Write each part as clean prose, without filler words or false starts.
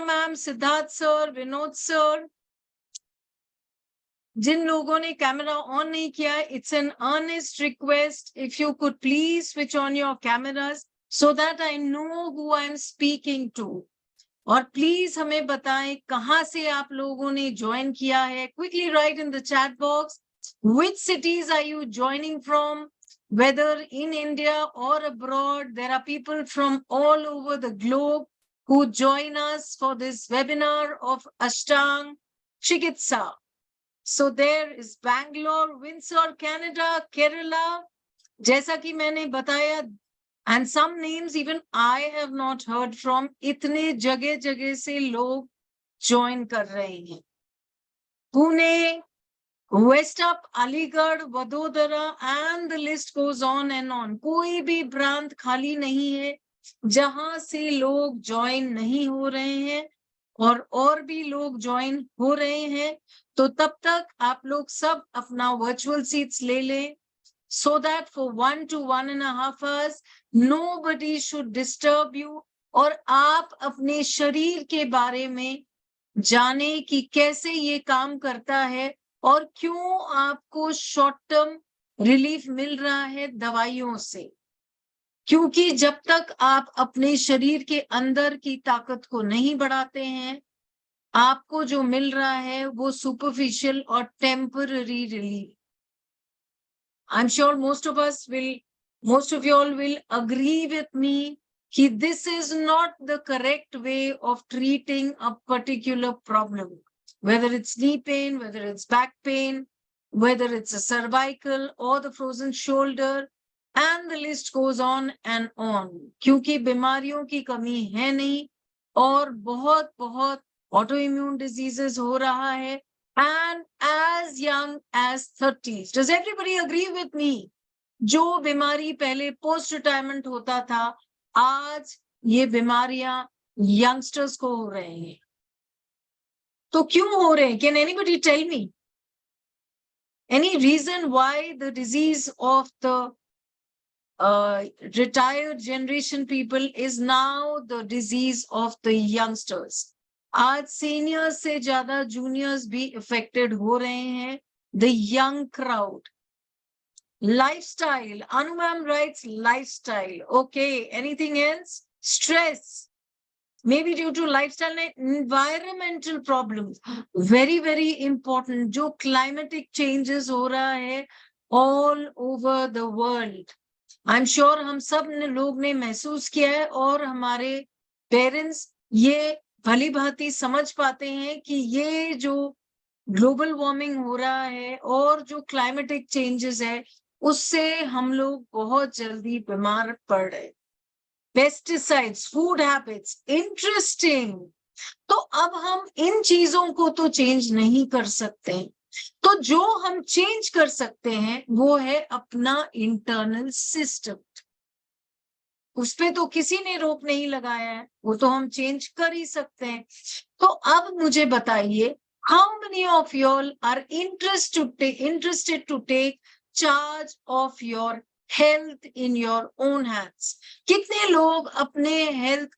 Richa ma'am, Siddharth sir, Vinod sir, जिन लोगों ने camera on नहीं किया, it's an earnest request if you could please switch on your cameras so that I know who I am speaking to. और please हमें बताएं कहां से आप लोगों ने ज्वाइन किया है. Quickly write in the chat box which cities are you joining from, whether in India or abroad. There are people from all over the globe who join us for this webinar of Ashtang Chikitsa. So there is Bangalore, Windsor, Canada, Kerala. जैसा कि मैंने बताया, and some names even I have not heard from. इतने जगह जगह से लोग join कर रहे हैं. Pune, West Up, Aligarh, Vadodara, and the list goes on and on. कोई भी प्रांत खाली नहीं है जहां से लोग join नहीं हो रहे हैं, और भी लोग join हो रहे हैं. तो तब तक आप लोग सब अपना virtual seats ले लें, so that for 1 to 1.5 hours nobody should disturb you, और आप अपने शरीर के बारे में जाने कि कैसे ये काम करता है और क्यों आपको शॉर्ट टर्म रिलीफ मिल रहा है दवाइयों से. क्योंकि जब तक आप अपने शरीर के अंदर की ताकत को नहीं बढ़ाते हैं, आपको जो मिल रहा है वो सुपरफिशियल और temporary relief. I'm sure most of you all will agree with me that this is not the correct way of treating a particular problem. Whether it's knee pain, whether it's back pain, whether it's a cervical or the frozen shoulder, and the list goes on and on. क्योंकि बीमारियों की कमी है नहीं और बहुत autoimmune diseases हो रहा है. And as young as 30s. Does everybody agree with me? जो बीमारी पहले पोस्ट रिटायरमेंट होता था, आज ये बीमारियां यंगस्टर्स को हो रहे हैं. तो क्यों हो रहे हैं? Can anybody tell me? Any reason why the disease of the retired generation people is now the disease of the youngsters? आज सीनियर्स से ज्यादा जूनियर्स भी इफेक्टेड हो रहे हैं. The young crowd. Lifestyle, Anu ma'am writes lifestyle. Okay, anything else? Stress, maybe due to lifestyle. Environmental problems, very important. जो climatic changes हो रहा है all over the world, I am sure हम सब लोग ने महसूस किया है, और हमारे पेरेंट्स ये भली भांति समझ पाते हैं कि ये जो ग्लोबल वार्मिंग हो रहा है और जो क्लाइमेटिक चेंजेस है, उससे हम लोग बहुत जल्दी बीमार पड़ रहे. Pesticides, food habits, interesting. तो अब हम इन चीजों को तो चेंज नहीं कर सकते. तो जो हम चेंज कर सकते हैं वो है अपना इंटरनल सिस्टम. उस पे तो किसी ने रोक नहीं लगाया है, वो तो हम चेंज कर ही सकते हैं. तो अब मुझे बताइए, how many of you all are interested to take charge of your health in your own hands? कितने लोग अपने हेल्थ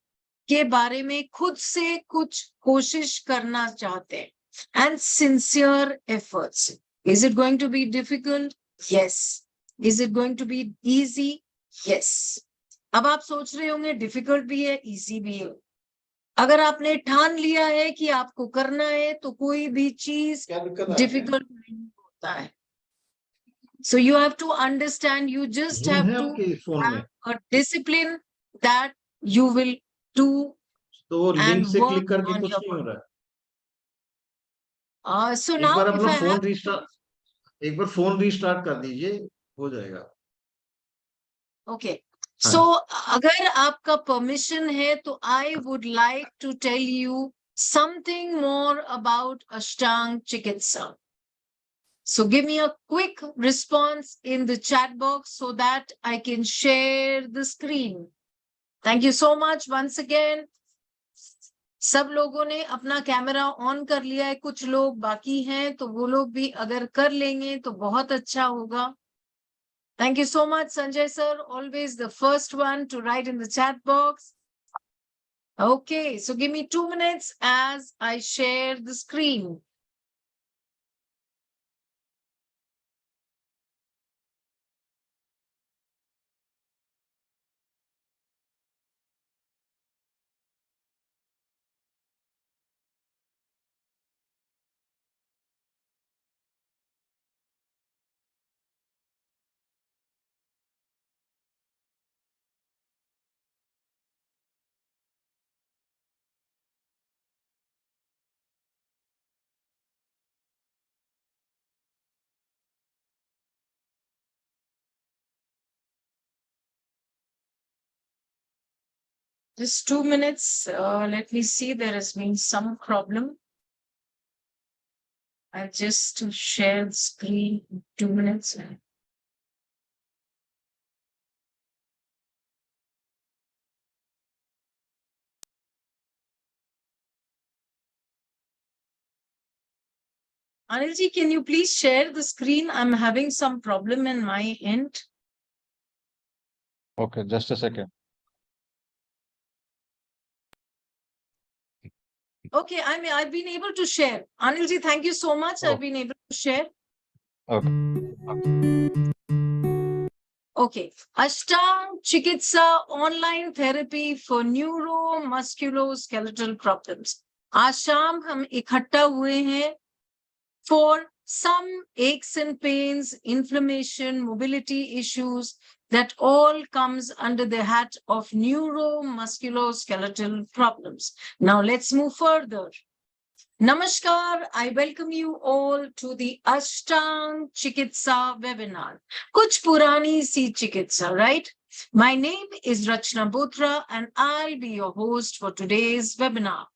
के बारे में खुद से कुछ कोशिश करना चाहते हैं? And sincere efforts. Is it going to be difficult? Yes. Is it going to be easy? Yes. अब आप सोच रहे होंगे डिफिकल्ट भी है, इजी भी है. अगर आपने ठान लिया है कि आपको करना है तो कोई भी चीज डिफिकल्ट नहीं होता है. So you have to understand, you just have to have a discipline that you will do. तो लिंक से क्लिक करके कुछ नहीं हो रहा है. सो एक नाउ बार अपना फोन रिस्टार्ट, एक बार फोन रिस्टार्ट कर दीजिए, हो जाएगा. ओके. So, अगर आपका परमिशन है तो I would like to tell you something more about Ashtang Chikitsa. So give me a quick response in the chat box so that I can share the screen. Thank you so much once again. सब लोगों ने अपना camera on कर लिया है, कुछ लोग बाकी हैं तो वो लोग भी अगर कर लेंगे तो बहुत अच्छा होगा. Thank you so much, Sanjay sir. Always the first one to write in the chat box. Okay, so give me 2 minutes as I share the screen. Just 2 minutes. Let me see. There has been some problem. I'll just share the screen in 2 minutes. Anilji, can you please share the screen? I'm having some problem in my end. Okay, just a second. Okay, I've been able to share. Anilji, thank you so much. I've been able to share. Okay. Ashtang Chikitsa online therapy for neuromusculoskeletal problems. आज शाम हम इकट्ठा हुए हैं for some aches and pains, inflammation, mobility issues that all comes under the hat of neuromusculoskeletal problems. Now let's move further. Namaskar, I welcome you all to the Ashtang Chikitsa webinar. Kuch Purani Si Chikitsa, right? My name is Rachna Bothra and I'll be your host for today's webinar.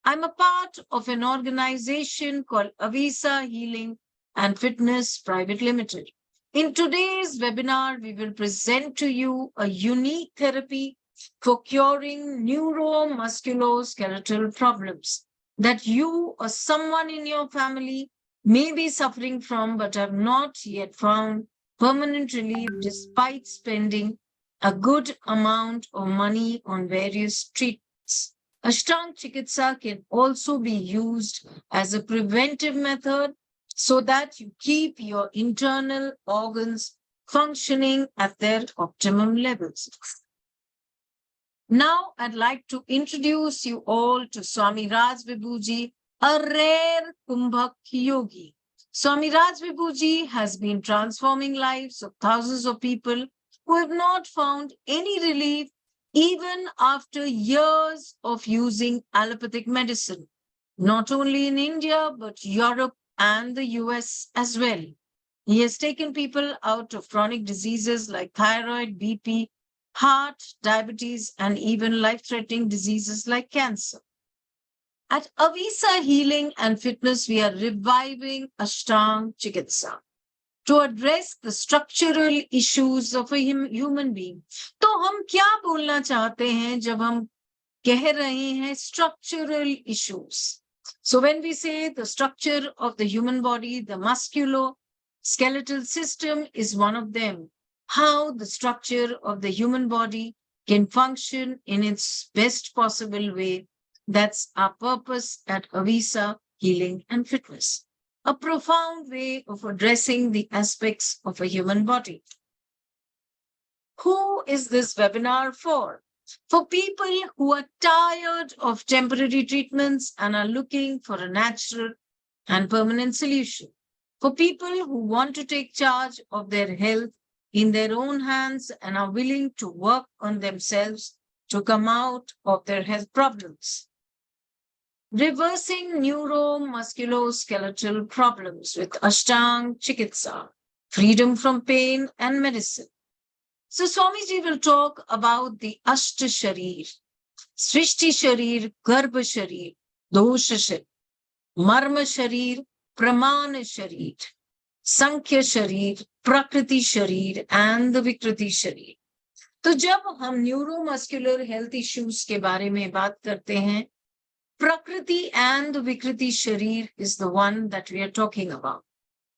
I'm a part of an organization called Avisa Healing and Fitness Private Limited. In today's webinar, we will present to you a unique therapy for curing neuromusculoskeletal problems that you or someone in your family may be suffering from but have not yet found permanent relief despite spending a good amount of money on various treatments. Ashtang Chikitsa can also be used as a preventive method so that you keep your internal organs functioning at their optimum levels. Now, I'd like to introduce you all to Swami Raj Vibhuji, a rare Kumbhak yogi. Swami Raj Vibhuji has been transforming lives of thousands of people who have not found any relief even after years of using allopathic medicine, not only in India, but Europe and the US as well. He has taken people out of chronic diseases like thyroid, BP, heart, diabetes, and even life-threatening diseases like cancer. At Avisa Healing and Fitness, we are reviving Ashtang Chikitsa to address the structural issues of a human being. तो हम क्या बोलना चाहते हैं जब हम कह रहे हैं structural issues? So when we say the structure of the human body, the musculoskeletal system is one of them. How the structure of the human body can function in its best possible way. That's our purpose at Avisa Healing and Fitness. A profound way of addressing the aspects of a human body. Who is this webinar for? For people who are tired of temporary treatments and are looking for a natural and permanent solution. For people who want to take charge of their health in their own hands and are willing to work on themselves to come out of their health problems. Reversing neuromusculoskeletal problems with Ashtang Chikitsa, freedom from pain and medicine. So Swamiji will talk about the Ashta Sharir, Srishti Sharir, Garbha Sharir, Dosha Sharir, Marma Sharir, Pramana Sharir, Sankhya Sharir, Prakriti Sharir, and the Vikriti Sharir. तो जब हम neuromuscular health issues के बारे में बात करते हैं, Prakriti and the Vikriti Sharir is the one that we are talking about.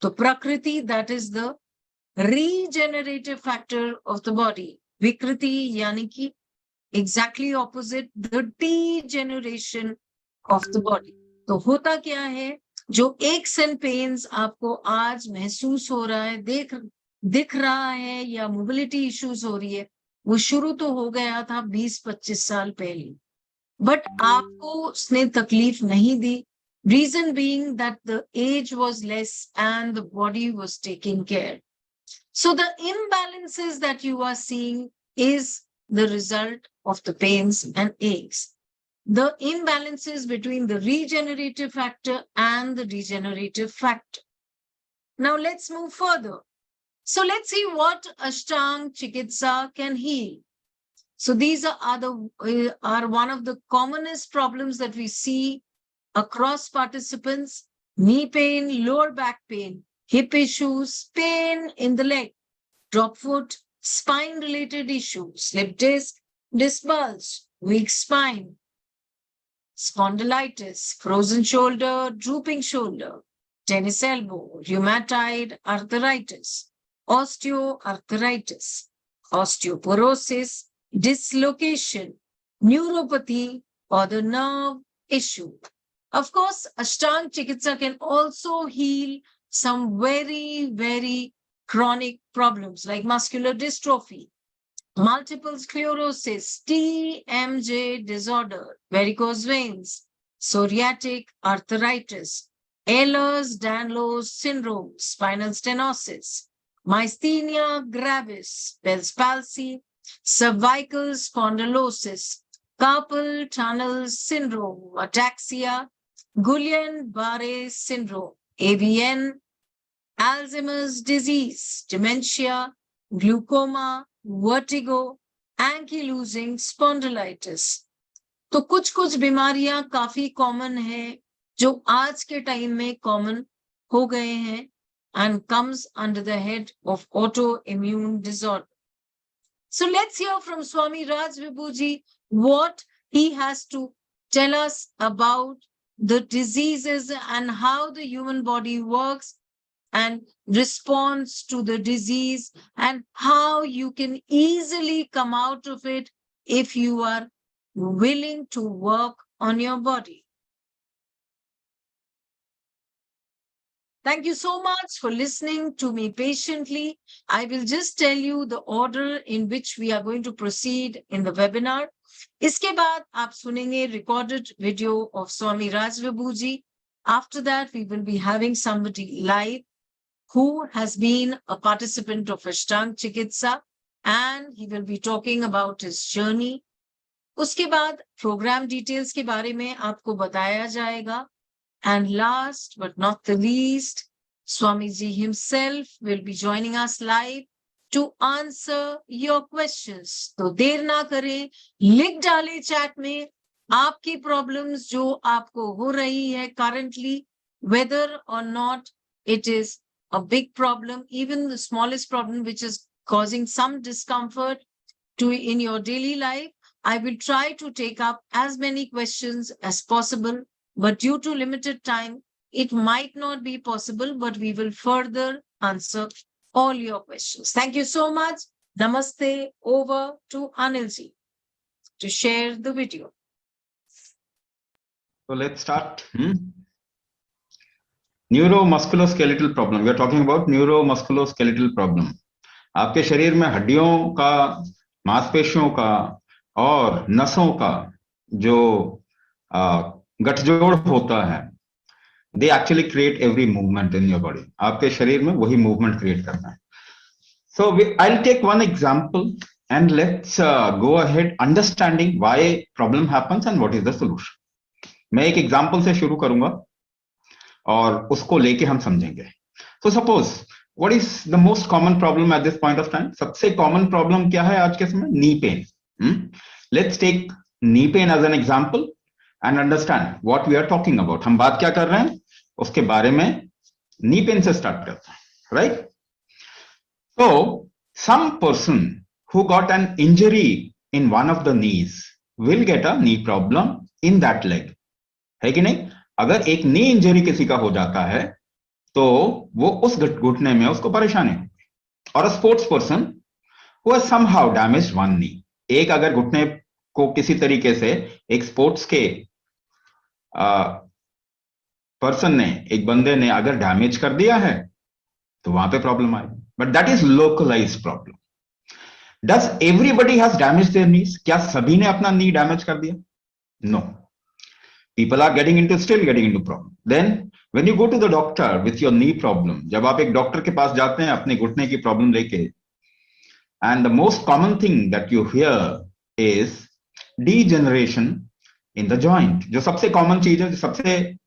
So Prakriti, that is the regenerative factor of the body. Vikriti, yani ki exactly opposite the degeneration of the body. तो होता क्या है, जो aches and pains आपको आज महसूस हो रहा है, दिख रहा है या मोबिलिटी इश्यूज हो रही है, वो शुरू तो हो गया था 20-25 साल पहले, बट आपको उसने तकलीफ नहीं दी. Reason being that the age was less and the body was taking care. So the imbalances that you are seeing is the result of the pains and aches. The imbalances between the regenerative factor and the degenerative factor. Now let's move further. So let's see what Ashtang Chikitsa can heal. So these are one of the commonest problems that we see across participants: knee pain, lower back pain, hip issues, pain in the leg, drop foot, spine related issues, slip disc, disc bulge, weak spine, spondylitis, frozen shoulder, drooping shoulder, tennis elbow, rheumatoid arthritis, osteoarthritis, osteoporosis, dislocation, neuropathy, or the nerve issue. Of course, Ashtang Chikitsa can also heal some very, very chronic problems like muscular dystrophy, multiple sclerosis, TMJ disorder, varicose veins, psoriatic arthritis, Ehlers-Danlos syndrome, spinal stenosis, myasthenia gravis, Bell's palsy, cervical spondylosis, carpal tunnel syndrome, ataxia, Guillain-Barré syndrome, AVN, Alzheimer's disease, dementia, glaucoma, vertigo, ankylosing spondylitis. तो कुछ बीमारियां काफी common है जो आज के time में common हो गए हैं and comes under the head of autoimmune disorder. So let's hear from Swami Raj Vibhuji what he has to tell us about the diseases and how the human body works and responds to the disease and how you can easily come out of it if you are willing to work on your body. Thank you so much for listening to me patiently. I will just tell you the order in which we are going to proceed in the webinar. इसके बाद आप सुनेंगे recorded video of Swami Raj Vibhuji. After that, we will be having somebody live who has been a participant of Ashtang Chikitsa and he will be talking about his journey. उसके बाद program details के बारे में आपको बताया जाएगा. And last but not the least, Swamiji himself will be joining us live to answer your questions. तो देर ना करें, लिख डालें chat में आपकी problems जो आपको हो रही है currently, whether or not it is a big problem, even the smallest problem which is causing some discomfort in your daily life. I will try to take up as many questions as possible. But due to limited time, it might not be possible, but we will further answer all your questions. Thank you so much. Namaste. Over to Anilji to share the video. So let's start. Neuromusculoskeletal problem. We are talking about neuromusculoskeletal problem. आपके शरीर में हड्डियों का, मांसपेशियों का और नसों का जो गठजोड़ होता है, they actually create every movement in your body. आपके शरीर में वही movement create करना है. So I'll take one example and let's go ahead understanding why problem happens and what is the solution. मैं एक example से शुरू करूंगा और उसको लेके हम समझेंगे. So suppose what is the most common problem at this point of time? सबसे common problem क्या है आज के समय? Knee pain. Let's take knee pain as an example and understand what we are talking about. हम बात क्या कर रहे हैं उसके बारे में knee pain से start करते हैं, right? So some person who got an injury in one of the knees will get a knee problem in that leg. है कि नहीं? अगर एक knee injury किसी का हो जाता है तो वो उस घुटने में उसको परेशानी होगी. और a sports person who has somehow damaged one knee, एक अगर घुटने को किसी तरीके से एक स्पोर्ट्स के पर्सन ने, एक बंदे ने अगर डैमेज कर दिया है तो वहां पे प्रॉब्लम आएगी, but that is localise problem. Does everybody has damage there नीज? क्या सभी ने अपना नी डैमेज कर दिया? No. People are still getting into problem. Then when you go to the doctor with your knee problem, जब आप एक डॉक्टर के पास जाते हैं अपने घुटने की प्रॉब्लम लेके, and the most common thing that you hear is degeneration in the joint. जो सबसे कॉमन चीज है, जो सबसे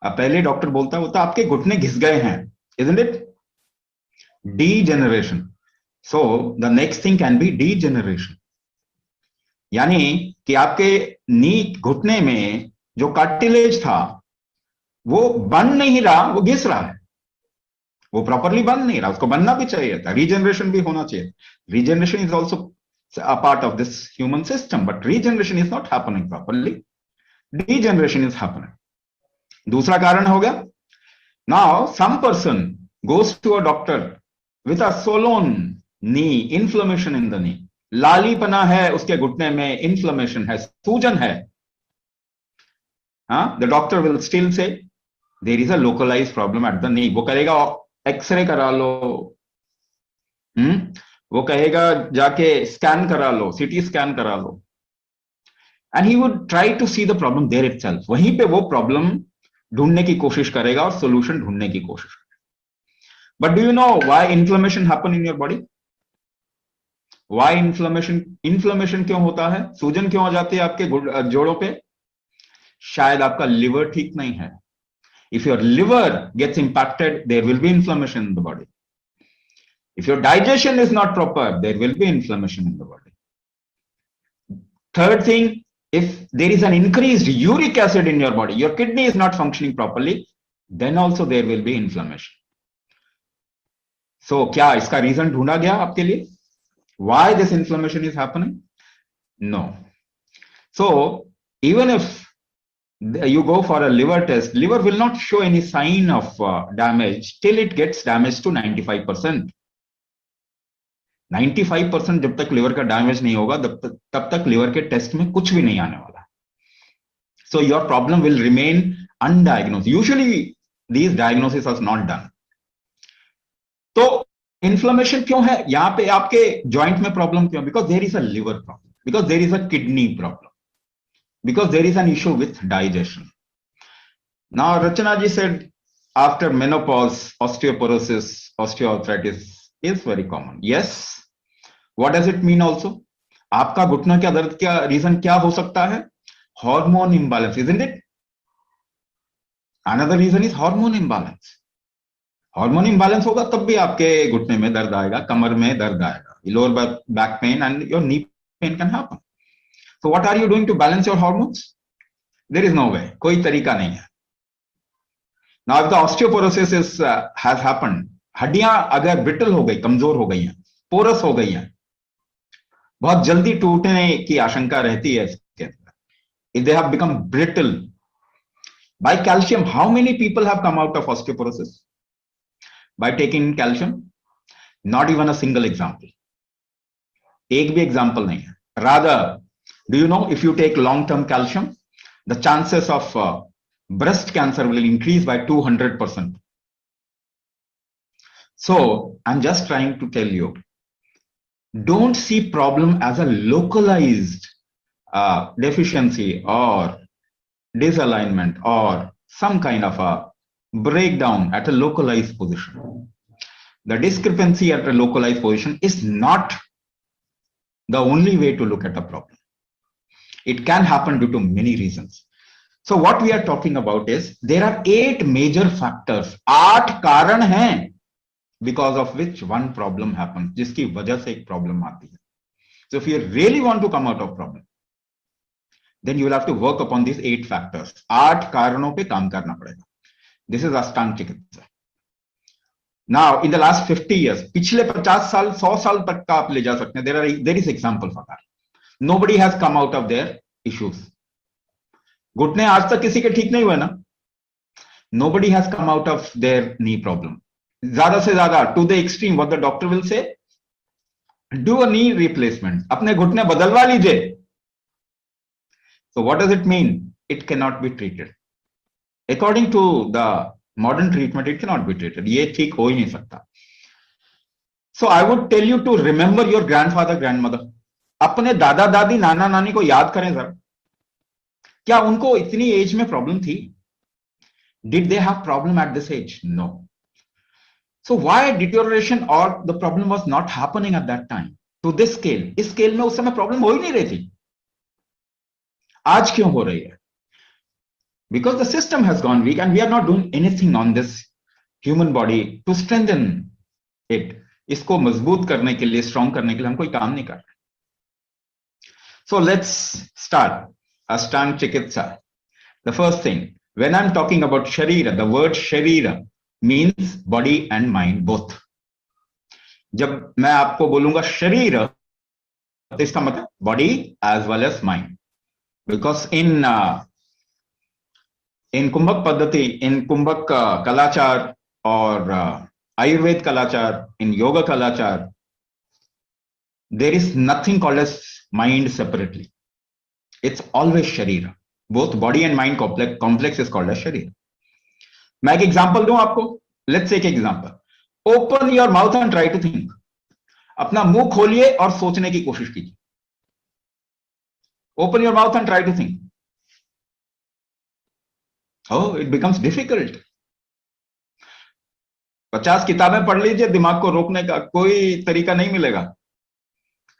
पहले डॉक्टर बोलता है वो तो आपके घुटने घिस गए हैं, isn't it? Degeneration. So the next thing can be degeneration. यानी कि आपके नी घुटने में जो कार्टिलेज था वो बन नहीं रहा, वो घिस रहा है, वो प्रॉपरली बन नहीं रहा, उसको बनना भी चाहिए था, रीजनरेशन भी होना चाहिए. Regeneration is also a part of this human system, but regeneration is not happening properly, degeneration is happening. दूसरा कारण हो गया, now some person goes to a doctor with a swollen knee, inflammation in the knee, लालीपना है उसके घुटने में, inflammation है, सूजन है. The doctor will still say there is a localized problem at the knee. वो कहेगा एक्सरे करा लो, वो कहेगा जाके स्कैन करा लो, सीटी स्कैन करा लो, and he would try to see the problem there itself. वहीं पे वो प्रॉब्लम ढूंढने की कोशिश करेगा और सोल्यूशन ढूंढने की कोशिश करेगा. But do you know why inflammation happen in your body? Why inflammation क्यों होता है? सूजन क्यों हो जाती है आपके जोड़ों पे? शायद आपका लिवर ठीक नहीं है. If your liver gets impacted, there will be inflammation in the body. If your digestion is not proper, there will be inflammation in the body. Third thing, if there is an increased uric acid in your body, your kidney is not functioning properly, then also there will be inflammation. So क्या इसका reason ढूंढा गया आपके लिए? Why this inflammation is happening? No. So even if you go for a liver test, liver will not show any sign of damage till it gets damaged to 95%. 95% जब तक liver का damage नहीं होगा तब तक लिवर के test में कुछ भी नहीं आने वाला. So your problem will remain undiagnosed. Usually these diagnoses are not done. तो इन्फ्लेमेशन क्यों है यहां पे आपके जॉइंट में? प्रॉब्लम क्यों? Because there is a liver problem, because there is a kidney problem, because there is an issue with digestion. Now Rachana ji said after menopause osteoporosis, osteoarthritis is very common. Yes. What does it mean also? आपका घुटना का दर्द का reason क्या हो सकता है? Hormone imbalance, isn't it? Another reason is hormone imbalance. Hormone imbalance होगा तब भी आपके घुटने में दर्द आएगा, कमर में दर्द आएगा, lower back pain and your knee pain can happen. So what are you doing to balance your hormones? There is no way. कोई तरीका नहीं है. Now if the osteoporosis has happened, हड्डियां अगर brittle हो गई, कमजोर हो गई हैं, porous हो गई हैं, बहुत जल्दी टूटने की आशंका रहती है इसके अंदर. If they have become brittle by calcium, how many people have come out of osteoporosis by taking calcium? Not even a single example. एक भी example नहीं है. Rather, do you know if you take long-term calcium, the chances of breast cancer will increase by 200%. So I'm just trying to tell you, don't see problem as a localized deficiency or disalignment or some kind of a breakdown at a localized position. The discrepancy at a localized position is not the only way to look at a problem. It can happen due to many reasons. So what we are talking about is there are 8 major factors, 8 कारण हैं because of which one problem happens, जिसकी वजह से एक problem आती है. So if you really want to come out of problem, then you will have to work upon these 8 factors. 8 कारणों पे काम करना पड़ेगा. This is Ashtang चिकित्सा. Now in the last 50 years, पिछले 50 साल 100 साल तक का आप ले जा सकते हैं. There is example for that. Nobody has come out of their issues. घुटने आज तक किसी के ठीक नहीं हुए ना. Nobody has come out of their knee problem. ज्यादा से ज्यादा to the extreme, what the doctor will say, do a knee replacement. अपने घुटने बदलवा लीजिए. So what does it mean? It cannot be treated. According to the modern treatment, it cannot be treated. ये ठीक हो ही नहीं सकता. So I would tell you to remember your grandfather, grandmother. अपने दादा दादी नाना नानी को याद करें सर. क्या उनको इतनी एज में प्रॉब्लम थी? Did they have problem at this age? No. So why deterioration or the problem was not happening at that time to this scale? इस स्केल में उस समय प्रॉब्लम हो ही नहीं रही थी. आज क्यों हो रही है? Because the system has gone weak and we are not doing anything on this human body to strengthen it. इसको मजबूत करने के लिए, स्ट्रॉन्ग करने के लिए हम कोई काम नहीं कर रहे. So let's start Ashtanga Chikitsa. The first thing, when I'm talking about Sharira, the word Sharira means body and mind both. जब मैं आपको बोलूंगा शरीर, तो इसका मतलब body as well as mind. Because in कुंभक पद्धति, in कुंभक कलाचार और Ayurveda कलाचार, in yoga कलाचार, there is nothing called as mind separately. It's always Sharira. Both body and mind complex is called as Sharira. मैं एक एग्जांपल दूं आपको. Let's take example. Open your mouth and try to think. अपना मुंह खोलिए और सोचने की कोशिश कीजिए. Open your mouth and try to think. Oh, it becomes difficult. 50 किताबें पढ़ लीजिए, दिमाग को रोकने का कोई तरीका नहीं मिलेगा.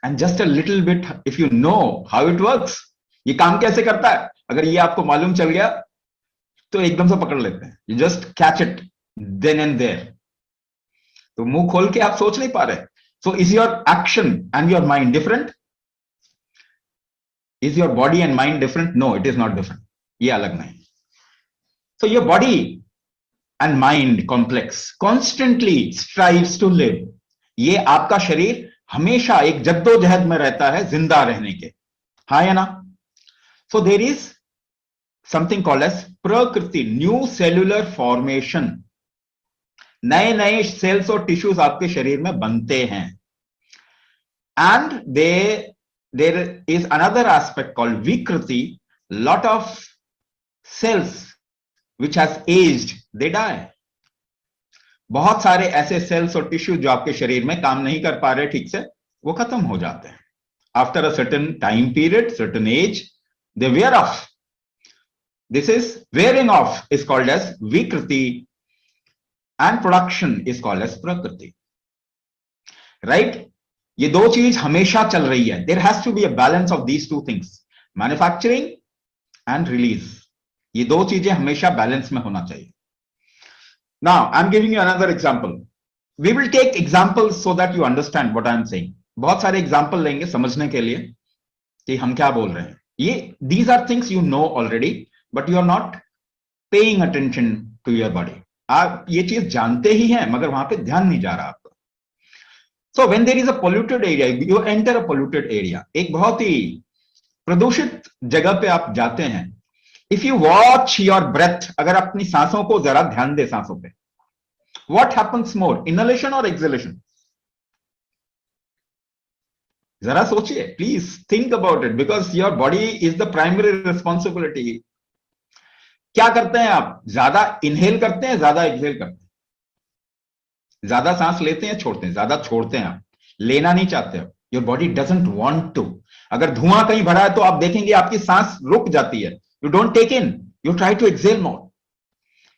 And just a little bit, if you know how it works, ये काम कैसे करता है, अगर ये आपको मालूम चल गया तो एकदम से पकड़ लेते हैं. You just catch it then and there. तो मुंह खोल के आप सोच नहीं पा रहे. So is your action and your mind different? Is your body and mind different? No, it is not different. ये अलग नहीं. So your body and mind complex constantly strives to live. ये आपका शरीर हमेशा एक जद्दोजहद में रहता है जिंदा रहने के. हाँ या ना? So there is something called as prakriti, new cellular formation. नए नए सेल्स और टिश्यूज आपके शरीर में बनते हैं. And there is another aspect called vikriti. Lot of cells which has aged, they die. बहुत सारे ऐसे सेल्स और टिश्यूज जो आपके शरीर में काम नहीं कर पा रहे ठीक से, वो खत्म हो जाते हैं. After a certain time period, certain age, they wear off. This is wearing off is called as vikriti and production is called as prakriti. Right? ये दो चीज हमेशा चल रही है. There has to be a balance of these two things, manufacturing and release. ये दो चीजें हमेशा बैलेंस में होना चाहिए. Now I'm giving you another example. We will take examples so that you understand what I'm saying. बहुत सारे example लेंगे समझने के लिए कि हम क्या बोल रहे हैं. ये these are things you know already, but you are not paying attention to your body. आप ये चीज जानते ही हैं मगर वहां पे ध्यान नहीं जा रहा आपका. So when there is a polluted area, you enter a polluted area. एक बहुत ही प्रदूषित जगह पे आप जाते हैं. If you watch your breath, अगर अपनी सांसों को जरा ध्यान दे सांसों पे, what happens more, inhalation or exhalation? जरा सोचिए, please think about it, because your body is the primary responsibility. क्या करते हैं आप? ज्यादा इनहेल करते हैं, ज्यादा एक्सहेल करते हैं? ज्यादा सांस लेते हैं, छोड़ते हैं? ज्यादा छोड़ते हैं. आप लेना नहीं चाहते हो. Your body doesn't want to. अगर धुआं कहीं भरा है तो आप देखेंगे आपकी सांस रुक जाती है. You don't take in, you try to exhale more.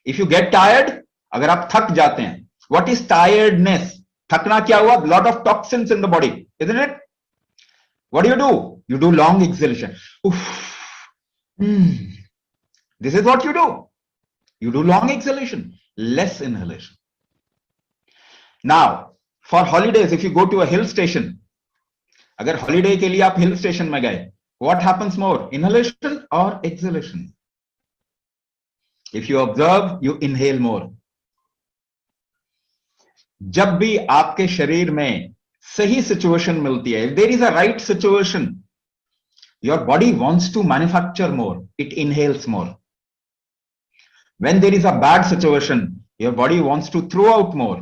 If you get tired, अगर आप थक जाते हैं, व्हाट इज टायर्डनेस? थकना क्या हुआ? Lot of toxins in the body, isn't it? What do? You do long exhalation. This is what you do. You do long exhalation, less inhalation. Now, for holidays, if you go to a hill station, अगर holiday के लिए आप hill station में गए, what happens more, inhalation or exhalation? If you observe, you inhale more. जब भी आपके शरीर में सही सिचुएशन मिलती है, if there is a right situation, your body wants to manufacture more, it inhales more. When there is a bad situation, your body wants to throw out more.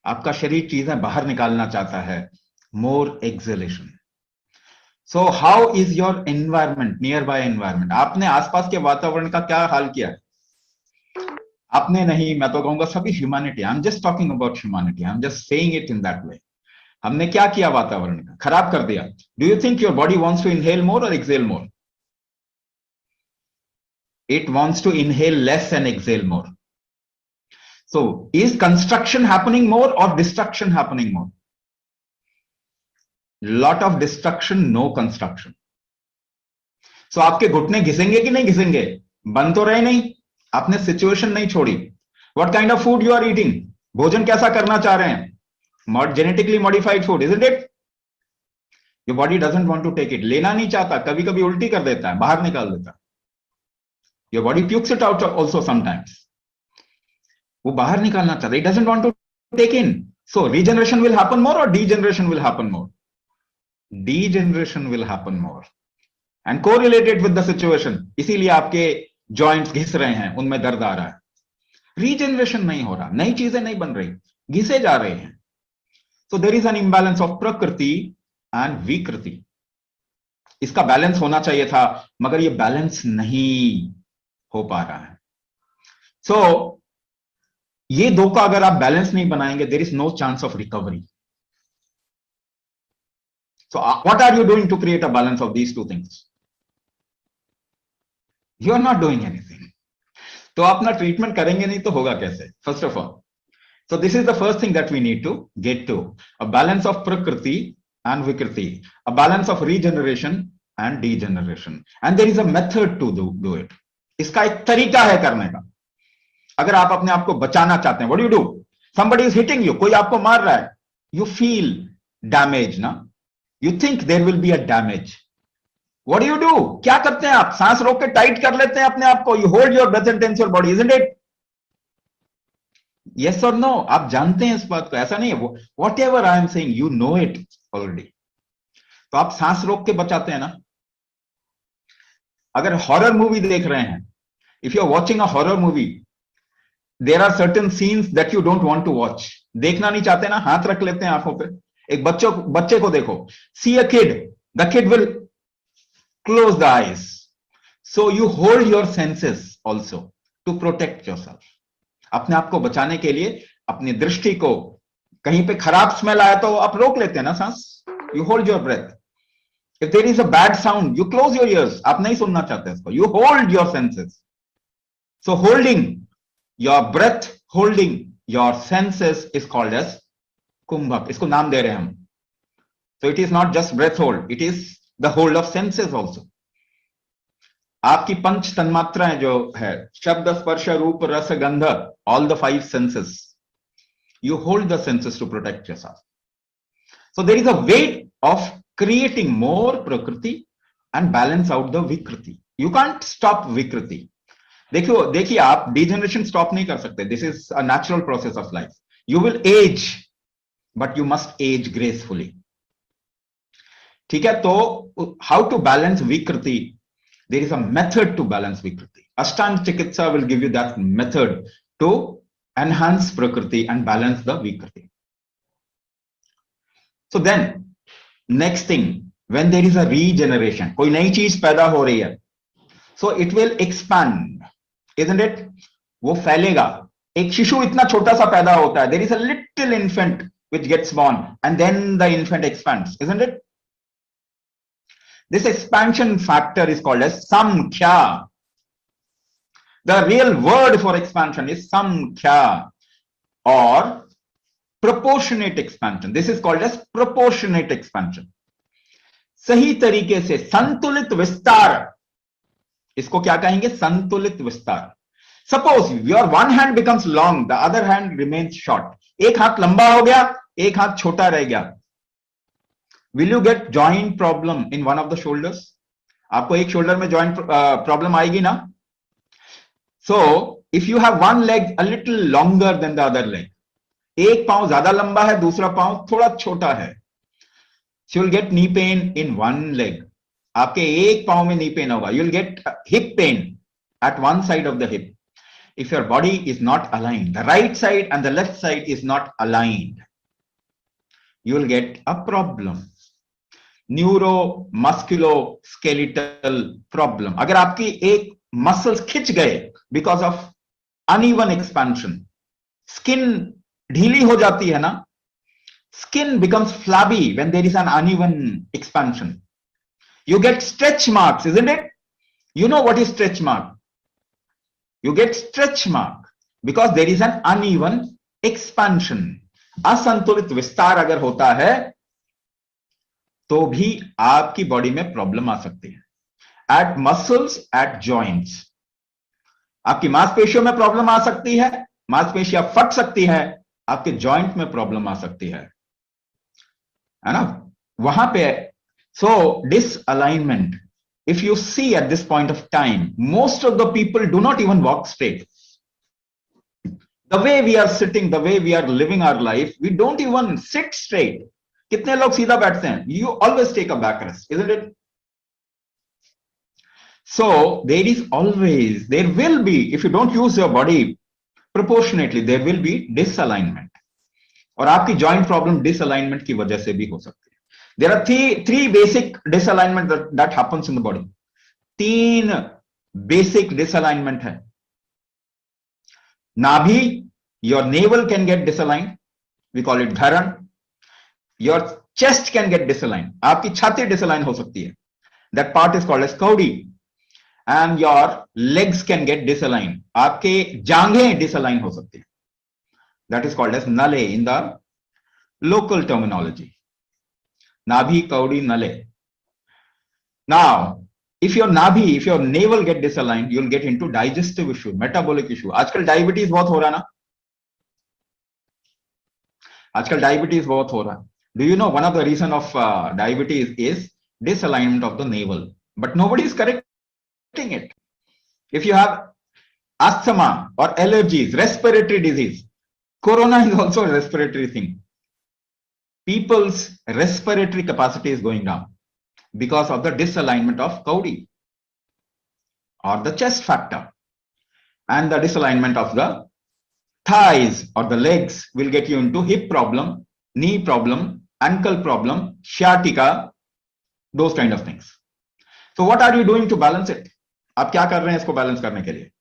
आपका शरीर चीजें बाहर निकालना चाहता है, more exhalation. So how is your environment, nearby environment? आपने आसपास के वातावरण का क्या हाल किया है? आपने नहीं, मैं तो कहूंगा सभी humanity, I am just talking about humanity, I am just saying it in that way. हमने क्या किया वातावरण का? खराब कर दिया. Do you think your body wants to inhale more or exhale more? It wants to inhale less and exhale more. So is construction happening more or destruction happening more? Lot of destruction, no construction. So आपके घुटने घिसेंगे कि नहीं घिसेंगे? बन तो रहे नहीं, आपने situation नहीं छोड़ी. What kind of food you are eating? भोजन कैसा करना चाह रहे हैं? Genetically modified food, isn't it? Your body doesn't want to take it. लेना नहीं चाहता, कभी कभी उल्टी कर देता है, बाहर निकाल देता है. Your body pukes it out also sometimes. वो बाहर निकालना चाहता है. It doesn't want to take in. So regeneration will happen more or degeneration will happen more? Degeneration will happen more. And correlated with the situation. इसीलिए आपके joints घिस रहे हैं, उनमें दर्द आ रहा है. Regeneration नहीं हो रहा, नई चीजें नहीं बन रही, घिसे जा रहे हैं. So there is an imbalance of prakriti and vikriti. इसका बैलेंस होना चाहिए था, मगर ये बैलेंस नहीं हो पा रहा है. सो ये दो का अगर आप बैलेंस नहीं बनाएंगे, there is no chance of recovery. So what are you doing to create a balance of these two things? You are not doing anything. तो अपना ट्रीटमेंट करेंगे नहीं तो होगा कैसे? First of all, so this is the first thing that we need to get to, a balance of prakriti and vikriti, a balance of regeneration and degeneration, and there is a method to do it. इसका एक तरीका है करने का. अगर आप अपने आप को बचाना चाहते हैं, what do you do? Somebody is hitting you, कोई आपको मार रहा है, you feel damage ना, you think there will be a damage. What do you do? क्या करते हैं आप? सांस रोक के टाइट कर लेते हैं अपने आप को. You hold your breath and tense your body, isn't it? Yes or no? आप जानते हैं इस बात को, ऐसा नहीं है. Whatever I am saying, you know it already. तो आप सांस रोक के बचाते हैं ना. अगर हॉरर मूवी देख रहे हैं, if you are watching a horror movie, there are certain scenes that you don't want to watch. देखना नहीं चाहते ना, हाथ रख लेते हैं आंखों पे. एक बच्चे को देखो, see a kid, the kid will close the eyes. So you hold your senses also to protect yourself. अपने आप को बचाने के लिए अपनी दृष्टि को, कहीं पे खराब स्मेल आया तो आप रोक लेते हैं ना सांस. You hold your breath. If there is a bad sound, you close your ears. आप नहीं सुनना चाहते इसको. You hold your senses. So holding your breath, holding your senses is called as kumbhak. इसको नाम दे रहे हैं हम. So it is not just breath hold. It is the hold of senses also. आपकी पंच तन्मात्राएं जो है, शब्द, स्पर्श, रूप, रस, गंध, all the 5 senses. You hold the senses to protect yourself. So there is a way of creating more prakriti and balance out the vikriti. You can't stop vikriti. देखिए आप degeneration stop नहीं कर सकते. This is a natural process of life. You will age, but you must age gracefully. ठीक है? तो how to balance vikriti? There is a method to balance vikriti. Ashtanga Chikitsa will give you that method to enhance prakriti and balance the vikriti. So then, next thing, when there is a regeneration, कोई नई चीज पैदा हो रही है, so it will expand, isn't it? वो फैलेगा. एक शिशु इतना छोटा सा पैदा होता है. There is a little infant which gets born, and then the infant expands, isn't it? This expansion factor is called as samkhya. The real word for expansion is samkhya or proportionate expansion. This is called as proportionate expansion. सही तरीके से संतुलित विस्तार, इसको क्या कहेंगे? संतुलित विस्तार. Suppose your one hand becomes long, the other hand remains short. एक हाथ लंबा हो गया, एक हाथ छोटा रह गया. Will you get joint problem in one of the shoulders? आपको एक शोल्डर में joint problem आएगी ना? So if you have one leg a little longer than the other leg, एक पांव ज्यादा लंबा है, दूसरा पांव थोड़ा छोटा है, so you'll get knee pain in one leg. आपके एक पांव में knee pain होगा. You'll get hip pain at one side of the hip. If your body is not aligned, the right side and the left side is not aligned, you will get a problem. Neuro musculo skeletal problem. अगर आपकी एक muscles खिंच गए because of uneven expansion, skin ढीली हो जाती है ना, skin becomes flabby when there is an uneven expansion, you get stretch marks, isn't it? You know what is stretch mark? You get stretch mark because there is an uneven expansion. असंतुलित विस्तार अगर होता है तो भी आपकी body में problem आ सकती है। एट मसल्स, एट जॉइंट्स, आपकी मांसपेशियों में प्रॉब्लम आ सकती है, मांसपेशियां फट सकती है, आपके जॉइंट में प्रॉब्लम आ सकती है ना, वहां पे। So disalignment, if you see at this point of time, most of the people do not even walk straight. The way we are sitting, the way we are living our life, we don't even sit straight. कितने लोग सीधा बैठते हैं? You always take a backrest, isn't it? So there is always, there will be, if you don't use your body proportionately, there will be disalignment. और आपकी joint problem disalignment की वजह से भी हो सकती है। There are three basic disalignment that happens in the body. तीन basic disalignment है। नाभि, your navel can get disaligned, we call it dharan. Your chest can get disaligned, आपकी छाती डिसलाइन हो सकती है, that part is called as caudy. And your legs can get disaligned, आपके जांघें decline हो सकती है, that is called as nalle in the local terminology. Nabhi, Kaudi, Nalle. Now, if your nabhi, if your navel get disaligned, you'll get into digestive issue, metabolic issue. आजकल diabetes बहुत हो रहा है ना, आजकल डायबिटीज बहुत हो रहा है। Do you know one of the reason of diabetes is disalignment of the navel, but nobody is correcting it. If you have asthma or allergies, respiratory disease, corona is also a respiratory thing. People's respiratory capacity is going down because of the disalignment of caudy or the chest factor, and the disalignment of the thighs or the legs will get you into hip problem, knee problem, ankle problem, sciatica, those kind of things. So what are you doing to balance it? आप क्या कर रहे हैं इसको balance करने के लिए?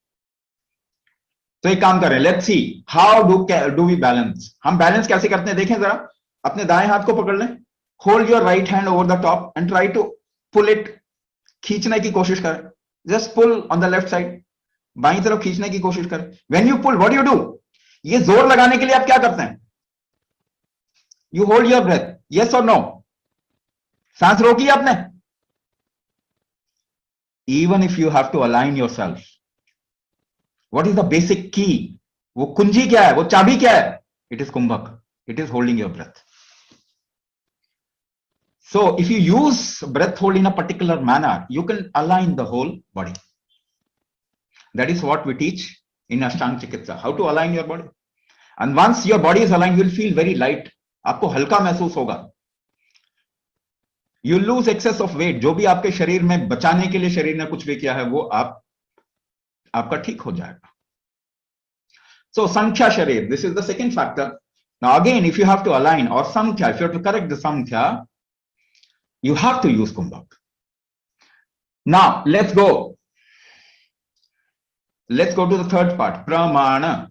तो एक काम करें, let's see how do we balance. हम बैलेंस कैसे करते हैं देखें जरा। अपने दाएं हाथ को पकड़ लें, hold your right hand over the top and try to pull it, खींचने की कोशिश करें, just pull on the left side, बाईं तरफ खींचने की कोशिश करें। When you pull, what you do, ये जोर लगाने के लिए आप क्या करते हैं? You hold your breath, yes और नो, सांस रोकी आपने। Even if you have to align yourself, what is the basic की, वो कुंजी क्या है, वो चाबी क्या है? It is kumbhak, it is holding your breath. So if you use breath hold in a particular manner, you can align the whole body. That is what we teach in Ashtanga Chikitsa, how to align your body. And once your body is aligned, you will feel very light. आपको हल्का महसूस होगा. You lose excess of weight. जो भी आपके शरीर में बचाने के लिए शरीर ने कुछ भी किया है, वो आपका ठीक हो जाएगा. So Sankhya Sharir, this is the second factor. Now again, if you have to align or Sankhya, if you have to correct the Sankhya, you have to use Kumbhak. Now, let's go to the third part, Pramana.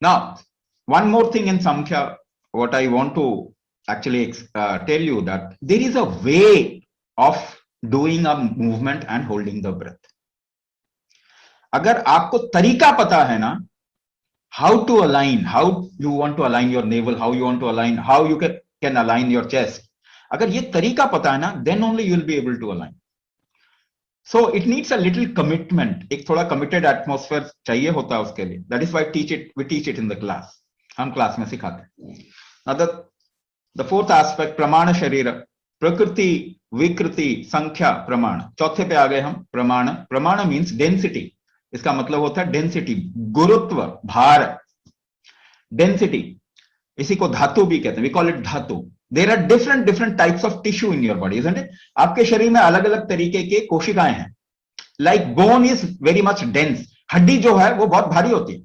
Now, one more thing in Samkhya, what I want to actually tell you that there is a way of doing a movement and holding the breath. अगर आपको तरीका पता है ना, how to align, how you want to align your navel, how you want to align, how you can align your chest. अगर ये तरीका पता है ना, then only you will be able to align. So it needs a little commitment. एक थोड़ा committed atmosphere चाहिए होता है उसके लिए. That is why we teach it in the class. हम क्लास में सिखाते हैं. Now the fourth aspect, प्रमाण शरीर, प्रकृति, विकृति, संख्या, प्रमाण. चौथे पे आ गए हम, प्रमाण. प्रमाण means density. इसका मतलब होता है density, गुरुत्व, भार, density. इसी को धातु भी कहते हैं. We call it धातु. There are different types of tissue in your body, isn't it? आपके शरीर में अलग अलग तरीके के कोशिकाएं हैं. Like bone is very much dense. हड्डी जो है वो बहुत भारी होती है.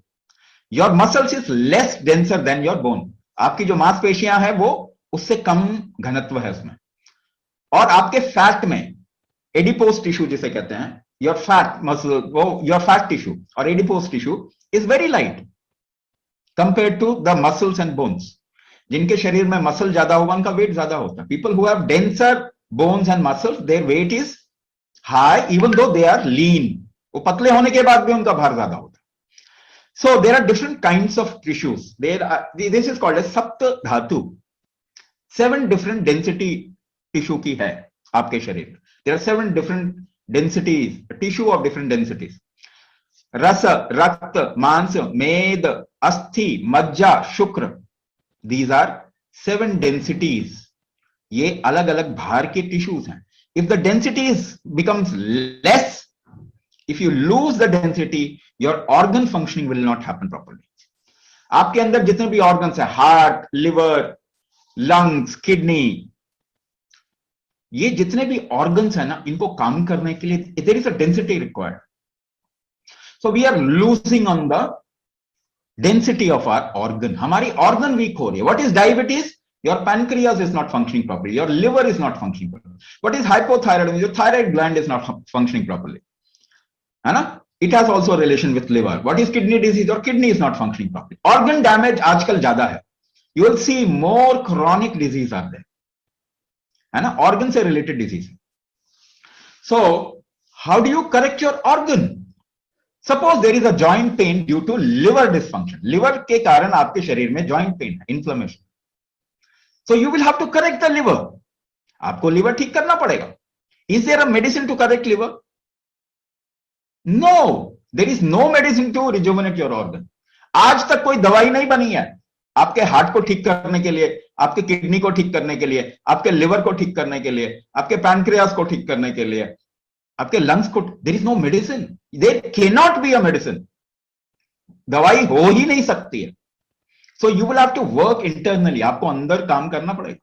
Your muscles is less denser than your bone. आपकी जो मांसपेशियां हैं वो उससे कम घनत्व है उसमें. और आपके फैट में एडिपोज टिश्यू जिसे कहते हैं, योर फैट मसल, वो योर फैट टिश्यू और adipose tissue is very light compare to the muscles and bones. जिनके शरीर में मसल ज्यादा होगा उनका वेट ज्यादा होता है। People who have denser bones and muscles, their weight is high even though they are लीन। वो पतले होने के बाद भी उनका भार ज्यादा होता है। So there are different kinds of tissues. This is called as sapta dhatu. 7 different density tissue की है आपके शरीर में। There are 7 different densities, tissue of different densities. रस, रक्त, मांस, मेद, अस्थि, मज्जा, शुक्र. These are 7 densities. ये अलग अलग भार के टिश्यूज हैं। If the densities becomes less, if you lose the density, your organ functioning will not happen properly. आपके अंदर जितने भी organs है, हार्ट, लिवर, लंग्स, किडनी, ये जितने भी organs है ना, इनको काम करने के लिए there is a density required. So we are losing on the density of our organ. हमारी organ weak हो रही है. What is diabetes? Your pancreas is not functioning properly. Your liver is not functioning properly. What is hypothyroidism? Your thyroid gland is not functioning properly. है ना? It has also a relation with liver. What is kidney disease? Your kidney is not functioning properly. Organ damage आजकल ज्यादा है. You will see more chronic disease are there. है ना? Organ से related disease. So how do you correct your organ? Suppose there is a joint pain due to liver dysfunction. Liver के कारण आपके शरीर में joint pain है, inflammation. So you will have to correct the liver. आपको liver ठीक करना पड़ेगा. Is there a medicine to correct liver? No, there is no medicine to rejuvenate your organ. आज तक कोई दवाई नहीं बनी है आपके हार्ट को ठीक करने के लिए, आपके किडनी को ठीक करने के लिए, आपके लिवर को ठीक करने के लिए, आपके पैनक्रियास को ठीक करने के लिए, आपके लंग्स को. There is no medicine. There can not be a medicine. दवाई हो ही नहीं सकती है. So you will have to work internally. आपको अंदर काम करना पड़ेगा.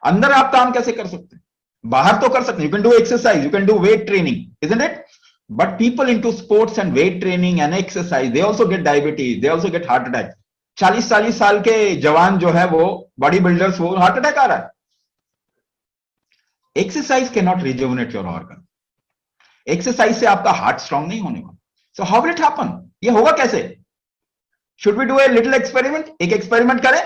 अंदर आप काम कैसे कर सकते हैं? बाहर तो कर सकते हैं. You can do exercise, you can do weight training, isn't it? But people into sports and weight training and exercise, they also get diabetes, they also get heart attack. 40-40 साल के जवान जो है वो बॉडी बिल्डर्स, वो heart attack आ रहा है. Exercise can not rejuvenate your organ. Exercise से आपका हार्ट स्ट्रांग नहीं होने वाला. So how will it happen? ये होगा कैसे? Should we do a little experiment? एक एक्सपेरिमेंट करें.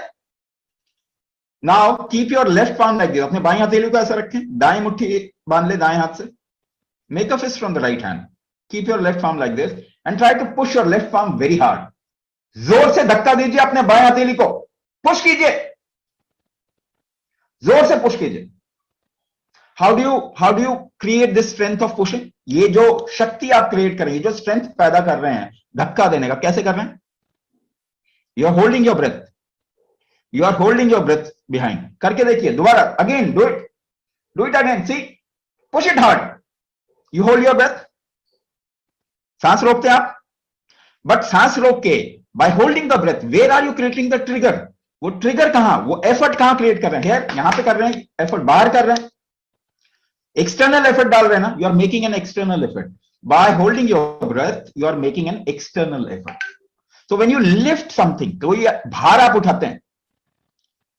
Now keep your left palm like this. अपने बाएं हथेली को ऐसा रखें, दाएं मुट्ठी बांध ले दाएं हाथ से. Make a fist from the right hand. Keep your left palm like this and try to push your left palm very hard. जोर से धक्का दीजिए अपने बाएं हथेली को. पुश कीजिए, जोर से पुश कीजिए. How do you create this strength of pushing? ये जो शक्ति आप क्रिएट करेंगे, जो स्ट्रेंथ पैदा कर रहे हैं धक्का देने का, कैसे कर रहे हैं? You are holding your breath. You are holding your breath behind. करके देखिए दोबारा. Again, do it. Do it again. See, push it hard. You hold your breath. सांस रोकते हैं आप. बट सांस रोक के by holding the breath, where are you creating the trigger? वो ट्रिगर कहां, वो एफर्ट कहां क्रिएट कर रहे हैं? यहां पे कर रहे हैं एफर्ट, बाहर कर रहे हैं, एक्सटर्नल एफर्ट डाल रहे हैं ना. You are making an external effort. By holding your breath you are making an external effort. So when you lift something, तो ये भार आप उठाते हैं.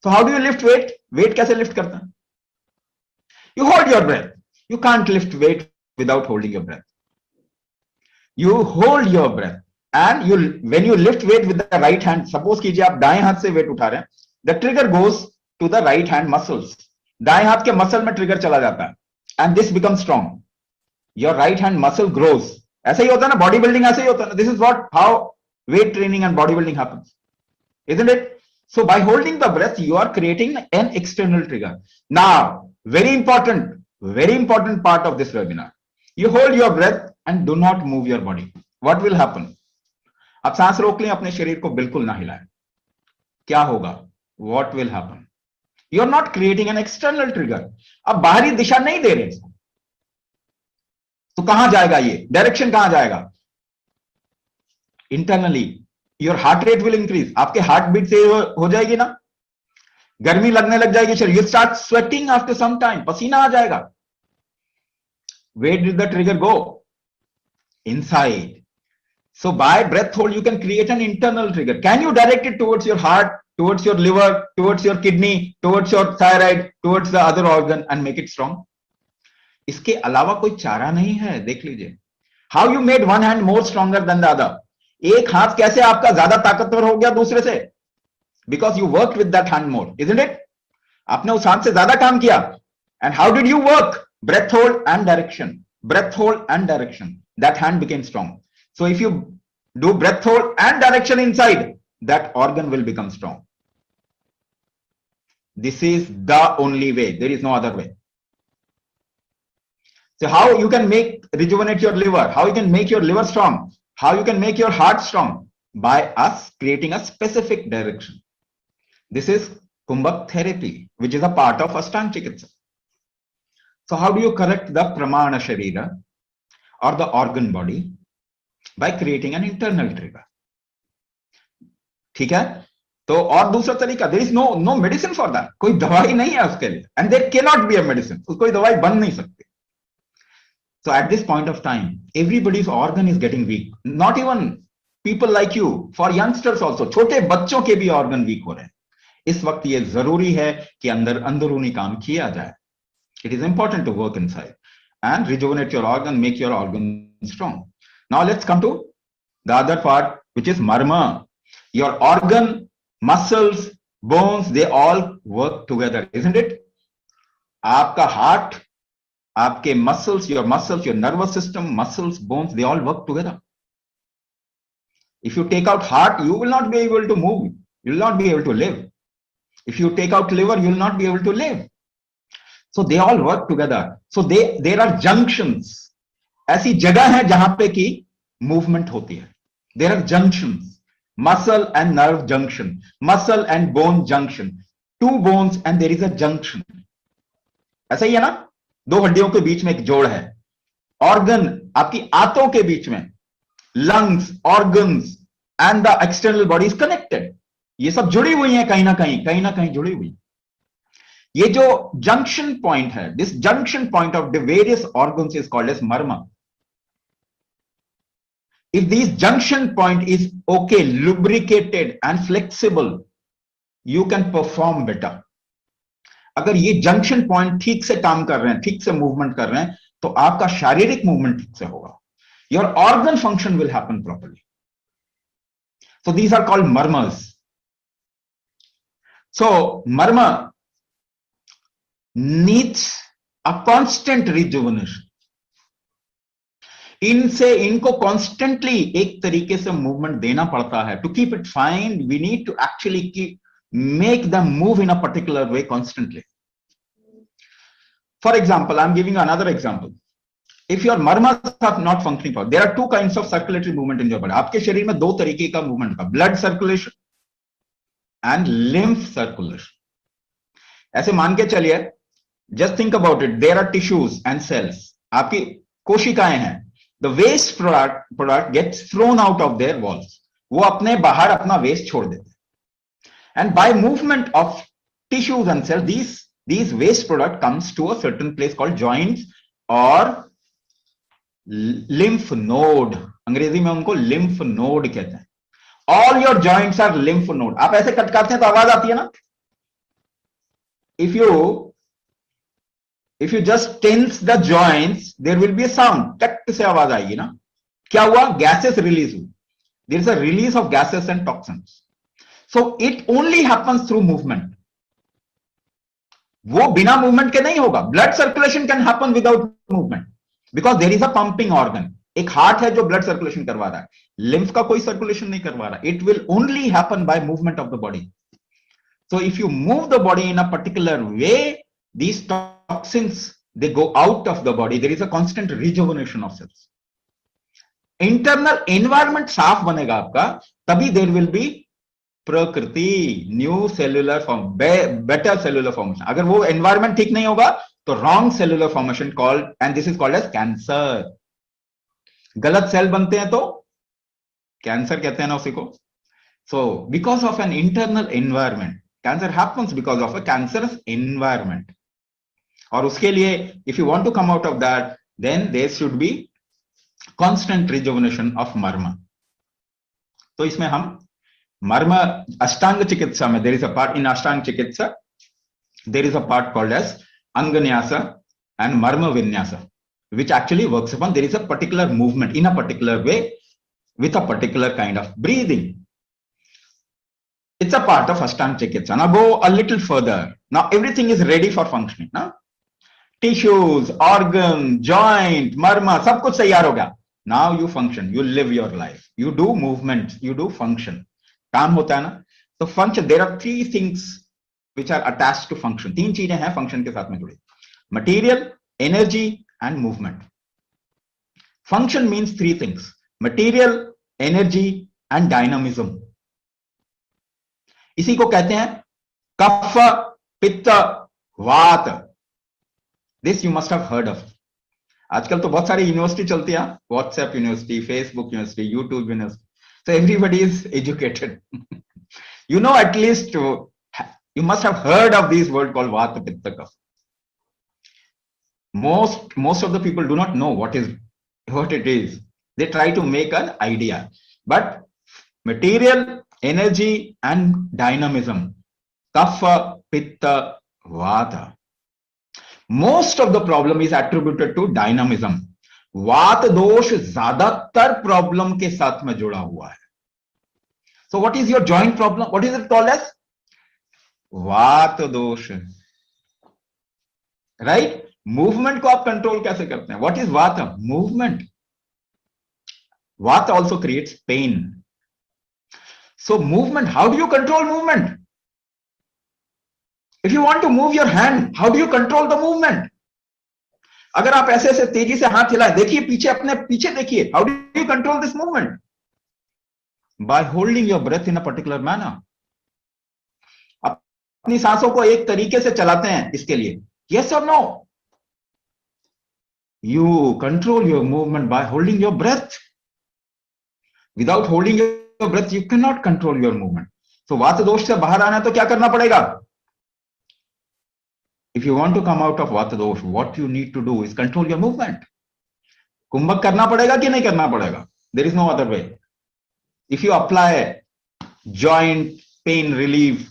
So how do you lift weight? Weight कैसे लिफ्ट करते हैं? You hold your breath. You can't lift weight without holding your breath. You hold your breath and when you lift weight with the right hand, suppose कीजिए आप दाएं हाथ से wait उठा रहे हैं, the trigger goes to the right hand muscles. दाएं हाथ के मसल में ट्रिगर चला जाता है and this becomes strong. Your right hand muscle grows. ऐसे ही होता है ना, बॉडी बिल्डिंग ऐसे ही होता है. This is how weight training and bodybuilding happens, isn't it? So by holding the breath, you are creating an external trigger. Now, very important part of this webinar. You hold your breath and do not move your body. What will happen? आप सांस रोक लें, अपने शरीर को बिल्कुल ना हिलाएं. क्या होगा? What will happen? You are not creating an external trigger. अब बाहरी दिशा नहीं दे रहे हैं, तो कहां जाएगा ये? डायरेक्शन कहां जाएगा? Internally, your heart rate will increase. आपके हार्ट बीट से हो जाएगी ना, गर्मी लगने लग जाएगी शरीर. You start sweating after some time. पसीना आ जाएगा. Where did the trigger go? Inside. So by breath hold, you can create an internal trigger. Can you direct it towards your heart? towards your liver, towards your kidney, towards your thyroid, towards the other organ and make it strong. इसके अलावा कोई चारा नहीं है. देख लीजिए. How you made one hand more stronger than the other? एक हाथ कैसे आपका ज्यादा ताकतवर हो गया दूसरे से? Because you worked with that hand more, isn't it? आपने उस हाथ से ज्यादा काम किया. And how did you work? Breath hold and direction. Breath hold and direction. That hand became strong. So if you do breath hold and direction inside, that organ will become strong. This is the only way. There is no other way. So how you can rejuvenate your liver? How you can make your liver strong? How you can make your heart strong? By us creating a specific direction. This is Kumbhak therapy, which is a part of Ashtanga Chikitsa. So how do you correct the Pramana Sharira or the organ body? By creating an internal trigger. ठीक है? तो और दूसरा तरीका, there is no medicine for that. कोई दवाई नहीं है उसके लिए. And there cannot be a medicine. कोई दवाई बन नहीं सकती. So at this point of time, everybody's organ is getting weak. Not even people like you, for youngsters also. छोटे बच्चों के भी organ weak हो रहे हैं. इस वक्त ये जरूरी है कि अंदरूनी काम किया जाए. It is important to work inside and rejuvenate your organ, make your organ strong. Now let's come to the other part, which is marma. Your organ, muscles, bones, they all work together, isn't it? आपका heart, आपके muscles, your nervous system, muscles, bones, they all work together. If you take out heart, you will not be able to move. You will not be able to live. If you take out liver, you will not be able to live. So they all work together. So there are junctions. ऐसी जगह है जहां पे की movement होती है. There are junctions. Muscle and nerve junction. Muscle and bone junction. Two bones and there is a junction. ऐसा ही है ना? दो हड्डियों के बीच में एक जोड़ है. Organ आपकी आंतों के बीच में. Lungs, organs and the external body is connected. ये सब जुड़ी हुई हैं कहीं ना कहीं जुड़ी हुई. ये जो junction point है, this junction point of the various organs is called as marma. If this junction point is okay, lubricated and flexible, you can perform better. अगर ये junction point ठीक से काम कर रहे हैं, ठीक से movement कर रहे हैं, तो आपका शारीरिक movement ठीक से होगा. Your organ function will happen properly. So these are called marmas. So marma needs a constant rejuvenation. इनको constantly एक तरीके से movement देना पड़ता है. To keep it fine, we need to actually make them move in a particular way constantly. For example, I'm giving you another example. If your marmas are not functioning properly, there are two kinds of circulatory movement in your body. आपके शरीर में दो तरीके का movement का, blood circulation and lymph circulation. ऐसे मान के चलिए, just think about it. There are tissues and cells. आपकी कोशिकाएं हैं. The waste product gets thrown out of their walls. वो अपने बाहर अपना waste छोड़ देते हैं. And by movement of tissues and cells, these waste product comes to a certain place called joints or lymph node. अंग्रेजी में उनको lymph node कहते हैं. All your joints are lymph node. आप ऐसे कटकाते हैं तो आवाज आती है ना? If you just tense the joints, there will be a sound. टक से आवाज आएगी ना? क्या हुआ? Gases release हुई. There is a release of gases and toxins. So it only happens through movement. वो बिना movement के नहीं होगा. Blood circulation can happen without movement because there is a pumping organ. एक heart है जो blood circulation करवा रहा है. Lymph का कोई circulation नहीं करवा रहा. It will only happen by movement of the body. So if you move the body in a particular way, these toxins, they go out of the body. There is a constant rejuvenation of cells. Internal environment साफ बनेगा आपका, तभी there will be प्रकृति, new cellular form, better cellular formation. अगर वो environment ठीक नहीं होगा, तो wrong cellular formation called, and this is called as cancer. गलत सेल बनते हैं तो कैंसर कहते हैं ना उसी को. So because of an internal environment, cancer happens because of a cancerous environment. और उसके लिए, if you want to come out of that, then there should be constant rejuvenation of marma. तो इसमें हम Marma Ashtanga Chikitsa mein, there is a part in Ashtanga Chikitsa, there is a part called as Anganyasa and Marma Vinyasa, which actually works upon, there is a particular movement in a particular way with a particular kind of breathing. It's a part of Ashtanga Chikitsa. Now go a little further. Now everything is ready for functioning. Now tissues, organ, joint, marma, सब कुछ तैयार हो गया. Now you function, you live your life, you do movement, you do function. काम होता है ना. So function, there are three things which are attached to function. तीन चीजें हैं function के साथ में जुड़ी. Material, energy and movement. Function means three things: material, energy and dynamism. इसी को कहते हैं कफ, पित्त, वात. This you must have heard of. आजकल तो बहुत सारी यूनिवर्सिटी चलती है, WhatsApp university, Facebook university, YouTube university. So everybody is educated. You know, at least you must have heard of these words called Vata, Pitta, Kapha. Most of the people do not know what it is. They try to make an idea. But material, energy and dynamism, Kapha, Pitta, Vata. Most of the problem is attributed to dynamism. वात दोष ज्यादातर problem के साथ में जुड़ा हुआ है. So what is your joint problem? What is it called as? वात दोष. Right? Movement को आप कंट्रोल कैसे करते हैं? What is vata? Movement. Vata also creates pain. So movement, how do you control movement? If you want to move your hand, how do you control the movement? अगर आप ऐसे ऐसे तेजी से हाथ हिलाएं, देखिए पीछे, अपने पीछे देखिए. How do you control this movement? By holding your breath in a particular manner. अपनी सांसों को एक तरीके से चलाते हैं इसके लिए. Yes or no? You control your movement by holding your breath. Without holding your breath, you cannot control your movement. So वात दोष से बाहर आना है तो क्या करना पड़ेगा? If you want to come out of Vata dosh, what you need to do is control your movement. कुंभक करना पड़ेगा कि नहीं करना पड़ेगा? There is no other way. If you apply joint pain relief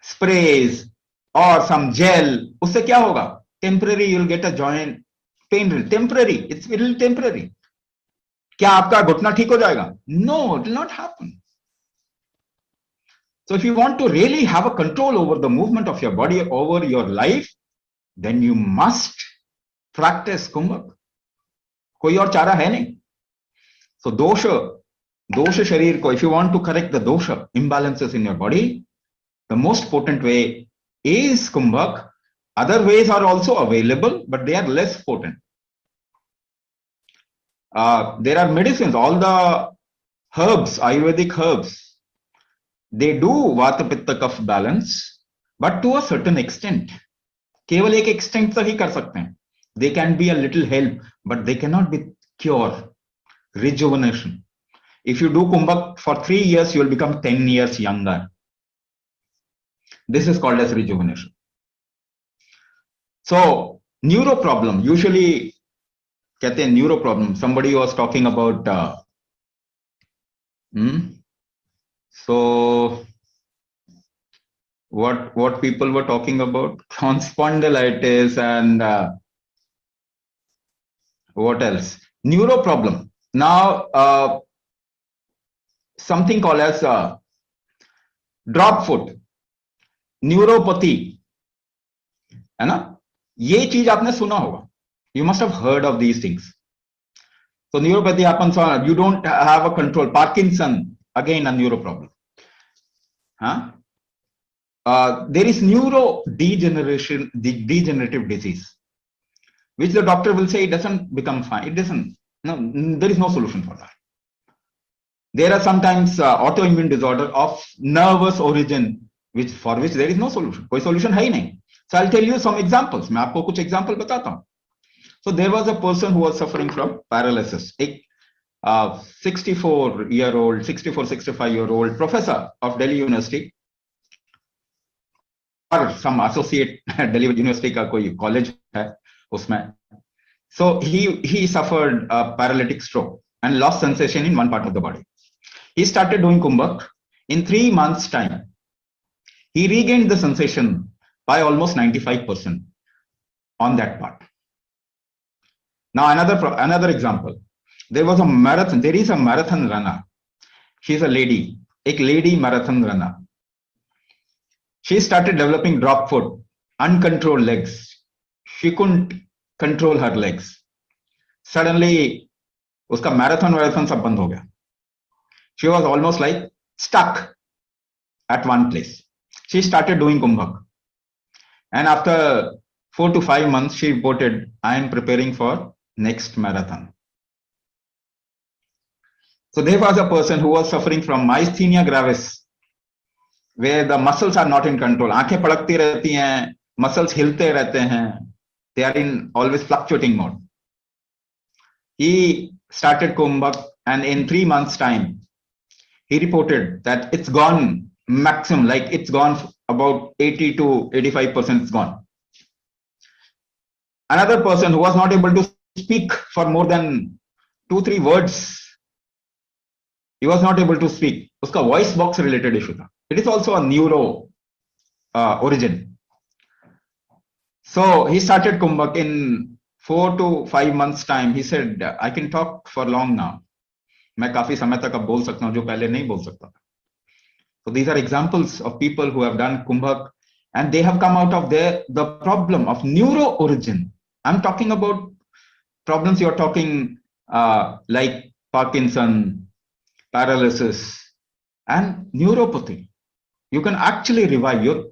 sprays or some gel, उससे क्या होगा? Temporary, you will get a joint pain relief. Temporary, it's little temporary. क्या आपका घुटना ठीक हो जाएगा? No, it will not happen. So if you want to really have a control over the movement of your body, over your life, then you must practice kumbhak. कोई और चारा है नहीं. So dosha sharir ko, if you want to correct the dosha imbalances in your body, the most potent way is kumbhak. Other ways are also available, but they are less potent. There are medicines, all the herbs, Ayurvedic herbs, they do Vata, Pitta, Kapha balance, but to a certain extent. केवल एक extent तक ही कर सकते हैं. They can be a little help, but they cannot be cure, rejuvenation. If you do kumbhak for 3 years, you will become 10 years younger. This is called as rejuvenation. So neuro problem, usually कहते हैं neuro problem. Somebody was talking about so what people were talking about, spondylitis and what else? Neuro problem. Now something called as drop foot, neuropathy, है ना? ये चीज आपने सुना होगा. You must have heard of these things. So neuropathy happens on, you don't have a control. Parkinson, again a neuro problem. There is degenerative disease, which the doctor will say it doesn't become fine. It doesn't. No, there is no solution for that. There are sometimes autoimmune disorder of nervous origin, for which there is no solution. कोई solution है ही नहीं. So I'll tell you some examples. मैं आपको कुछ example बताता हूँ. So there was a person who was suffering from paralysis. एक 65-year-old professor of Delhi University or some associate Delhi University का कोई college है उसमें. So he suffered a paralytic stroke and lost sensation in one part of the body. He started doing kumbhak In 3 months' time, he regained the sensation by almost 95% on that part. Now, another example. There is a marathon runner. She's a lady, marathon runner. She started developing drop foot, uncontrolled legs. She couldn't control her legs. Suddenly, uska marathon सब बंद हो गया. She was almost like stuck at one place. She started doing Kumbhak. And after 4 to 5 months, she reported, I am preparing for next marathon. So there was a person who was suffering from myasthenia gravis, where the muscles are not in control. आंखें पलकती रहती हैं, muscles हिलते रहते हैं. They are in always fluctuating mode. He started Kumbhak, and in 3 months' time, he reported that it's gone maximum, like it's gone about 80 to 85% it's gone. Another person who was not able to speak for more than 2-3 words, he was not able to speak. Uska voice box related issue tha. It is also a neuro origin. So he started Kumbhak. In 4 to 5 months time, he said, I can talk for long now. मैं काफी समय तक अब बोल सकता हूं जो पहले नहीं बोल सकता था. So these are examples of people who have done Kumbhak, and they have come out of the problem of neuro origin. I'm talking about problems you're talking like Parkinson, paralysis, and neuropathy. You can actually revive. Your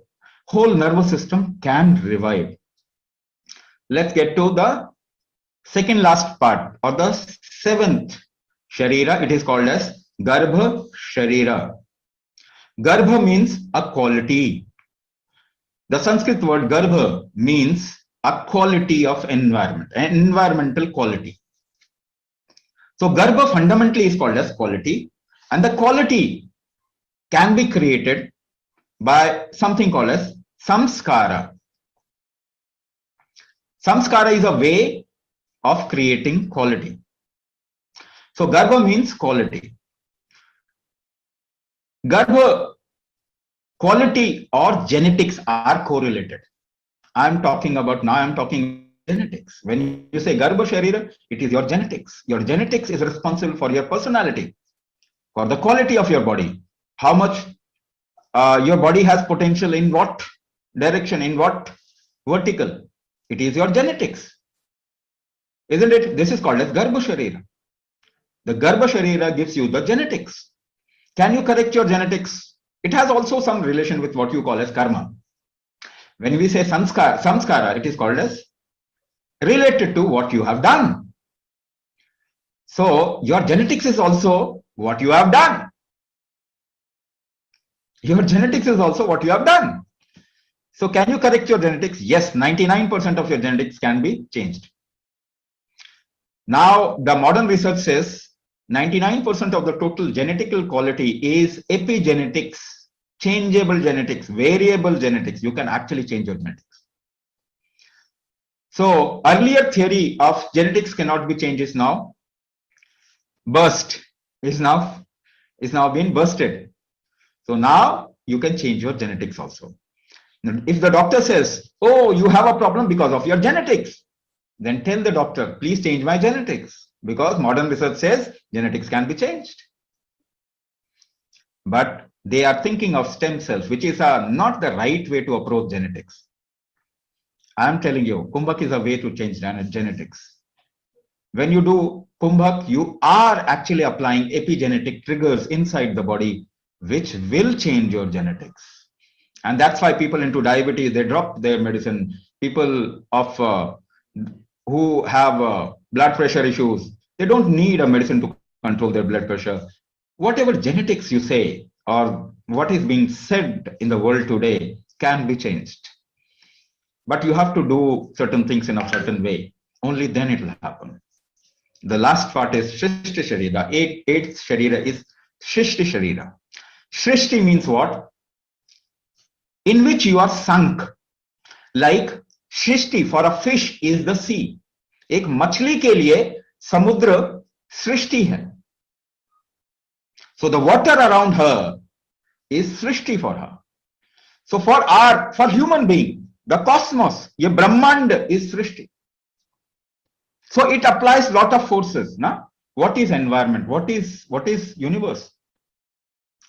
whole nervous system can revive. Let's get to the second last part, or the 7th Sharira. It is called as Garbha Sharira. Garbha means a quality. The Sanskrit word Garbha means a quality of environment, an environmental quality. So Garbha fundamentally is called as quality, and the quality can be created by something called as samskara. Samskara is a way of creating quality. So Garbha means quality. Garbha, quality or genetics are correlated. I'm talking genetics. When you say Garbha Sharira, it is your genetics. Your genetics is responsible for your personality, for the quality of your body. How much your body has potential in what direction, in what vertical. It is your genetics. Isn't it? This is called as Garbha Sharira. The Garbha Sharira gives you the genetics. Can you correct your genetics? It has also some relation with what you call as karma. When we say samskara, it is called as related to what you have done. So your genetics is also what you have done. Your genetics is also what you have done. So can you correct your genetics? Yes, 99% of your genetics can be changed. Now, the modern research says 99% of the total genetical quality is epigenetics, changeable genetics, variable genetics. You can actually change your genetics. So earlier theory of genetics cannot be changed is now been busted. So now you can change your genetics also. If the doctor says, oh, you have a problem because of your genetics, then tell the doctor, please change my genetics, because modern research says genetics can be changed. But they are thinking of stem cells, which is not the right way to approach genetics. I am telling you, Kumbhak is a way to change genetics. When you do Kumbhak, you are actually applying epigenetic triggers inside the body, which will change your genetics. And that's why people into diabetes, they drop their medicine. People who have blood pressure issues, they don't need a medicine to control their blood pressure. Whatever genetics you say, or what is being said in the world today, can be changed. But you have to do certain things in a certain way. Only then it will happen. The last part is Shrishti Sharira. Eighth Sharira is Shrishti Sharira. Shrishti means what? In which you are sunk. Like Shrishti for a fish is the sea. एक मछली के लिए समुद्र सृष्टि है. So the water around her is Srishti for her. So for human being, the cosmos, ye Brahmand is Srishti. So it applies lot of forces. Na? What is environment? What is universe?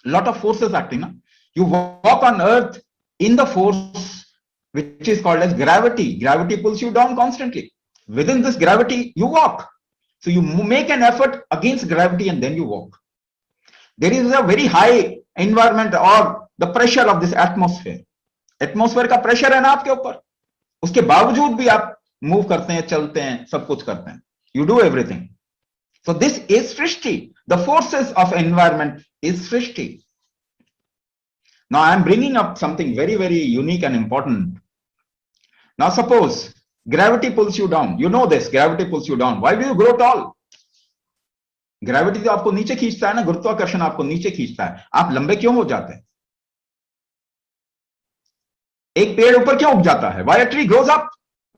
Lot of forces acting. Na? You walk on earth in the force which is called as gravity. Gravity pulls you down constantly. Within this gravity, you walk. So you make an effort against gravity and then you walk. There is a very high environment or the pressure of this atmosphere. Atmosphere का pressure है ना आपके ऊपर. उसके बावजूद भी आप move करते हैं, चलते हैं, सब कुछ करते हैं. You do everything. So this is Srishti. The forces of environment is Srishti. Now I am bringing up something very, very unique and important. Now suppose gravity pulls you down. You know this, gravity pulls you down. Why do you grow tall? Gravity तो आपको नीचे खींचता है ना, गुरुत्वाकर्षण आपको नीचे खींचता है. आप लंबे क्यों हो जाते हैं? एक पेड़ ऊपर क्यों उग जाता है? Why a tree grows up?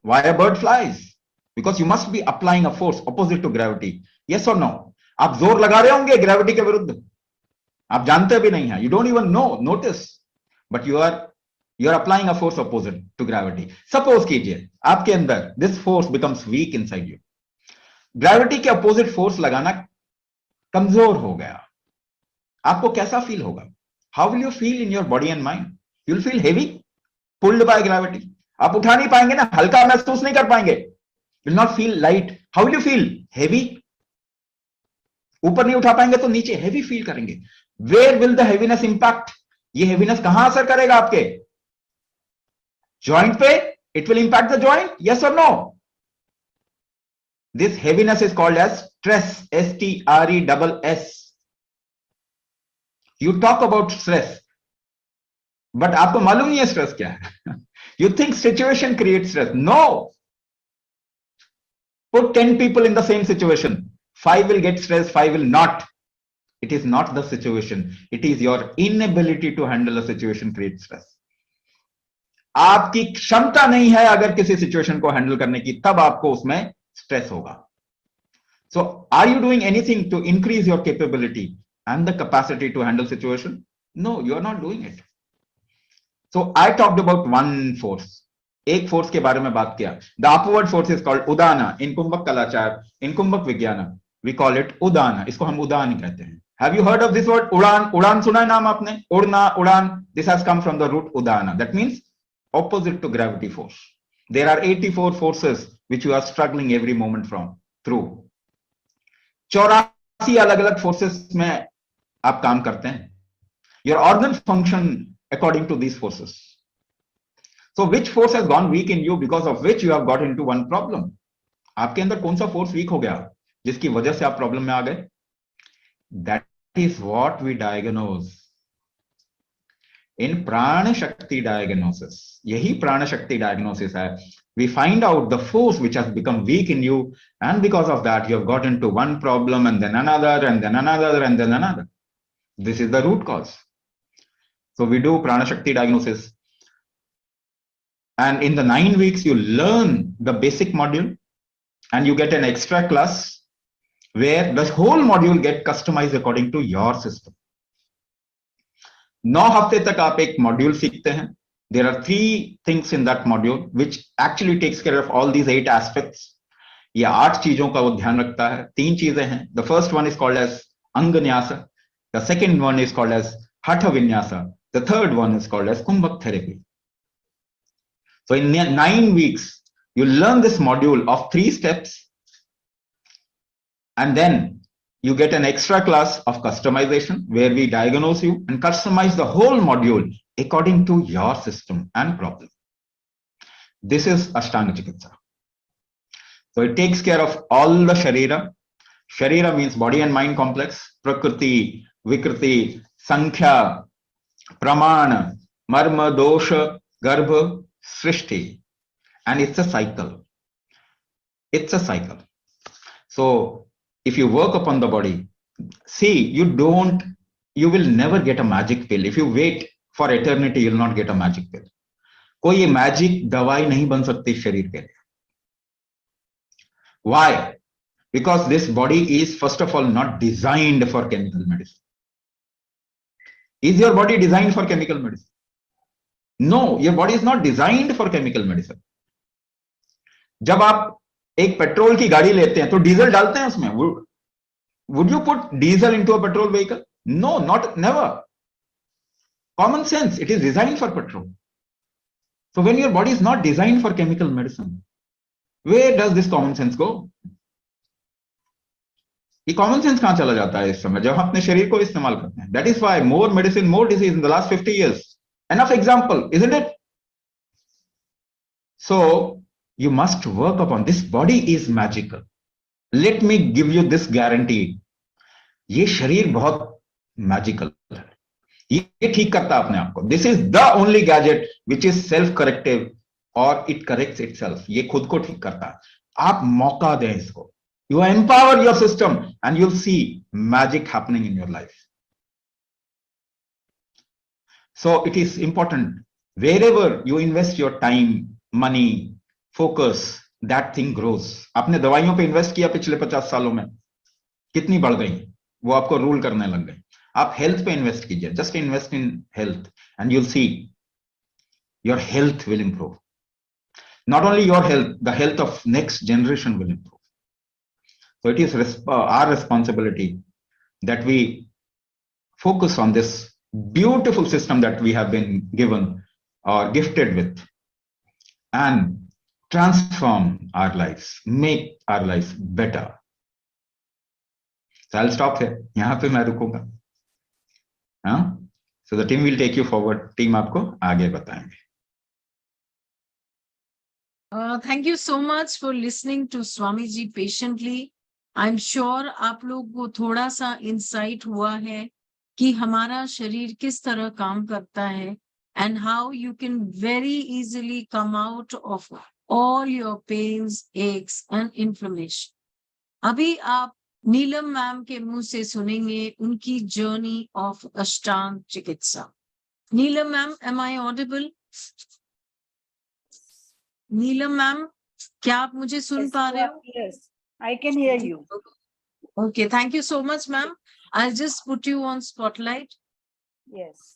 Why a bird flies? Because you must be applying a force opposite to gravity. Yes or no? आप जोर लगा रहे होंगे ग्रेविटी के विरुद्ध. आप जानते भी नहीं हैं. You don't even know, notice. But you are applying a force opposite to gravity. Suppose कीजिए आपके अंदर this force becomes weak inside you. Gravity के opposite force लगाना कमजोर हो गया. आपको कैसा फील होगा? How will you feel in your body and mind? You'll feel heavy, pulled by gravity. आप उठा नहीं पाएंगे ना, हल्का महसूस नहीं कर पाएंगे. You'll not feel light. How will you feel? Heavy. ऊपर नहीं उठा पाएंगे तो नीचे heavy feel करेंगे. Where will the heaviness impact? ये heaviness कहां असर करेगा आपके? Joint पे? It will impact the joint? Yes or no? This heaviness is called as stress. S-T-R-E-S-S. You talk about stress, but आपको मालूम नहीं है stress क्या है. You think situation creates stress. No. Put 10 people in the same situation. 5 will get stressed, 5 will not. It is not the situation. It is your inability to handle a situation creates stress. आपकी क्षमता नहीं है अगर किसी situation को handle करने की, तब आपको उसमें स्ट्रेस होगा. So are you doing anything to increase your capability and the capacity to handle situation? No, you are not doing it. So I talked about one force. एक फोर्स के बारे में बात किया. The upward force is called Udana. In कुंभक कलाचार, in कुंभक विज्ञान, we call it Udana. इसको हम उदान कहते हैं. Have you heard of this word उड़ान? उड़ान सुना है नाम आपने? उड़ना, उड़ान. This has come from the root udana. That means opposite to gravity force. There are 84 forces which you are struggling every moment through. 84 अलग-अलग forces में आप काम करते हैं. Your organs function according to these forces. So which force has gone weak in you because of which you have got into one problem? आपके अंदर कौन सा force weak हो गया जिसकी वजह से आप problem में आ गए? That is what we diagnose. In Prana Shakti diagnosis, यही Prana Shakti diagnosis है. We find out the force which has become weak in you, and because of that you have got into one problem and then another and then another and then another. This is the root cause. So we do Prana Shakti diagnosis. And in the 9 weeks, you learn the basic module and you get an extra class where the whole module get customized according to your system. 9 हफ्ते तक आप एक module सीखते हैं. There are 3 things in that module which actually takes care of all these 8 aspects. ये 8 चीजों का वो ध्यान रखता है. 3 चीजें हैं. The first one is called as Anganyasa. The second one is called as Hatha Vinyasa. The third one is called as Kumbhak therapy. So in 9 weeks, you learn this module of 3 steps, and then you get an extra class of customization where we diagnose you and customize the whole module according to your system and problem. This is Ashtanga Chikitsa. So it takes care of all the Sharira. Sharira means body and mind complex. Prakriti, Vikriti, Sankhya, Pramana, Marma, Dosha, Garbha, Srishti, and it's a cycle. It's a cycle. So if you work upon the body, see, you will never get a magic pill. If you wait for eternity, you will not get a magic pill. कोई magic दवाई नहीं बन सकती शरीर के लिए. Why? Because this body is first of all not designed for chemical medicine. Is your body designed for chemical medicine? No, your body is not designed for chemical medicine. जब आप एक पेट्रोल की गाड़ी लेते हैं तो डीजल डालते हैं उसमें. Would you put diesel into a petrol vehicle? No, not never. Common sense, it is designed for petrol. So when your body is not designed for chemical medicine, where does this common sense go? ये common sense कहां चला जाता है इस समय जब हम अपने शरीर को इस्तेमाल करते हैं. That is why more medicine, more disease in the last 50 years. Enough example, isn't it? So you must work upon this. Body is magical. Let me give you this guarantee. ये शरीर बहुत मैजिकल है. ये ठीक करता है अपने आप को. This is the only gadget which is self corrective और इट करेक्ट्स इटसेल्फ. ये खुद को ठीक करता है. आप मौका दें इसको. You empower your system and you'll see magic happening in your life. So it is important, wherever you invest your time, money, focus, that thing grows. आपने दवाइयों पे इन्वेस्ट किया पिछले 50 सालों में, कितनी बढ़ गई, वो आपको रूल करने लग गई. आप हेल्थ पे इन्वेस्ट कीजिए. Just invest in health and you'll see your health will improve. Not only your health, the health of next generation will improve. So it is our responsibility that we focus on this beautiful system that we have been given or gifted with and transform our lives, make our lives better. So I'll stop here. यहाँ पे मैं रुकूंगा. हाँ? So the team will take you forward. Team आपको आगे बताएंगे. Thank you so much for listening to Swamiji patiently. I'm sure आप लोग को थोड़ा सा इंसाइट हुआ है कि हमारा शरीर किस तरह काम करता है and how you can very easily come out of all your pains, aches and inflammation. अभी आप नीलम मैम के मुंह से सुनेंगे उनकी journey of Ashtanga Chikitsa. Neelam ma'am, am I audible? Neelam ma'am, क्या आप मुझे सुन पा रहे हो? Yes, I can hear you. Okay, thank you so much, ma'am. I'll just put you on spotlight. Yes.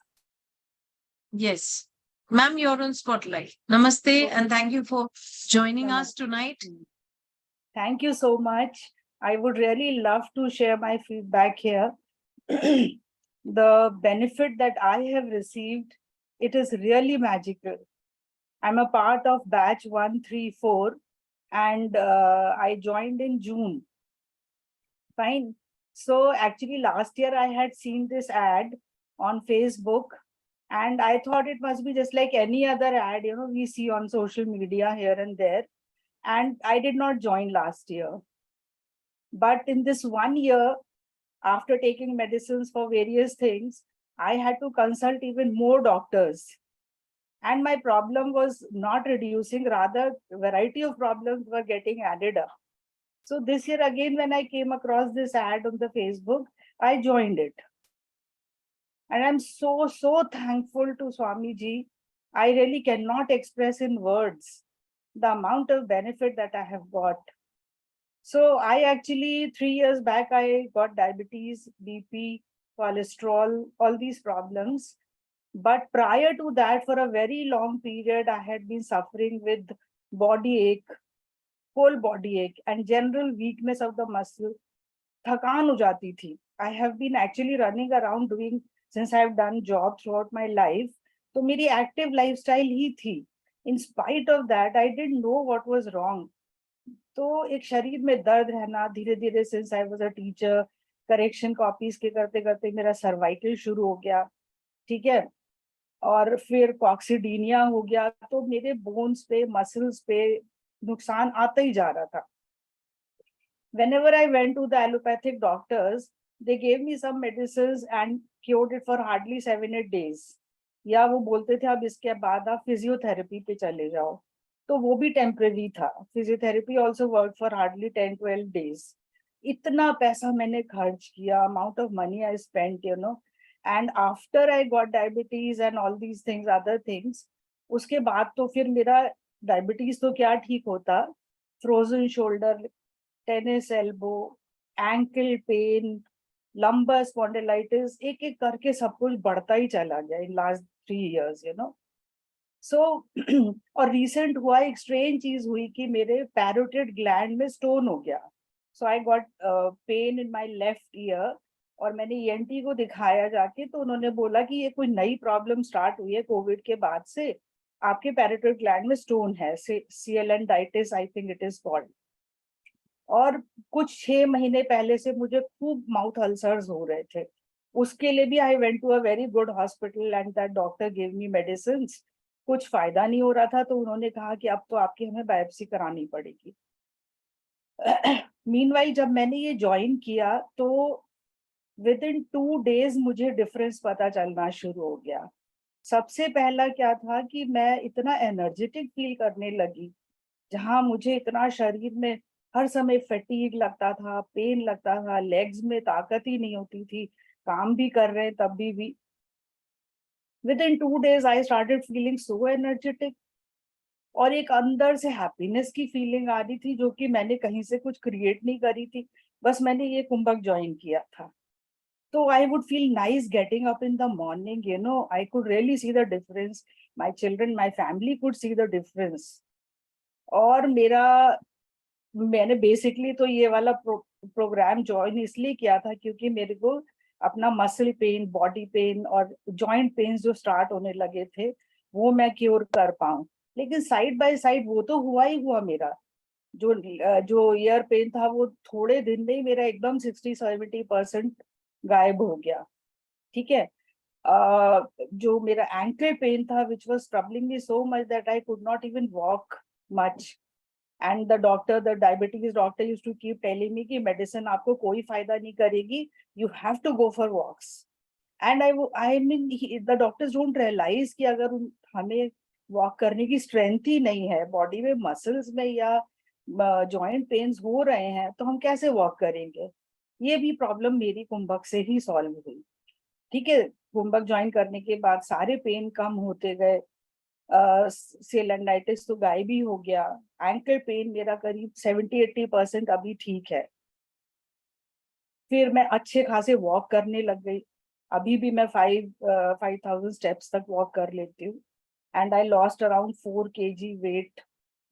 Yes, ma'am, you're on spotlight. Namaste, and thank you for joining us tonight. Thank you so much. I would really love to share my feedback here. The benefit that I have received, it is really magical. I'm a part of batch 134 and I joined in June. Fine. So actually last year I had seen this ad on Facebook and I thought it must be just like any other ad, you know, we see on social media here and there. And I did not join last year. But in this 1 year, after taking medicines for various things, I had to consult even more doctors. And my problem was not reducing, rather variety of problems were getting added up. So this year again, when I came across this ad on the Facebook, I joined it. And I'm so thankful to Swamiji. I really cannot express in words the amount of benefit that I have got. So I actually, 3 years back, I got diabetes, BP, cholesterol, all these problems. But prior to that, for a very long period, I had been suffering with body ache, whole body ache, and general weakness of the muscle. Thakan ho jati thi. I have been actually running around doing, since I have done job throughout my life, so meri active lifestyle hi thi. In spite of that, I didn't know what was wrong. तो एक शरीर में दर्द रहना धीरे धीरे, since I was a teacher, correction copies के करते करते मेरा सर्वाइकल शुरू हो गया, ठीक है, और फिर कॉक्सीडीनिया हो गया, तो मेरे बोन्स पे, मसल्स पे नुकसान आता ही जा रहा था. Whenever I went to the allopathic doctors, they gave me some medicines and cured it for hardly 7-8 days. या वो बोलते थे अब इसके बाद आप फिजियोथेरेपी पे चले जाओ, तो वो भी टेम्परेरी था. Physiotherapy also work for hardly 10-12 days. इतना पैसा मैंने खर्च किया, amount of money I spent, you know, and after I got diabetes and all these things, other things, उसके बाद तो फिर मेरा डायबिटीज तो क्या ठीक होता, frozen shoulder, tennis elbow, ankle pain, lumbar spondylitis, एक एक करके सब कुछ बढ़ता ही चला गया in last 3 years, you know. So और रिसेंट हुआ एक स्ट्रेंज चीज हुई कि मेरे पैरोटिड ग्लैंड में स्टोन हो गया. So I got pain in my left ear, और मैंने ईएनटी को दिखाया जाके, तो उन्होंने बोला कि ये कोई नई प्रॉब्लम स्टार्ट हुई है कोविड के बाद से, आपके पैरोटिड ग्लैंड में स्टोन है, sialadenitis I think it is called. और कुछ 6 महीने पहले से मुझे खूब माउथ अल्सर्स हो रहे थे. उसके लिए भी I went to a very good hospital and that doctor give me medicine. कुछ फायदा नहीं हो रहा था, तो उन्होंने कहा कि अब तो आपकी हमें बायोप्सी करानी पड़ेगी. मीनवाइल जब मैंने ये ज्वाइन किया तो विद इन 2 days मुझे डिफरेंस पता चलना शुरू हो गया. सबसे पहला क्या था कि मैं इतना एनर्जेटिक फील करने लगी, जहां मुझे इतना शरीर में हर समय फैटीग लगता था, पेन लगता था, लेग्स में ताकत ही नहीं होती थी, काम भी कर रहे हैं तब भी. Within 2 days I started feeling so energetic, और एक अंदर से हैप्पीनेस की फीलिंग आ रही थी, जो कि मैंने कहीं से कुछ क्रिएट नहीं करी थी, बस मैंने ये कुंभक ज्वाइन किया था. तो I would feel nice getting up in the morning, you know, I could really see the difference. My children, my family could see the difference. और मैंने बेसिकली तो ये वाला प्रोग्राम ज्वाइन इसलिए किया था क्योंकि मेरे को अपना मसल पेन, बॉडी पेन और जॉइंट पेन जो स्टार्ट होने लगे थे वो मैं क्योर कर पाऊं. लेकिन साइड बाय साइड वो तो हुआ ही हुआ. मेरा जो ईयर पेन था वो थोड़े दिन में ही मेरा एकदम 60-70% गायब हो गया. ठीक है. जो मेरा एंकल पेन था which was troubling me so much that I could not even walk much. And the diabetes doctor used to keep telling me कि medicine आपको कोई फायदा नहीं करेगी, you have to go for walks. And I mean the doctors don't realize कि अगर हमें walk करने की स्ट्रेंथ ही नहीं है बॉडी में, मसल्स में, या जॉइंट पेन्स हो रहे हैं, तो हम कैसे वॉक करेंगे. ये भी प्रॉब्लम मेरी कुंभक से ही सॉल्व हुई. ठीक है. कुंभक ज्वाइन करने के बाद सारे पेन कम होते गए. सिएलेंडाइटिस तो गायब ही हो गया. एंकल पेन मेरा करीब 70-80% अभी ठीक है. फिर मैं अच्छे खासे वॉक करने लग गई. अभी भी मैं 5,000 स्टेप्स तक वॉक कर लेती हूँ. And I lost around 4 kg weight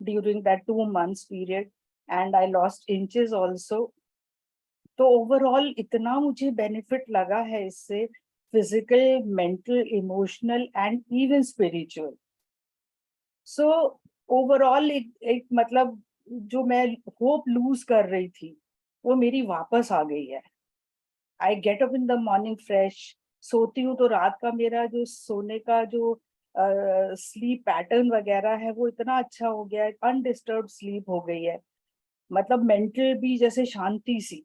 during that 2 months period, and I lost inches also. तो ओवरऑल इतना मुझे बेनिफिट लगा है इससे, physical, mental, emotional and even spiritual. So overall एक मतलब जो मैं होप लूज कर रही थी वो मेरी वापस आ गई है. I get up in the morning fresh. सोती हूँ तो रात का मेरा जो सोने का जो स्लीप पैटर्न वगैरह है वो इतना अच्छा हो गया है, अनडिस्टर्ब स्लीप हो गई है. मतलब मेंटल भी जैसे शांति सी,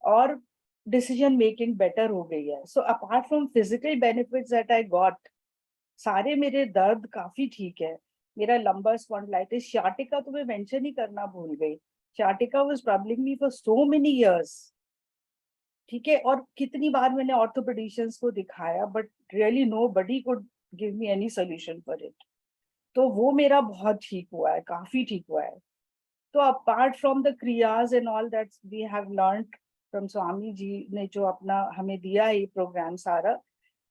और डिसीजन मेकिंग बेटर हो गई है. So apart from physical benefits that I got, सारे मेरे दर्द काफी ठीक है. मेरा लंबर स्पॉन्डिलाइटिस, sciatica तो मैं मेंशन ही करना भूल गई. sciatica was troubling me for so many years. ठीक है. और कितनी बार मैंने ऑर्थोपेडिशियंस को दिखाया, but really nobody could give me any solution for it. तो वो मेरा बहुत ठीक हुआ है, काफी ठीक हुआ है. तो apart from the kriyas and all that we have learned from Swami ji ने जो अपना हमें दिया है ये प्रोग्राम सारा,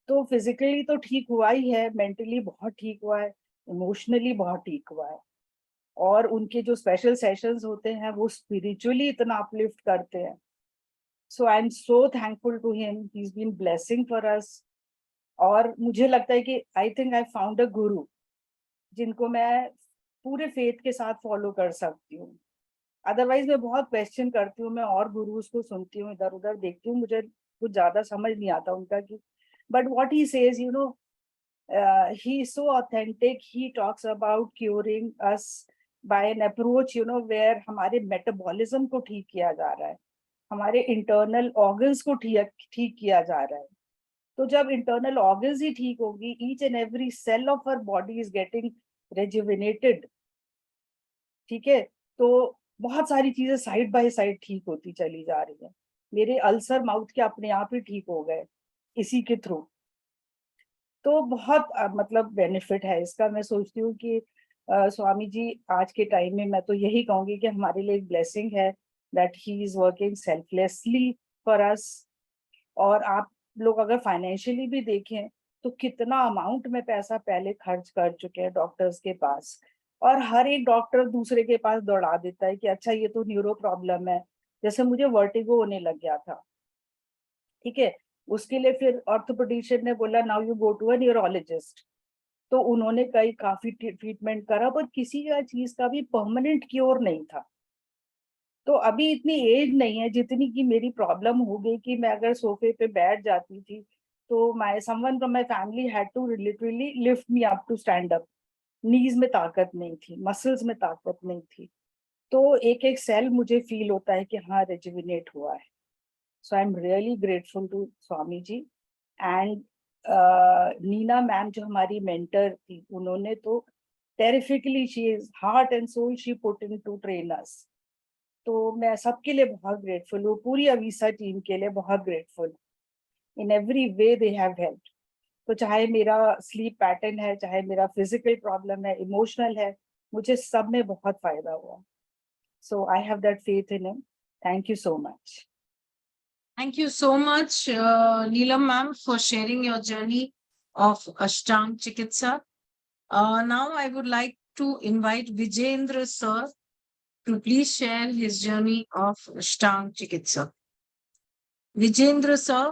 तो फिजिकली तो ठीक हुआ ही है, मेंटली बहुत ठीक हुआ है, इमोशनली बहुत ठीक हुआ है. और उनके जो स्पेशल सेशंस होते हैं वो स्पिरिचुअली इतना अपलिफ्ट करते हैं. So I am so thankful to him, he is been blessing for us. और मुझे लगता है कि I think I found a गुरु जिनको मैं पूरे फेथ के साथ फॉलो कर सकती हूँ. अदरवाइज मैं बहुत क्वेश्चन करती हूँ, मैं और गुरुज को सुनती हूँ, इधर उधर देखती हूँ, मुझे कुछ ज्यादा समझ नहीं आता उनका कि, but what he says, you know, he is so authentic. He talks about curing us by an approach, you know, where हमारे मेटाबॉलिज्म को ठीक किया जा रहा है, हमारे इंटरनल ऑर्गन्स को ठीक किया जा रहा है. तो जब इंटरनल ऑर्गन्स ही ठीक होगी, each and every cell of our body is getting rejuvenated. ठीक है. तो बहुत सारी चीजें साइड बाय साइड ठीक होती चली जा रही है. मेरे अल्सर माउथ के अपने आप ही ठीक हो गए इसी के थ्रू. तो बहुत मतलब बेनिफिट है इसका. मैं सोचती हूँ कि स्वामी जी आज के टाइम में मैं तो यही कहूंगी कि हमारे लिए एक ब्लेसिंग है that he is working selflessly for us. और आप लोग अगर फाइनेंशियली भी देखें तो कितना अमाउंट में पैसा पहले खर्च कर चुके हैं डॉक्टर्स के पास, और हर एक डॉक्टर दूसरे के पास दौड़ा देता है कि अच्छा ये तो न्यूरो प्रॉब्लम है। जैसे मुझे वर्टिगो होने लग गया था, ठीक है, उसके लिए फिर ऑर्थोपेडिशियन ने बोला now you go to a neurologist. तो उन्होंने कई काफी ट्रीटमेंट करा, पर किसी का चीज का भी परमानेंट क्योर नहीं था। तो अभी इतनी एज नहीं है जितनी की मेरी प्रॉब्लम हो गई कि मैं अगर सोफे पे बैठ जाती थी तो my someone from my family had to literally lift me up to stand up. Knees में ताकत नहीं थी, मसल्स में ताकत नहीं थी। तो एक एक सेल मुझे फील होता है कि हाँ रेजुविनेट हुआ है। So I am really grateful to Swami ji. And Nina ma'am जो हमारी मेंटर थी, उन्होंने तो terrifically she is heart and soul she put in to train us. तो मैं सबके लिए बहुत ग्रेटफुल हूँ, पूरी अवीसा टीम के लिए बहुत grateful. In every way they have helped. तो चाहे मेरा स्लीप पैटर्न है, चाहे मेरा फिजिकल प्रॉब्लम है, इमोशनल है, मुझे सब में बहुत फायदा हुआ। So I have that faith in him. Thank you so much. Thank you so much, Neelam ma'am, for sharing your journey of Ashtang Chikitsa. Now I would like to invite Vijendra sir to please share his journey of Ashtang Chikitsa. Vijendra sir,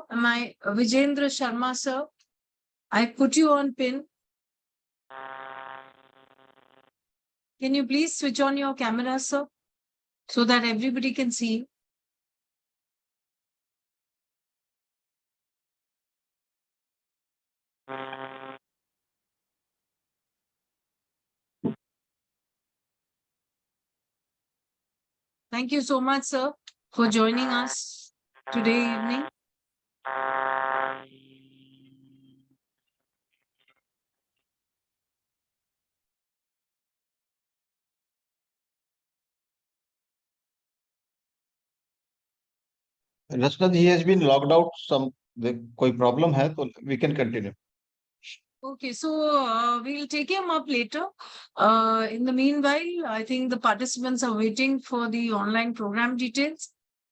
Vijendra Sharma sir, I put you on pin. Can you please switch on your camera, sir, so that everybody can see you? Thank you so much, sir, for joining us today evening. Rachna, he has been logged out. Some कोई problem है तो we can continue. Okay, so we'll take him up later. In the meanwhile, I think the participants are waiting for the online program details.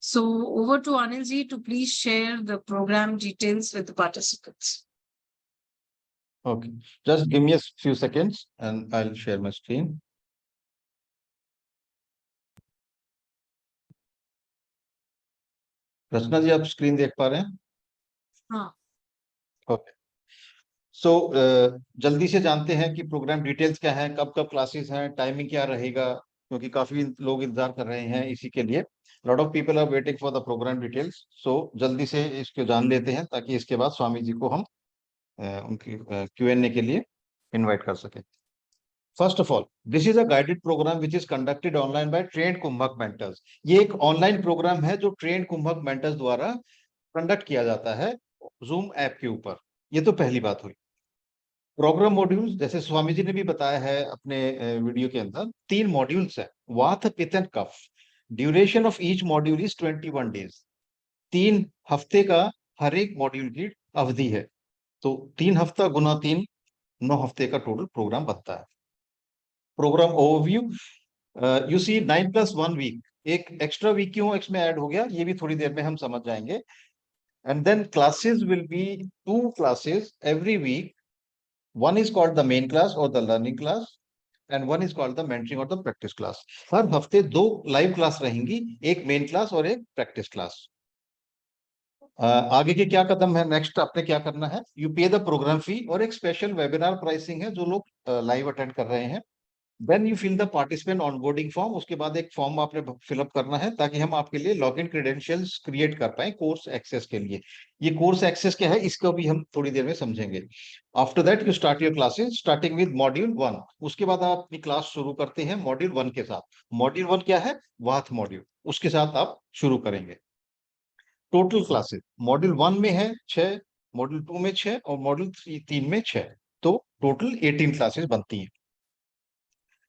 So over to Anil ji to please share the program details with the participants. Okay, just give me a few seconds and I'll share my screen. रचना जी, आप screen देख पा रहे हैं? हाँ. Okay, सो जल्दी से जानते हैं कि प्रोग्राम डिटेल्स क्या है, कब कब क्लासेस हैं, टाइमिंग क्या रहेगा, क्योंकि काफी लोग इंतजार कर रहे हैं इसी के लिए। Lot of people are waiting for the program details. So जल्दी से इसको जान लेते हैं ताकि इसके बाद स्वामी जी को हम उनकी Q&A के लिए इनवाइट कर सके। First of all, this is a guided program which is conducted online by trained Kumbhak mentors. ये एक ऑनलाइन प्रोग्राम है जो ट्रेन्ड कुंभक मेंटर्स द्वारा कंडक्ट किया जाता है जूम ऐप के ऊपर। ये तो पहली बात हुई। प्रोग्राम मॉड्यूल्स, जैसे स्वामी जी ने भी बताया है अपने वीडियो के अंदर, 3 मॉड्यूल्स है, vata pitta and kapha. Duration of each module is 21 days. 3 हफ्ते का हर एक मॉड्यूल की अवधि है, तो 3 हफ्ता गुना 3, 9 हफ्ते का टोटल प्रोग्राम बनता है। Program overview, you see 9+1 week, एक एक्स्ट्रा वीक क्यों इसमें ऐड हो गया ये भी थोड़ी देर में हम समझ जाएंगे। And then classes will be 2 classes every week. One is called the main class or the learning class, and one is called the mentoring or the practice class. हर हफ्ते 2 लाइव क्लास रहेंगी, एक मेन क्लास और एक practice class. आगे के क्या कदम है, next आपने क्या करना है, यू पे द प्रोग्राम फी, और एक स्पेशल वेबिनार प्राइसिंग है जो लोग लाइव अटेंड कर रहे हैं। Then you fill the participant onboarding form. उसके बाद एक फॉर्म आपने फिलअप करना है ताकि हम आपके लिए लॉगिन क्रेडेंशियल्स क्रिएट कर पाए कोर्स एक्सेस के लिए। ये कोर्स एक्सेस क्या है इसको भी हम थोड़ी देर में समझेंगे। After that you start your classes starting with module 1। उसके बाद आप अपनी क्लास शुरू करते हैं मॉड्यूल 1 के साथ। मॉड्यूल 1 क्या है, वात मॉड्यूल, उसके साथ आप शुरू करेंगे। टोटल क्लासेस मॉड्यूल 1 में है 6, मॉड्यूल 2 में 6 और मॉड्यूल 3 में 6, तो टोटल 18 क्लासेस बनती हैं।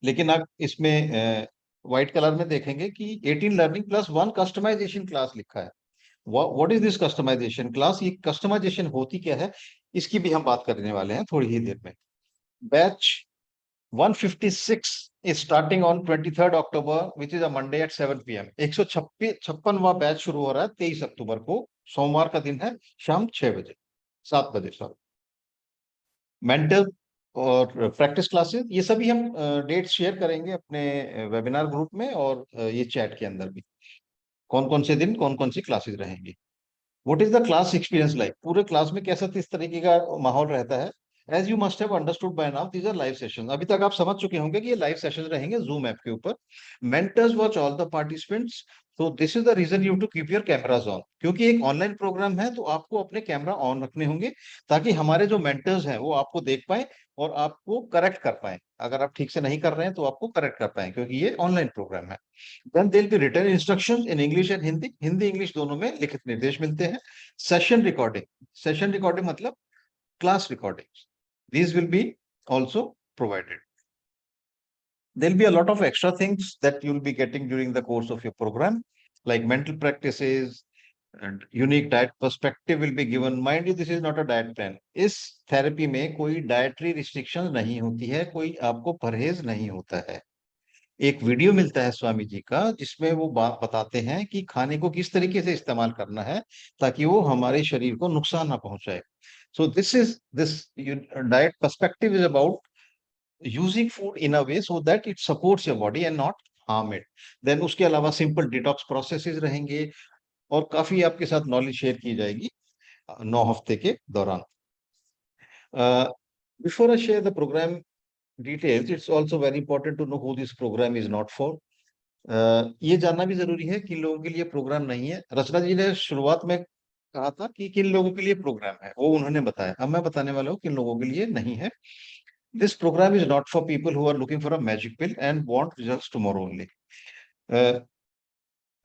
लेकिन आप इसमें व्हाइट कलर में देखेंगे कि 18 लर्निंग प्लस 1 कस्टमाइजेशन क्लास लिखा है। What is this customization class? ये कस्टमाइजेशन होती क्या है इसकी भी हम बात करने वाले हैं थोड़ी ही देर में। Batch 156 is starting on 23rd October, which is a Monday at 7 p.m. 156वां batch शुरू हो रहा है 23 अक्टूबर को, सोमवार का दिन है, शाम 7 बजे सॉरी। मेंटर और प्रैक्टिस क्लासेस, ये सभी हम डेट्स शेयर करेंगे अपने वेबिनार ग्रुप में और ये चैट के अंदर भी, कौन कौन से दिन कौन कौन सी क्लासेस रहेंगी। What is the class experience like? पूरे क्लास में कैसा किस तरीके का माहौल रहता है? As you must have understood by now, these are live sessions. अभी तक आप समझ चुके होंगे कि ये लाइव सेशंस रहेंगे Zoom ऐप के ऊपर। Mentors watch all the participants. So this is the reason you have to keep your cameras on. क्योंकि एक ऑनलाइन प्रोग्राम है तो आपको अपने कैमरा ऑन रखने होंगे ताकि हमारे जो मेंटर्स हैं वो आपको देख पाए और आपको करेक्ट कर पाए। अगर आप ठीक से नहीं कर रहे हैं तो आपको करेक्ट कर पाए, क्योंकि ये ऑनलाइन प्रोग्राम है। Then there will be written instructions in English and Hindi. Hindi English दोनों में लिखित निर्देश मिलते हैं। सेशन रिकॉर्डिंग मतलब class recordings, these will be also provided. There will be a lot of extra things that you will be getting during the course of your program, like mental practices and unique diet perspective will be given. Mind you, this is not a diet plan. इस therapy में कोई dietary restriction नहीं होती है, कोई आपको परहेज नहीं होता है। एक वीडियो मिलता है स्वामी जी का जिसमें वो बात बताते हैं कि खाने को किस तरीके से इस्तेमाल करना है ताकि वो हमारे शरीर को नुकसान ना पहुंचाए। So this diet perspective is about using food in a way so that it supports your body and not harm it. Then उसके अलावा simple detox processes रहेंगे और काफी आपके साथ नॉलेज शेयर की जाएगी 9 हफ्ते के दौरान। Before I share the program details, it's also very important to know who this program is not for. ये जानना भी जरूरी है किन लोगों के लिए प्रोग्राम नहीं है। रचना जी ने शुरुआत में कहा था कि किन लोगों के लिए प्रोग्राम है, वो उन्होंने बताया। अब मैं बताने वाला हूँ किन लोगों के लिए नहीं है। This program is not for people who are looking for a magic pill and want results tomorrow only.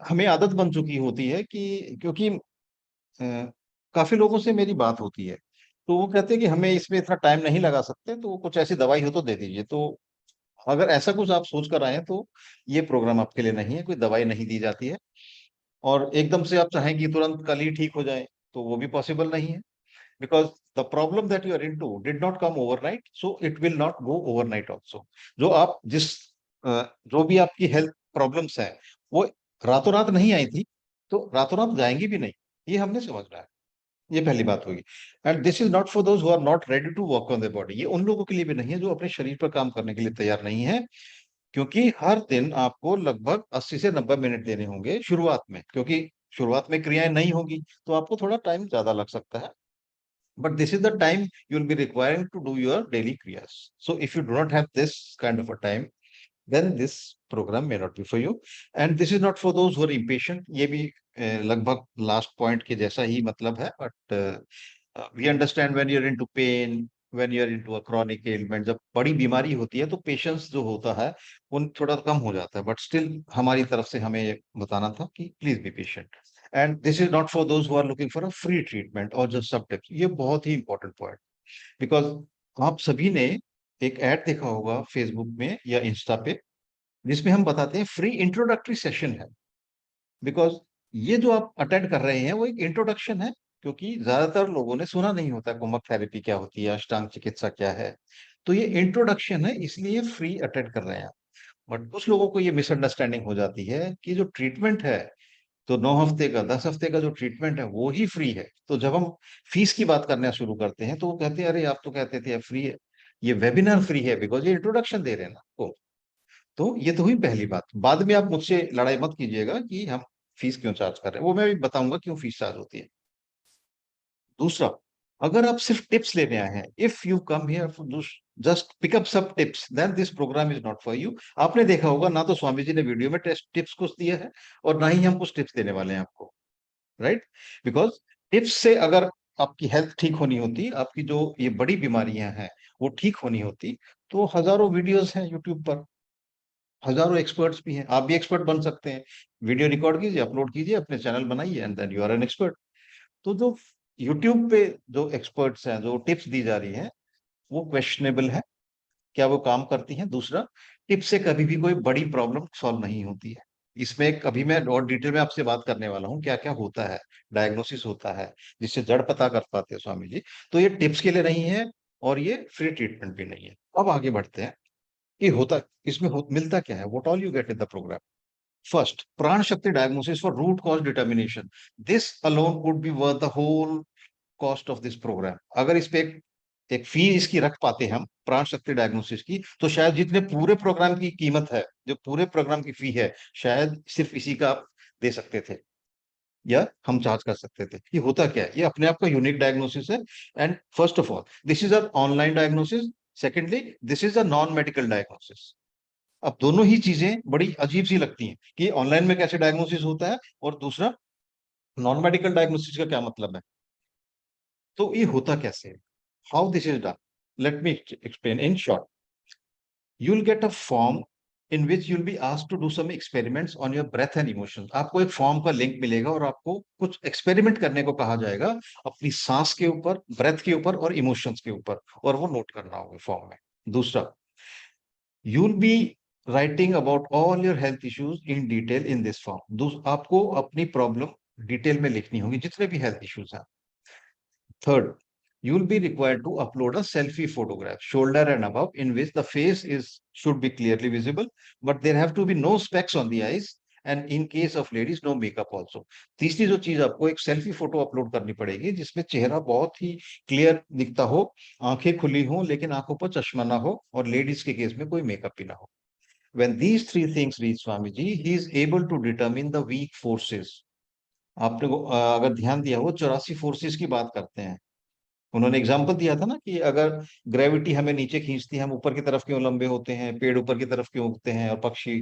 हमें आदत बन चुकी होती है कि क्योंकि काफी लोगों से मेरी बात होती है तो वो कहते हैं कि हमें इसमें इतना टाइम नहीं लगा सकते, तो कुछ ऐसी दवाई हो तो दे दीजिए। तो अगर ऐसा कुछ आप सोच कर आए हैं तो ये प्रोग्राम आपके लिए नहीं है। कोई दवाई नहीं दी जाती है और एकदम से आप चाहें कि तुरंत कल ही ठीक हो जाए तो वो भी पॉसिबल नहीं है, because the problem that you are into did not come overnight, so it will not go overnight also. जो आप जो भी आपकी हेल्थ प्रॉब्लम्स है वो रातों रात नहीं आई थी तो रातों रात जाएंगी भी नहीं, ये हमने समझना है। ये पहली बात होगी। And this is not for those who are not ready to work on the body. ये उन लोगों के लिए भी नहीं है जो अपने शरीर पर काम करने के लिए तैयार नहीं है, क्योंकि हर दिन आपको लगभग 80 से 90 मिनट देने होंगे शुरुआत में, क्योंकि शुरुआत में क्रियाएं नहीं होगी तो आपको थोड़ा टाइम ज्यादा लग सकता है। But this is the time you will be requiring to do your daily kriyas. So if you do not have this kind of a time, then this program may not be for you. And this is not for those who are impatient. ये भी लगभग last point के जैसा ही मतलब है, but we understand when you're into pain, when you're into a chronic ailment, जब बड़ी बीमारी होती है तो पेशेंस जो होता है उन थोड़ा कम हो जाता है, बट स्टिल हमारी तरफ से हमें ये बताना था कि please be patient. And this is not for those who are looking for a free treatment और जस्ट सब टिप्स। ये बहुत ही इंपॉर्टेंट पॉइंट, बिकॉज आप सभी ने एक एड देखा होगा फेसबुक में या इंस्टा पे जिसमें हम बताते हैं फ्री इंट्रोडक्टरी सेशन है। बिकॉज ये जो आप अटेंड कर रहे हैं वो एक इंट्रोडक्शन है, क्योंकि ज्यादातर लोगों ने सुना नहीं होता कुंभक थेरेपी क्या होती है, अष्टांग चिकित्सा क्या है। तो ये इंट्रोडक्शन है, इसलिए फ्री अटेंड कर रहे हैं। बट कुछ लोगों को ये मिसअंडरस्टैंडिंग हो जाती है कि जो ट्रीटमेंट है तो 9 हफ्ते का 10 हफ्ते का जो ट्रीटमेंट है वो ही फ्री है। तो जब हम फीस की बात करना शुरू करते हैं तो वो कहते हैं अरे आप तो कहते थे फ्री है। ये वेबिनार फ्री है बिकॉज ये इंट्रोडक्शन दे रहे हैं ना आपको। तो ये तो हुई पहली बात। बाद में आप मुझसे लड़ाई मत कीजिएगा कि हम फीस क्यों चार्ज कर रहे हैं, वो मैं भी बताऊंगा क्यों फीस चार्ज होती है। दूसरा, अगर आप सिर्फ टिप्स लेने आए हैं, if you come here for just pick up सब tips, then this program is not for you. आपने देखा होगा ना तो स्वामी जी ने वीडियो में टेस्ट टिप्स कुछ दिया है और ना ही हम कुछ टिप्स देने वाले हैं आपको, राइट? बिकॉज टिप्स से अगर आपकी हेल्थ ठीक होनी होती, आपकी जो ये बड़ी बीमारियां हैं वो ठीक होनी होती, तो हजारों वीडियोस हैं यूट्यूब पर, हजारों एक्सपर्ट्स भी हैं। आप भी एक्सपर्ट बन सकते हैं। वीडियो रिकॉर्ड कीजिए, अपलोड कीजिए, अपने चैनल बनाइए and then you are an expert. तो जो यूट्यूब पे जो एक्सपर्ट्स हैं, जो टिप्स दी जा रही हैं, वो क्वेश्चनेबल है, क्या वो काम करती हैं? दूसरा, टिप्स से कभी भी कोई बड़ी प्रॉब्लम सॉल्व नहीं होती है। इसमें कभी मैं और डिटेल में आपसे बात करने वाला हूँ क्या क्या होता है, डायग्नोसिस होता है जिससे जड़ पता कर पाते हैं स्वामी जी। तो ये टिप्स के लिए नहीं है और ये फ्री ट्रीटमेंट भी नहीं है। अब आगे बढ़ते हैं। ये होता इसमें मिलता क्या है, what all you get in the program. First, Pran Shakti diagnosis for root cause determination. This alone would be worth the whole cost of this program. अगर इस पे एक फी इसकी रख पाते हम प्राण शक्ति डायग्नोसिस की, तो शायद जितने पूरे प्रोग्राम की कीमत है, जो पूरे प्रोग्राम की फी है, शायद सिर्फ इसी का आप दे सकते थे या हम चार्ज कर सकते थे. ये होता क्या है, ये अपने आप का यूनिक डायग्नोसिस है. And first of all this is a online diagnosis. Secondly this is a non medical diagnosis. अब दोनों ही चीजें बड़ी अजीब सी लगती हैं कि ऑनलाइन में कैसे डायग्नोसिस होता है और दूसरा नॉन मेडिकल डायग्नोसिस का क्या मतलब है. तो ये होता कैसे है, how this is done, let me explain in short. You will get a form in which you will be asked to do some experiments on your breath and emotions. आपको एक फॉर्म का लिंक मिलेगा और आपको कुछ experiment करने को कहा जाएगा अपनी सांस के ऊपर, ब्रेथ के ऊपर और इमोशंस के ऊपर, और वो नोट करना होगा फॉर्म में. दूसरा, you will be writing about all your health issues in detail in this form. आपको अपनी प्रॉब्लम डिटेल में लिखनी होगी, जितने भी हेल्थ इश्यूज हैं. Third, you will be required to upload a selfie photograph, shoulder and above, in which the face should be clearly visible, but there have to be no specs on the eyes, and in case of ladies, no makeup also. तीसरी जो चीज, आपको एक selfie photo upload करनी पड़ेगी जिसमें चेहरा बहुत ही क्लियर दिखता हो, आंखें खुली हो लेकिन आंखों पर चश्मा ना हो, और लेडीज के केस में कोई मेकअप भी ना हो. When these three things reach Swamiji, he is able to determine the weak forces. आपने अगर ध्यान दिया हो, 84 फोर्सेस की बात करते हैं. उन्होंने एग्जाम्पल दिया था ना कि अगर ग्रेविटी हमें नीचे खींचती है, हम ऊपर की तरफ क्यों लंबे होते हैं, पेड़ ऊपर की तरफ क्यों उगते हैं, और पक्षी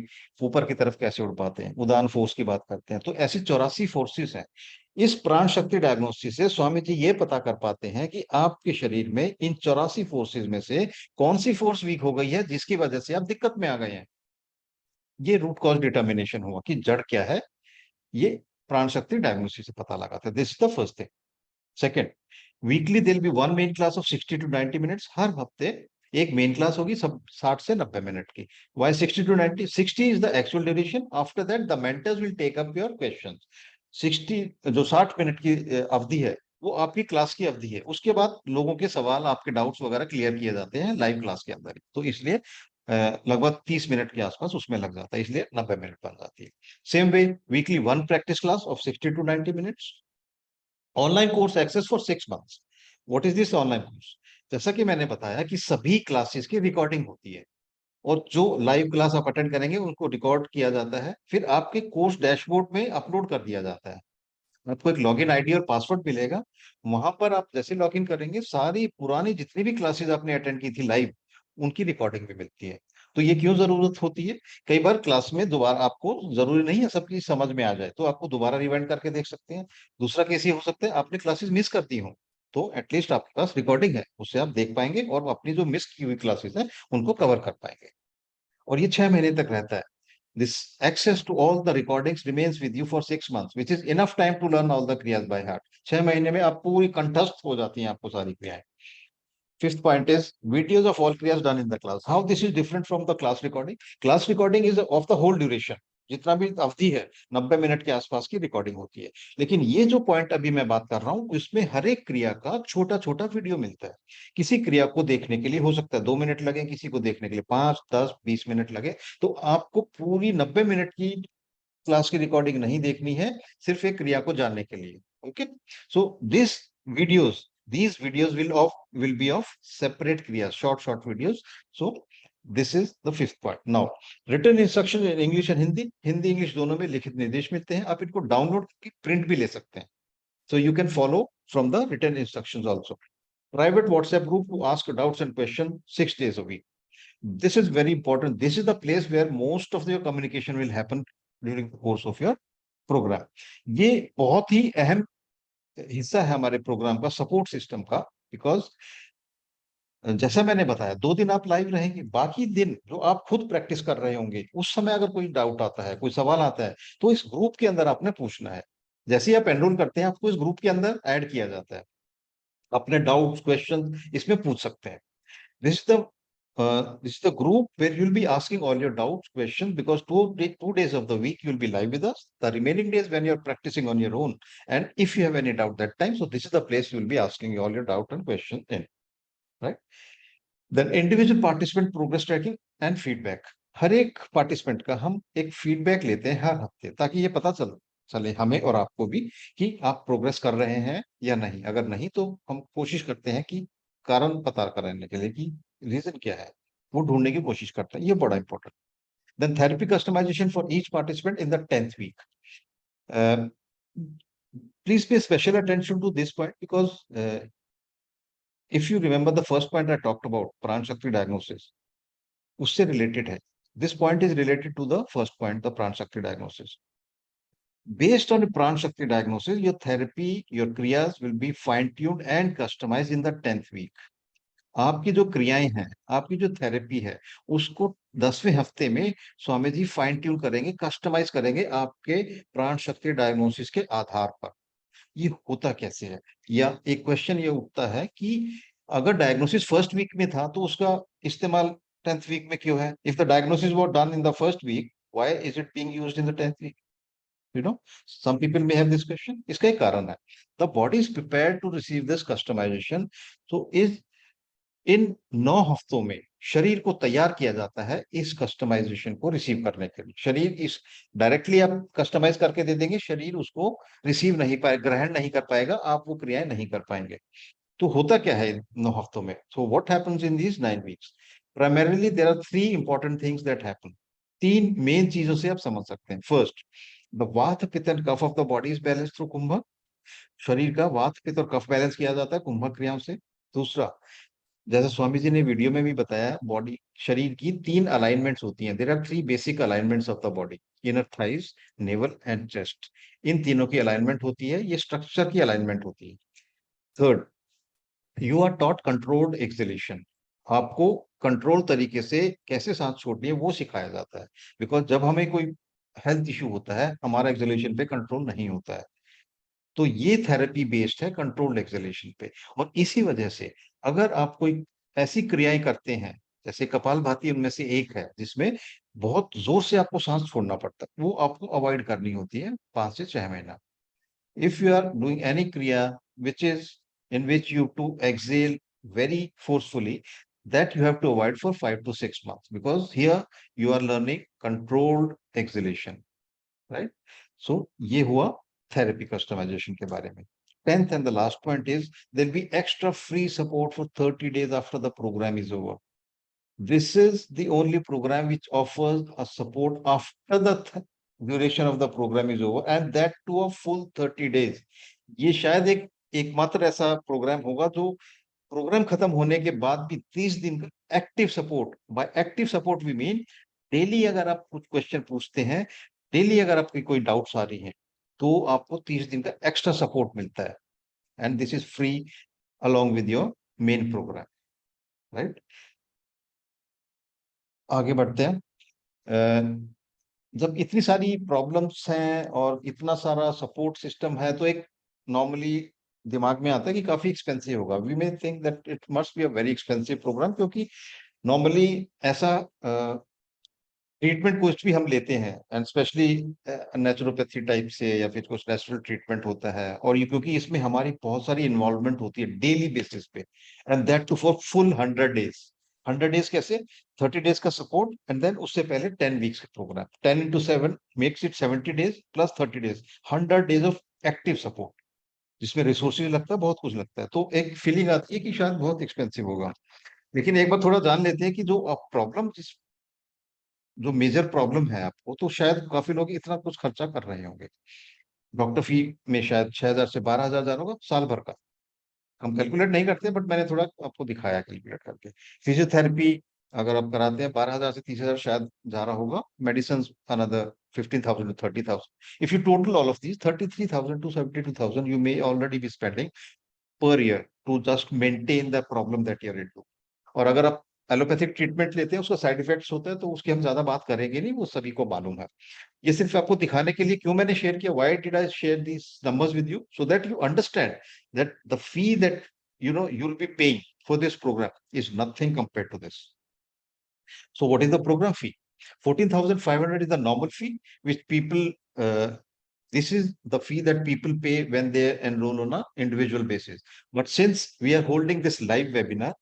ऊपर की तरफ कैसे उड़ पाते हैं. उड़ान फोर्स की बात करते हैं. तो ऐसी 84 फोर्सेस हैं. इस प्राण शक्ति डायग्नोसिस से स्वामी जी ये पता कर पाते हैं कि आपके शरीर में इन 84 फोर्सेस में से कौन सी फोर्स वीक हो गई है जिसकी वजह से आप दिक्कत में आ गए हैं. ये रूट कॉज डिटर्मिनेशन हुआ कि जड़ क्या है, ये प्राण शक्ति डायग्नोसिस से पता लगाता है. This is the first thing. Second, weekly there be one main class of 60 to 90 minutes. हर हफ्ते एक मेन क्लास होगी, सब 60 से 90 मिनट की. Why 60 to 90? 60 is the actual duration. After that the mentors will take up your questions. 60 जो 60 minute की अवधि है, वो आपकी क्लास की अवधि है. उसके बाद लोगों के सवाल, आपके डाउट्स वगैरह क्लियर किए जाते हैं लाइव क्लास के अंदर. तो इसलिए लगभग 30 मिनट के आसपास उसमें लग जाता है, इसलिए 90 मिनट बन जाती है. Same way, weekly one practice class of 60 to 90 minutes. Online course access for 6 months. What is this online course? जैसा कि मैंने बताया कि सभी क्लासेस की रिकॉर्डिंग होती है, और जो लाइव क्लास आप अटेंड करेंगे उनको रिकॉर्ड किया जाता है, फिर आपके कोर्स डैशबोर्ड में अपलोड कर दिया जाता है. आपको एक लॉगिन आईडी और पासवर्ड मिलेगा. वहां पर आप जैसे लॉगिन करेंगे, सारी पुरानी जितनी भी क्लासेस आपने अटेंड की थी लाइव, उनकी रिकॉर्डिंग भी मिलती है. तो ये क्यों जरूरत होती है? कई बार क्लास में दोबारा, आपको जरूरी नहीं है सब चीज समझ में आ जाए, तो आपको दोबारा रिवाइंड करके देख सकते हैं. दूसरा केस ये हो सकता है आपने क्लासेस मिस कर दी हो, तो एटलीस्ट आपके पास रिकॉर्डिंग है, उससे आप देख पाएंगे और अपनी जो मिस की हुई क्लासेस है उनको कवर कर पाएंगे. और ये 6 महीने तक रहता है. This access to all the recordings remains with you for 6 months, which is enough time to learn all the kriyas by heart. 6 महीने में आप पूरी कंठस्थ हो जाती हैं आपको सारी क्रियाएं. Fifth point is videos of all kriyas done in the class. How this is different from the class recording? Class recording is of the whole duration. जितना भी अवधि है 90 मिनट के आसपास की रिकॉर्डिंग होती है. लेकिन ये जो पॉइंट अभी मैं बात कर रहा हूं, इसमें हर एक क्रिया का छोटा छोटा वीडियो मिलता है. किसी क्रिया को देखने के लिए हो सकता है 2 मिनट लगे, किसी को देखने के लिए 5, 10, 20 मिनट लगे. तो आपको पूरी 90 मिनट की क्लास की रिकॉर्डिंग नहीं देखनी है, सिर्फ एक क्रिया को जानने के लिए. Okay, so these videos will be of separate kriyas, short videos. So this is the fifth part. Now written instruction in English and Hindi English दोनों में लिखित निर्देश मिलते हैं. आप इनको डाउनलोड की प्रिंट भी ले सकते हैं. So you can follow from the written instructions also. Private WhatsApp group to ask doubts and questions 6 days a week. This is very important. This is the place where most of your communication will happen during the course of your program. ये बहुत ही अहम हिस्सा है हमारे programme का, support system का. Because जैसा मैंने बताया 2 दिन आप लाइव रहेंगे, बाकी दिन जो आप खुद प्रैक्टिस कर रहे होंगे, उस समय अगर कोई डाउट आता है, कोई सवाल आता है, तो इस ग्रुप के अंदर आपने पूछना है. जैसे ही आप एनरोल करते हैं, आपको इस ग्रुप के अंदर ऐड किया जाता है. अपने डाउट्स, क्वेश्चन इसमें पूछ सकते हैं. This is the group where you'll be asking all your doubts, questions, because 2 days of the week you'll be live with us. The remaining days when you're practicing on your own, and if you have any doubt that time, so this is the place you'll be asking all your doubt and questions in, right? Then individual participant progress tracking. And feedback. हर एक participant का हम एक feedback लेते हैं हर हफ्ते, ताकि ये पता चले हमें और आपको भी कि आप प्रोग्रेस कर रहे हैं या नहीं। अगर नहीं तो हम कोशिश करते हैं कि कारण पता करने के लिए कि रीजन क्या है, वो ढूंढने की कोशिश करते हैं। ये बड़ा important. Then therapy customization for each participant in the 10th week. Please pay special attention to this point, because if you remember the first point I talked about, Pran Shakti diagnosis, उससे related है. This point is related to the first point, the Pran Shakti diagnosis. Based on the Pran Shakti diagnosis, your therapy, your kriyas will be fine-tuned and customized in the 10th week. आपकी जो क्रियाएं हैं, आपकी जो therapy है, उसको 10वें हफ्ते में स्वामी जी फाइन ट्यून करेंगे, कस्टमाइज करेंगे आपके प्राण शक्ति डायग्नोसिस के आधार पर। ये होता कैसे है? या एक क्वेश्चन ये उठता है कि अगर डायग्नोसिस फर्स्ट वीक में था तो उसका इस्तेमाल 10th वीक में क्यों है? If the diagnosis was done in the first week, why is it being used in the 10th week? You know, some people may have this question. इसका एक कारण है, the body is prepared to receive this customization. So इन 9 हफ्तों में शरीर को तैयार किया जाता है इस कस्टमाइजेशन को रिसीव करने के लिए। शरीर इस डायरेक्टली आप कस्टमाइज करके दे देंगे, शरीर उसको रिसीव नहीं पाए, ग्रहण नहीं कर पाएगा, आप वो क्रियाएं नहीं कर पाएंगे। तो होता क्या है इन 9 हफ्तों में? So what happens in these 9 weeks? Primarily there are 3 important things that happen. 3 main चीजों से आप समझ सकते हैं। First, the vata pitta and kapha of the body is balance through Kumbhak. शरीर का वात पित्त और कफ बैलेंस किया जाता है कुंभक क्रियाओं से। दूसरा, जैसे स्वामी जी ने वीडियो में भी बताया, बॉडी शरीर की 3 अलाइनमेंट्स होती हैं। There are 3 basic alignments of the body, inner thighs, navel and chest. इन तीनों की अलाइनमेंट होती है, ये स्ट्रक्चर की अलाइनमेंट होती है। Third, you are taught controlled exhalation. आपको कंट्रोल तरीके से कैसे सांस छोड़नी है वो सिखाया जाता है। बिकॉज जब हमें कोई हेल्थ इश्यू होता है, हमारा एक्सहेलेशन पे कंट्रोल नहीं होता है। तो ये थेरेपी बेस्ड है कंट्रोल्ड एक्सहेलेशन पे। और इसी वजह से अगर आप कोई ऐसी क्रियाएं करते हैं, जैसे कपालभाति उनमें से एक है, जिसमें बहुत जोर से आपको सांस छोड़ना पड़ता है, वो आपको अवॉइड करनी होती है 5 से 6 महीना। If you are doing any kriya which is in which you to exhale very forcefully, that you have to avoid for 5 to 6 months, because here you are learning controlled exhalation, right? So ये हुआ therapy customization के बारे में। 10th and the last point is there'll be extra free support for 30 days after the program is over. This is the only program which offers a support after the duration of the program is over, and that to a full 30 days. ये शायद एकमात्र ऐसा programme होगा जो programme खत्म होने के बाद भी 30 दिन का active support. By active support we mean daily अगर आप कुछ क्वेश्चन पूछते हैं, डेली अगर आपकी कोई डाउट्स आ रही हैं, तो आपको 30 दिन का एक्स्ट्रा सपोर्ट मिलता है। And this is free along with your main program, right? आगे बढ़ते हैं। जब इतनी सारी प्रॉब्लम्स हैं और इतना सारा सपोर्ट सिस्टम है, तो एक नॉर्मली दिमाग में आता है कि काफी एक्सपेंसिव होगा। We may think that it must be a very expensive program, क्योंकि नॉर्मली ऐसा ट्रीटमेंट कुछ भी हम लेते हैं, एंड स्पेशली नेचुरोपैथी टाइप से या फिर कुछ नेचुरल ट्रीटमेंट होता है, और ये क्योंकि इसमें हमारी बहुत सारी इन्वॉल्वमेंट होती है डेली बेसिस पे, and that too for full 100 days. 100 days कैसे? 30 डेज का सपोर्ट, एंड देन उससे पहले 10 वीक्स का प्रोग्राम। 10 into 7 makes it 70 days plus 30 days, 100 days of active support, जिसमें रिसोर्सेज लगता है, बहुत कुछ लगता है। तो एक फीलिंग आती है कि शायद बहुत एक्सपेंसिव होगा। लेकिन एक बार थोड़ा जान लेते हैं कि जो प्रॉब्लम जो मेजर प्रॉब्लम है आपको, तो शायद काफी लोग इतना कुछ खर्चा कर रहे होंगे। डॉक्टर फी में शायद 6,000 से 12,000 जा रहा होगा साल भर का। हम कैलकुलेट नहीं करते, बट मैंने थोड़ा आपको दिखाया कैलकुलेट करके। फिजियोथेरेपी अगर आप कराते हैं 12,000 से 30,000 शायद जा रहा होगा। Medicine another 15,000 to 30,000। If you total all of these 33,000 to 72,000 you may already be spending per year to just maintain the problem that you are into. और अगर आप एलोपैथिक ट्रीटमेंट लेते हैं, उसका साइड इफेक्ट्स होता है, तो उसकी हम ज्यादा बात करेंगे नहीं, वो सभी को मालूम है। ये सिर्फ आपको दिखाने के लिए क्यों मैंने शेयर किया, why did I share these numbers with you, so that you understand that the fee that you know you'll be paying for this program is nothing compared to this. So what is the program fee? 14,500 is the normal fee which people this is the fee that people pay when they enroll on a individual basis. But since we are holding this live webinar,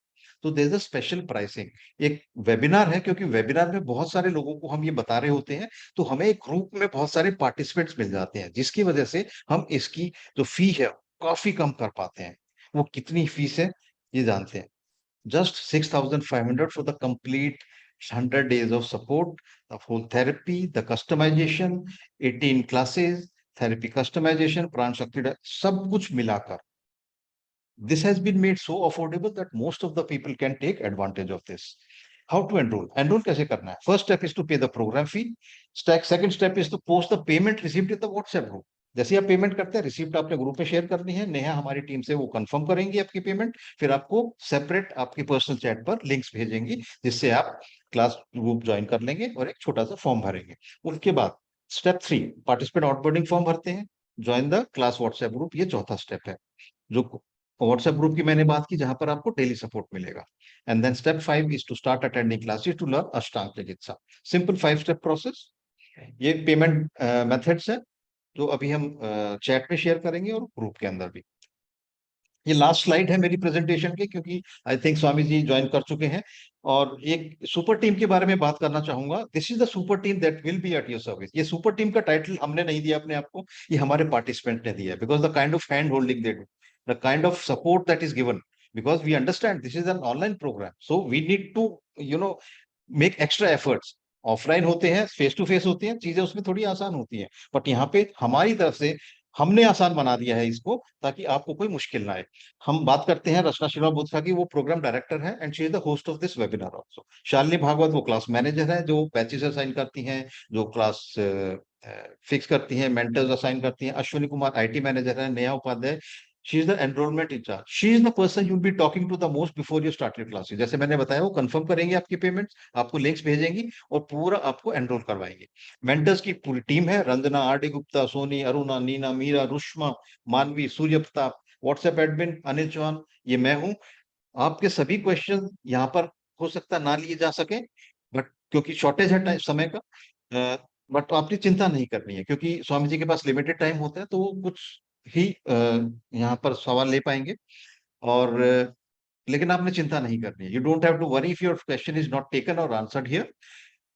तो there is a special pricing. एक webinar है, क्योंकि webinar में बहुत सारे लोगों को हम ये बता रहे होते हैं, तो हमें एक ग्रुप में बहुत सारे पार्टिसिपेंट्स मिल जाते हैं, जिसकी वजह से हम इसकी जो फी है काफी कम कर पाते हैं। वो कितनी फीस है ये जानते हैं, just 6,500 for the complete 100 days of support, the whole therapy, the customization, 18 classes, therapy customization, प्राण शक्ति, सब कुछ मिलाकर this has been made so affordable that most of the people can take advantage of this. How to enroll? Enroll कैसे करना है? First step is to pay the program fee. Second step is to post the payment receipt in the WhatsApp group. जैसे आप payment करते हैं, receipt आपने group में share करनी है, नेहा हमारी टीम से वो कंफर्म करेंगी आपकी पेमेंट, फिर आपको सेपरेट आपकी पर्सनल चैट पर लिंक्स भेजेंगी, जिससे आप क्लास ग्रुप ज्वाइन कर लेंगे और एक छोटा सा फॉर्म भरेंगे। उसके बाद स्टेप 3, पार्टिसिपेंट ऑनबोर्डिंग फॉर्म भरते हैं, join the class WhatsApp group, ये चौथा स्टेप है, जो व्हाट्सएप ग्रुप की मैंने बात की, जहां पर आपको डेली सपोर्ट मिलेगा। And then step 5 is to start attending classes to learn Ashtang Chikitsa. Simple 5 step process. ये पेमेंट मेथड्स है जो अभी हम चैट में शेयर करेंगे और ग्रुप के अंदर भी। ये लास्ट स्लाइड है मेरी प्रेजेंटेशन की, क्योंकि I think Swami ji join कर चुके हैं, और एक सुपर टीम के बारे में बात करना चाहूंगा। This is the super team that will be at your service. ये सुपर टीम का टाइटल हमने नहीं दिया अपने आप को, ये हमारे पार्टिसिपेंट ने दिया है, because the kind of hand holding they do, the kind of support that is given, because we understand this is an online program, so we need to make extra efforts. Offline होते हैं, face to face होती हैं, चीजें उसमें थोड़ी आसान होती हैं, बट यहाँ पे हमारी तरफ से हमने आसान बना दिया है इसको, ताकि आपको कोई मुश्किल ना आए। हम बात करते हैं रचना श्रीवाल बुद्धा की, वो प्रोग्राम डायरेक्टर है and she is the host of this webinar also. Shalini Bhagwat वो क्लास मैनेजर है, जो बैचेस असाइन करती हैं, जो क्लास फिक्स करती हैं, मेंटर्स असाइन करती हैं। अश्विनी कुमार आईटी मैनेजर है। Neha Upadhyay, she is the enrollment in charge. She is the person you'll be talking to the most before you start your classes. जैसे मैंने बताया, वो कंफर्म करेंगे आपकी पेमेंट्स, आपको लिंक्स भेजेंगी और पूरा आपको एनरोल करवाएंगे। मेंटर्स की पूरी टीम है, रंजना, आरडी गुप्ता, सोनी, अरुणा, नीना, मीरा, रुष्मा, मानवी, सूर्य प्रताप, व्हाट्सएप एडमिन अनिल चौहान, ये मैं हूं। आपके सभी क्वेश्चन यहाँ पर हो सकता ना लिए जा सके, बट क्योंकि शॉर्टेज है समय का, बट आपने चिंता नहीं करनी है, क्योंकि स्वामी जी के पास लिमिटेड टाइम होता है, तो वो कुछ ही यहाँ पर सवाल ले पाएंगे, और लेकिन आपने चिंता नहीं करनी है। You don't have to worry if your question is not taken और answered here.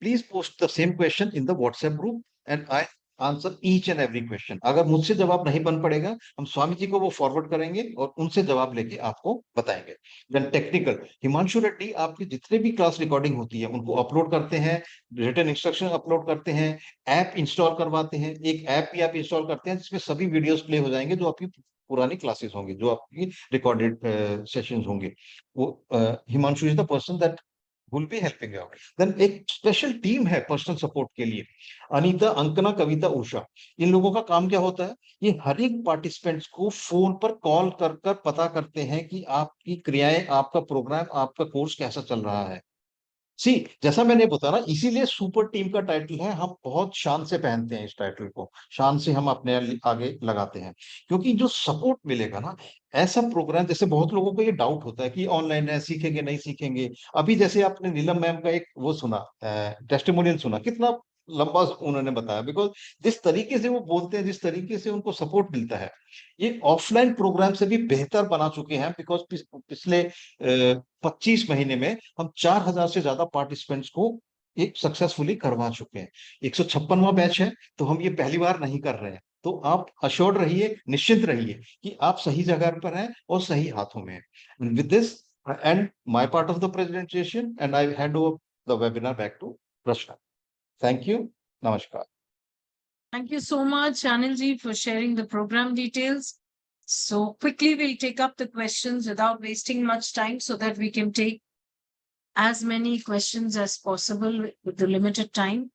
Please post the same question in the WhatsApp group and I answer each and every question. अगर मुझसे जवाब नहीं बन पड़ेगा, हम स्वामी जी को वो फॉरवर्ड करेंगे और उनसे जवाब लेके आपको बताएंगे। देन टेक्निकल, हिमांशु रेड्डी आपकी जितने भी क्लास रिकॉर्डिंग होती है उनको अपलोड करते हैं, रिटन इंस्ट्रक्शन अपलोड करते हैं, ऐप इंस्टॉल करवाते हैं। एक ऐप भी आप इंस्टॉल करते हैं जिसमें सभी वीडियोस प्ले हो जाएंगे, जो आपकी पुरानी क्लासेस होंगी, जो आपकी रिकॉर्डेड सेशंस होंगे। वो Himanshu is the person that will be helping you out. Then एक स्पेशल टीम है पर्सनल सपोर्ट के लिए, अनीता, अंकना, कविता, उषा। इन लोगों का काम क्या होता है, ये हर एक पार्टिसिपेंट्स को फोन पर कॉल कर कर पता करते हैं कि आपकी क्रियाएं, आपका प्रोग्राम, आपका कोर्स कैसा चल रहा है। सी, जैसा मैंने बताया ना, इसीलिए सुपर टीम का टाइटल है। हम बहुत शान से पहनते हैं इस टाइटल को, शान से हम अपने आगे लगाते हैं, क्योंकि जो सपोर्ट मिलेगा ना, ऐसा प्रोग्राम, जैसे बहुत लोगों को ये डाउट होता है कि ऑनलाइन है, सीखेंगे नहीं सीखेंगे। अभी जैसे आपने नीलम मैम का एक वो सुना, टेस्टिमोनियल सुना, कितना लंबा उन्होंने बताया, बिकॉज जिस तरीके से वो बोलते हैं, जिस तरीके से उनको सपोर्ट मिलता है, ये ऑफलाइन प्रोग्राम से भी बेहतर बना चुके हैं। बिकॉज पिछले 25 महीने में हम 4,000 से ज्यादा पार्टिसिपेंट्स को एक सक्सेसफुली करवा चुके हैं। 156वां बैच है, तो हम ये पहली बार नहीं कर रहे हैं। तो आप अश्योर्ड रहिए, निश्चिंत रहिए कि आप सही जगह पर हैं और सही हाथों में हैं। With this I end my part of the presentation and I hand over the webinar back to Rachna. Thank you. Namaskar. Thank you so much, Anilji, for sharing the program details. So quickly we'll take up the questions without wasting much time, so that we can take as many questions as possible with the limited time.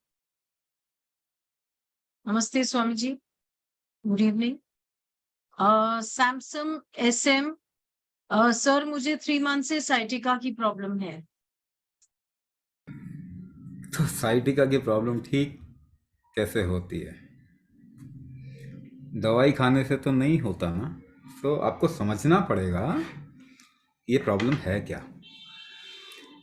Namaste, Swamiji. Good evening. Samsung SM. Sir, मुझे 3 months से sciatica की problem है। तो sciatica की problem ठीक कैसे होती है? दवाई खाने से तो नहीं होता ना, तो आपको समझना पड़ेगा ये प्रॉब्लम है क्या।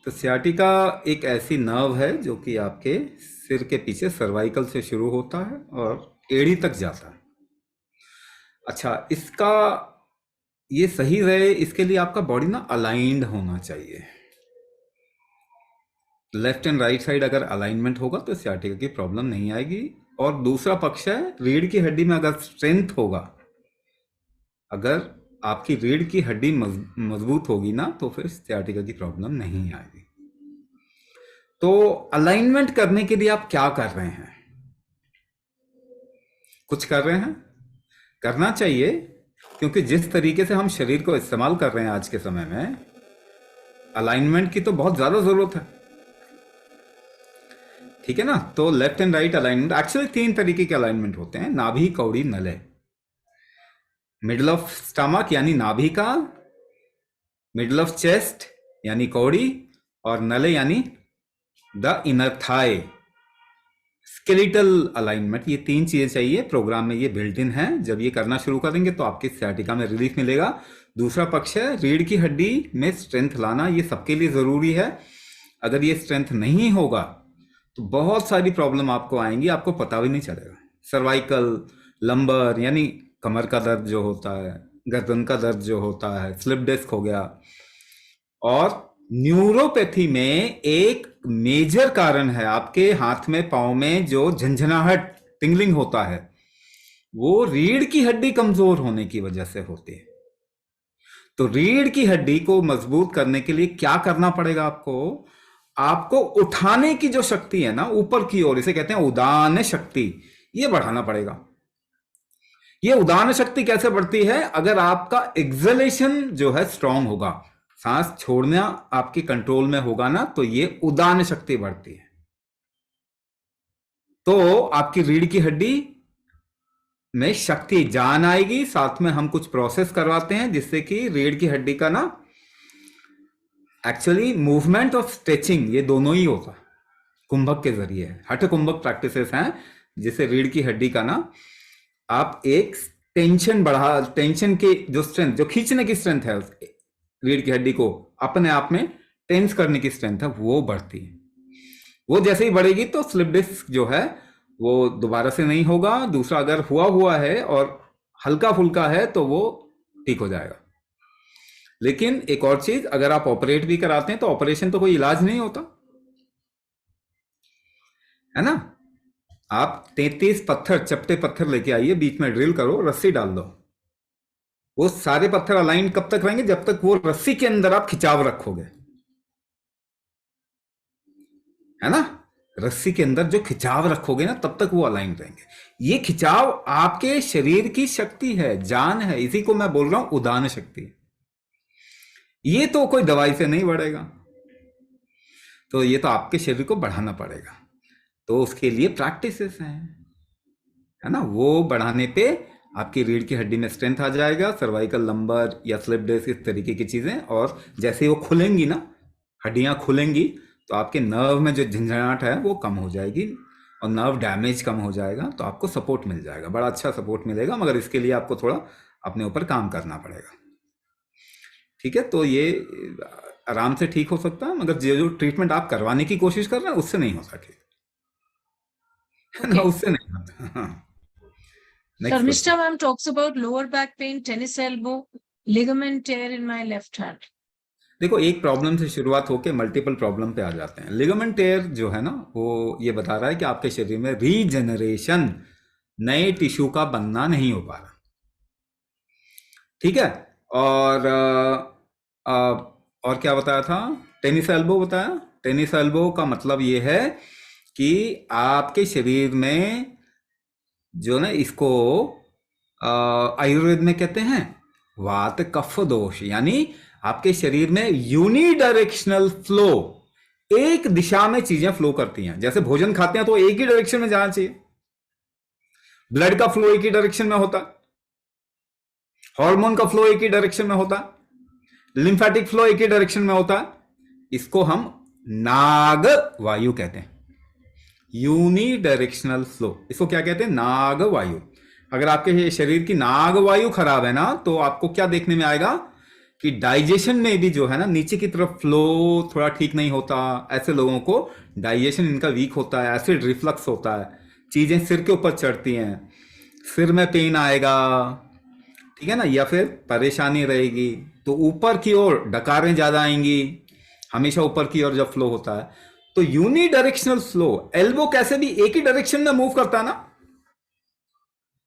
तो सियाटिका एक ऐसी नर्व है जो कि आपके सिर के पीछे सर्वाइकल से शुरू होता है और एड़ी तक जाता है। अच्छा, इसका ये सही रहे इसके लिए आपका बॉडी ना अलाइंड होना चाहिए। लेफ्ट एंड राइट साइड अगर अलाइनमेंट होगा तो सियाटिका की प्रॉब्लम नहीं आएगी। और दूसरा पक्ष है, रीढ़ की हड्डी में अगर स्ट्रेंथ होगा, अगर आपकी रीढ़ की हड्डी मजबूत होगी ना, तो फिर सियाटिका की प्रॉब्लम नहीं आएगी। तो अलाइनमेंट करने के लिए आप क्या कर रहे हैं? कुछ कर रहे हैं? करना चाहिए, क्योंकि जिस तरीके से हम शरीर को इस्तेमाल कर रहे हैं आज के समय में, अलाइनमेंट की तो बहुत ज्यादा जरूरत है। ठीक है ना? तो left and right alignment, actually 3 तरीके के अलाइनमेंट होते हैं, नाभि, कौड़ी, नले। मिडल ऑफ स्टमक यानी नाभि का, मिडल ऑफ चेस्ट यानी कौड़ी, और नले यानी the inner thigh, skeletal alignment. ये 3 चीजें चाहिए, प्रोग्राम में ये बिल्ट इन है। जब ये करना शुरू करेंगे तो आपकी सियाटिका में रिलीफ मिलेगा। दूसरा पक्ष है, रीढ़ की हड्डी में स्ट्रेंथ लाना, ये सबके लिए जरूरी है। अगर ये स्ट्रेंथ नहीं होगा तो बहुत सारी प्रॉब्लम आपको आएंगी, आपको पता भी नहीं चलेगा। सर्वाइकल, लंबर यानी कमर का दर्द जो होता है, गर्दन का दर्द जो होता है, स्लिप डिस्क हो गया। और न्यूरोपैथी में एक मेजर कारण है, आपके हाथ में पांव में जो झंझनाहट, टिंगलिंग होता है, वो रीढ़ की हड्डी कमजोर होने की वजह से होती है। तो रीढ़ की हड्डी को मजबूत करने के लिए क्या करना पड़ेगा आपको? आपको उठाने की जो शक्ति है ना ऊपर की ओर, इसे कहते हैं उदान शक्ति, ये बढ़ाना पड़ेगा। ये उदान शक्ति कैसे बढ़ती है? अगर आपका एक्सलेशन जो है स्ट्रांग होगा, सांस छोड़ना आपके कंट्रोल में होगा ना, तो ये उदान शक्ति बढ़ती है। तो आपकी रीढ़ की हड्डी में शक्ति, जान आएगी। साथ में हम कुछ प्रोसेस करवाते हैं जिससे कि रीढ़ की हड्डी का ना एक्चुअली मूवमेंट और स्ट्रेचिंग, ये दोनों ही होता है कुंभक के जरिए। हठ कुंभक प्रैक्टिसेस हैं जिससे रीढ़ की हड्डी का ना आप एक टेंशन के जो स्ट्रेंथ, जो खींचने की स्ट्रेंथ है रीढ़ की हड्डी को अपने आप में टेंस करने की स्ट्रेंथ है, वो बढ़ती है। वो जैसे ही बढ़ेगी तो स्लिप डिस्क जो है वो दोबारा से नहीं होगा। दूसरा, अगर हुआ है और हल्का फुल्का है तो वो ठीक हो जाएगा। लेकिन एक और चीज, अगर आप ऑपरेट भी कराते हैं तो ऑपरेशन तो कोई इलाज नहीं होता है ना। आप 33 पत्थर, चपटे पत्थर लेके आइए, बीच में ड्रिल करो, रस्सी डाल दो, वो सारे पत्थर अलाइन कब तक रहेंगे? जब तक वो रस्सी के अंदर आप खिंचाव रखोगे, है ना। रस्सी के अंदर जो खिंचाव रखोगे ना, तब तक वो अलाइन रहेंगे। ये खिंचाव आपके शरीर की शक्ति है, जान है, इसी को मैं बोल रहा हूं उदान शक्ति। ये तो कोई दवाई से नहीं बढ़ेगा, तो ये तो आपके शरीर को बढ़ाना पड़ेगा। तो उसके लिए प्रैक्टिसेस हैं, है ना। वो बढ़ाने पे आपकी रीढ़ की हड्डी में स्ट्रेंथ आ जाएगा, सर्वाइकल, लंबर या स्लिप डिस्क, इस तरीके की चीजें। और जैसे वो खुलेंगी ना, हड्डियां खुलेंगी, तो आपके नर्व में जो झंझनाहट है वो कम हो जाएगी और नर्व डैमेज कम हो जाएगा, तो आपको सपोर्ट मिल जाएगा, बड़ा अच्छा सपोर्ट मिलेगा। मगर इसके लिए आपको थोड़ा अपने ऊपर काम करना पड़ेगा। ठीक है, तो ये आराम से ठीक हो सकता है, मगर जो ट्रीटमेंट आप करवाने की कोशिश कर रहे हैं उससे नहीं होता ठीक, है ना, उससे नहीं होता। हाँ। Sharmishta ma'am talks about lower back pain, tennis elbow, ligament tear in my left hand. देखो, एक प्रॉब्लम से शुरुआत होकर मल्टीपल प्रॉब्लम पे आ जाते हैं। लिगामेंट टेयर जो है ना, वो ये बता रहा है कि आपके शरीर में रीजनरेशन, नए टिश्यू का बनना नहीं हो पा रहा। ठीक है, और क्या बताया था? टेनिस एल्बो बताया। टेनिस एल्बो का मतलब ये है कि आपके शरीर में जो ना, इसको आयुर्वेद में कहते हैं वात कफ दोष, यानी आपके शरीर में यूनिडायरेक्शनल फ्लो, एक दिशा में चीजें फ्लो करती हैं। जैसे भोजन खाते हैं तो एक ही डायरेक्शन में जाना चाहिए, ब्लड का फ्लो एक ही डायरेक्शन में होता है, हार्मोन का फ्लो एक ही डायरेक्शन में होता है, लिम्फेटिक फ्लो एक ही डायरेक्शन में होता है। इसको हम नाग वायु कहते हैं, यूनिडायरेक्शनल फ्लो। इसको क्या कहते हैं? नाग वायु। अगर आपके शरीर की नाग वायु खराब है ना, तो आपको क्या देखने में आएगा कि डाइजेशन में भी जो है ना, नीचे की तरफ फ्लो थोड़ा ठीक नहीं होता। ऐसे लोगों को डाइजेशन इनका वीक होता है, एसिड रिफ्लक्स होता है, चीजें सिर के ऊपर चढ़ती हैं, सिर में पेन आएगा। ठीक है ना, या फिर परेशानी रहेगी तो ऊपर की ओर डकारें ज्यादा आएंगी, हमेशा ऊपर की ओर जब फ्लो होता है तो यूनिडायरेक्शनल फ्लो, एल्बो कैसे भी एक ही डायरेक्शन में मूव करता है ना,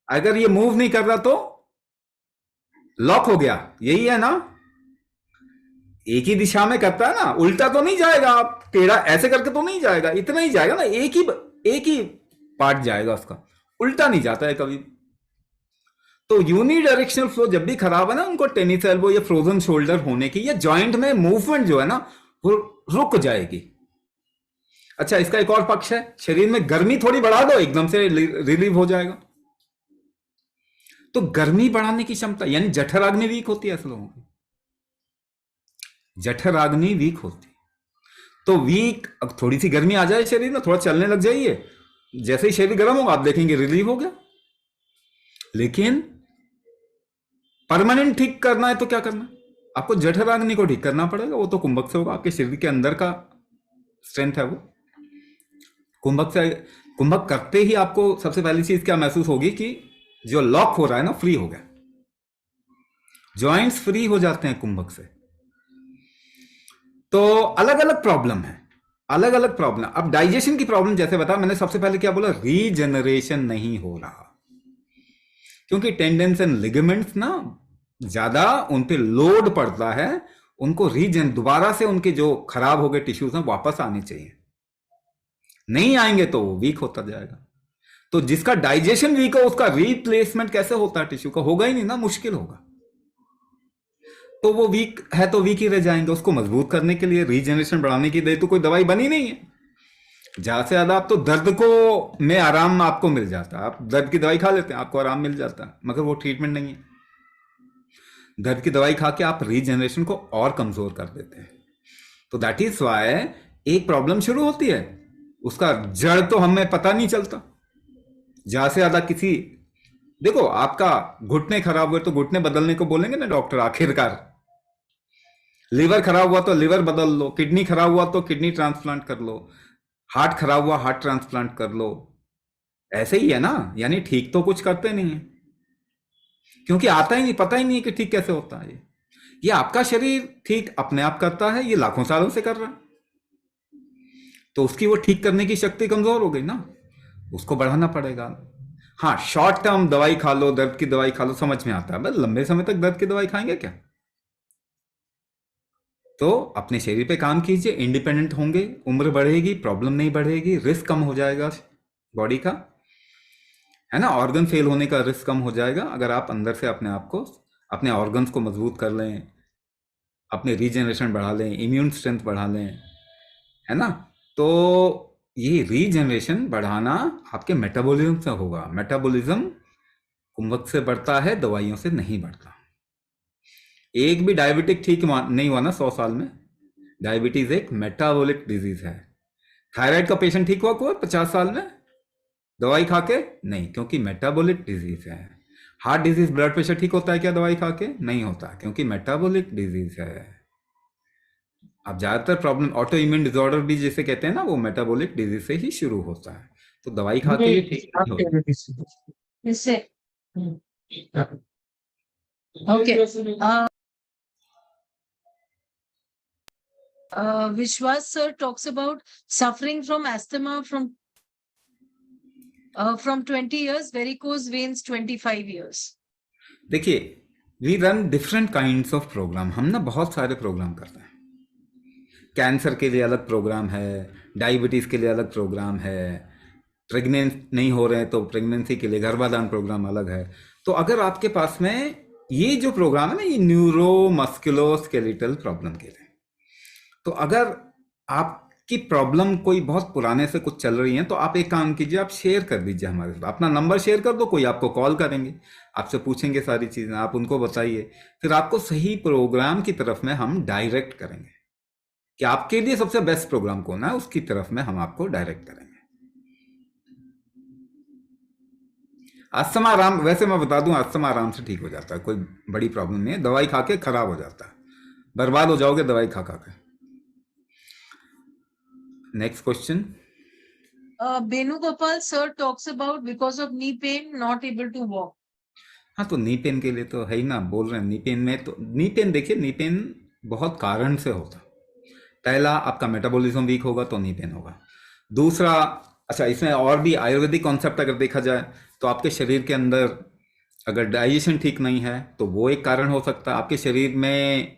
अगर ये मूव नहीं कर रहा तो लॉक हो गया, यही है ना, एक ही दिशा में करता है ना, उल्टा तो नहीं जाएगा, आप टेढ़ा ऐसे करके तो नहीं जाएगा, इतना ही जाएगा ना, एक ही पार्ट जाएगा उसका, उल्टा नहीं जाता है कभी। तो यूनिडायरेक्शनल फ्लो जब भी खराब है ना, उनको टेनिस एल्बो या फ्रोजन शोल्डर होने की, या जॉइंट में मूवमेंट जो है ना वो रुक जाएगी। अच्छा, इसका एक और पक्ष है, शरीर में गर्मी थोड़ी बढ़ा दो, एकदम से रिलीव हो जाएगा। तो गर्मी बढ़ाने की क्षमता, यानी जठराग्नि वीक होती है ऐसे लोगों की, जठराग्नि वीक होती, तो वीक, अब थोड़ी सी गर्मी आ जाए शरीर में, थोड़ा चलने लग जाइए, जैसे ही शरीर गर्म होगा आप देखेंगे रिलीव हो गया। लेकिन परमानेंट ठीक करना है तो क्या करना, आपको जठराग्नि को ठीक करना पड़ेगा, वो तो कुंभक से होगा, आपके शरीर के अंदर का स्ट्रेंथ है वो। कुंभक से, कुंभक करते ही आपको सबसे पहली चीज क्या महसूस होगी कि जो लॉक हो रहा है ना फ्री हो गया, जॉइंट्स फ्री हो जाते हैं कुंभक से। तो अलग अलग प्रॉब्लम है, अलग अलग प्रॉब्लम। अब डाइजेशन की प्रॉब्लम जैसे बता, मैंने सबसे पहले क्या बोला, रीजनरेशन नहीं हो रहा, क्योंकि टेंडेंस एंड लिगामेंट्स ना ज्यादा उन पे लोड पड़ता है, उनको दोबारा से उनके जो खराब हो गए टिश्यूज हैं वापस आने चाहिए, नहीं आएंगे तो वीक होता जाएगा। तो जिसका डाइजेशन वीक हो उसका रिप्लेसमेंट कैसे होता है टिश्यू का, होगा ही नहीं ना, मुश्किल होगा। तो वो वीक है तो वीक ही रह जाएंगे, उसको मजबूत करने के लिए, रीजनरेशन बढ़ाने की दे तो कोई दवाई बनी नहीं है। ज्यादा से ज्यादा आप तो दर्द को में आराम आपको मिल जाता है, आप दर्द की दवाई खा लेते हैं, आपको आराम मिल जाता है, मगर वो ट्रीटमेंट नहीं है। दर्द की दवाई खा के आप रीजनरेशन को और कमजोर कर देते हैं। तो दैट इज वाई एक प्रॉब्लम शुरू होती है, उसका जड़ तो हमें पता नहीं चलता। ज्यादा से ज्यादा किसी, देखो आपका घुटने खराब हुए तो घुटने बदलने को बोलेंगे ना डॉक्टर आखिरकार, लिवर खराब हुआ तो लिवर बदल लो, किडनी खराब हुआ तो किडनी ट्रांसप्लांट कर लो, हार्ट खराब हुआ हार्ट ट्रांसप्लांट कर लो, ऐसे ही है ना। यानी ठीक तो कुछ करते नहीं है, क्योंकि आता ही नहीं, पता ही नहीं है कि ठीक कैसे होता है। ये आपका शरीर ठीक अपने आप करता है, ये लाखों सालों से कर रहा है, तो उसकी वो ठीक करने की शक्ति कमजोर हो गई ना, उसको बढ़ाना पड़ेगा। हाँ, शॉर्ट टर्म दवाई खा लो, दर्द की दवाई खा लो, समझ में आता है, बस लंबे समय तक दर्द की दवाई खाएंगे क्या। तो अपने शरीर पे काम कीजिए, इंडिपेंडेंट होंगे, उम्र बढ़ेगी, प्रॉब्लम नहीं बढ़ेगी, रिस्क कम हो जाएगा बॉडी का, है ना, ऑर्गन फेल होने का रिस्क कम हो जाएगा अगर आप अंदर से अपने आप को, अपने ऑर्गन्स को मजबूत कर लें, अपने रीजनरेशन बढ़ा लें, इम्यून स्ट्रेंथ बढ़ा लें, है ना। तो ये रीजनरेशन बढ़ाना आपके मेटाबॉलिज्म से होगा। मेटाबॉलिज्म कुंभक से बढ़ता है, दवाइयों से नहीं बढ़ता। एक भी डायबिटिक ठीक नहीं हुआ ना 100 साल में, डायबिटीज एक मेटाबॉलिक डिजीज है। थायराइड का पेशेंट ठीक हुआ कोई 50 साल में दवाई खा के? नहीं, क्योंकि मेटाबॉलिक डिजीज है। हार्ट डिजीज, ब्लड प्रेशर ठीक होता है क्या दवाई खा के? नहीं होता, क्योंकि मेटाबॉलिक डिजीज है। अब ज्यादातर प्रॉब्लम ऑटो इम्यून डिसऑर्डर भी जिसे कहते हैं ना, वो मेटाबॉलिक डिजीज से ही शुरू होता है। तो दवाई खा के ठीक नहीं होता। इससे okay. Vishwas sir talks about suffering from asthma from 20 years, varicose veins 25 years. देखिए, we run different kinds of program, हम ना बहुत सारे प्रोग्राम करते हैं। कैंसर के लिए अलग प्रोग्राम है, डायबिटीज के लिए अलग प्रोग्राम है, प्रेग्नेंट नहीं हो रहे हैं तो प्रेगनेंसी के लिए गर्भाधान प्रोग्राम अलग है। तो अगर आपके पास में ये जो प्रोग्राम है ना, ये न्यूरो मस्कुलोस्केलेटल प्रॉब्लम के लिए, तो अगर आपकी प्रॉब्लम कोई बहुत पुराने से कुछ चल रही है तो आप एक काम कीजिए, आप शेयर कर दीजिए हमारे साथ, अपना नंबर शेयर कर दो, कोई आपको कॉल करेंगे, आपसे पूछेंगे सारी चीजें, आप उनको बताइए, फिर आपको सही प्रोग्राम की तरफ में हम डायरेक्ट करेंगे कि आपके लिए सबसे बेस्ट प्रोग्राम कौन है, उसकी तरफ में हम आपको डायरेक्ट करेंगे। अस्थमा आराम, वैसे मैं बता दूं, अस्थमा आराम से ठीक हो जाता है, कोई बड़ी प्रॉब्लम नहीं है, दवाई खा के खराब हो जाता है, बर्बाद हो जाओगे दवाई खा खा के। Next question. Benugopal sir talks about because of knee pain not able to walk. हाँ, तो नी पेन के लिए तो है ही ना, बोल रहे हैं नी पेन में। तो नी पेन देखिए, नी पेन बहुत कारण से होता है। पहला, आपका मेटाबॉलिज्म वीक होगा तो नी पेन होगा। दूसरा, अच्छा इसमें और भी आयुर्वेदिक कॉन्सेप्ट अगर देखा जाए तो आपके शरीर के अंदर अगर डाइजेशन ठीक नहीं है तो वो एक कारण हो सकता है। आपके शरीर में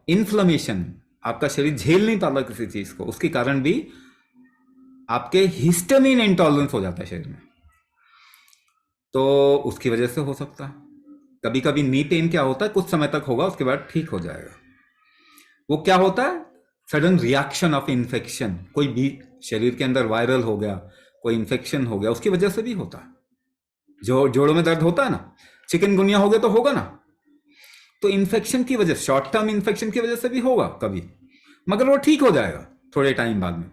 इन्फ्लेमेशन, आपका शरीर झेल नहीं पाता किसी चीज को, उसके कारण भी आपके हिस्टामिन इंटॉलरेंस हो जाता है शरीर में, तो उसकी वजह से हो सकता है। कभी कभी नी पेन क्या होता है, कुछ समय तक होगा, उसके बाद ठीक हो जाएगा। वो क्या होता है, सडन रिएक्शन ऑफ इन्फेक्शन, कोई भी शरीर के अंदर वायरल हो गया, कोई इन्फेक्शन हो गया, उसकी वजह से भी होता है। जोड़ों में दर्द होता है ना, चिकनगुनिया हो गया तो होगा ना, तो इन्फेक्शन की वजह, शॉर्ट टर्म इन्फेक्शन की वजह से भी होगा कभी, मगर वो ठीक हो जाएगा थोड़े टाइम बाद में।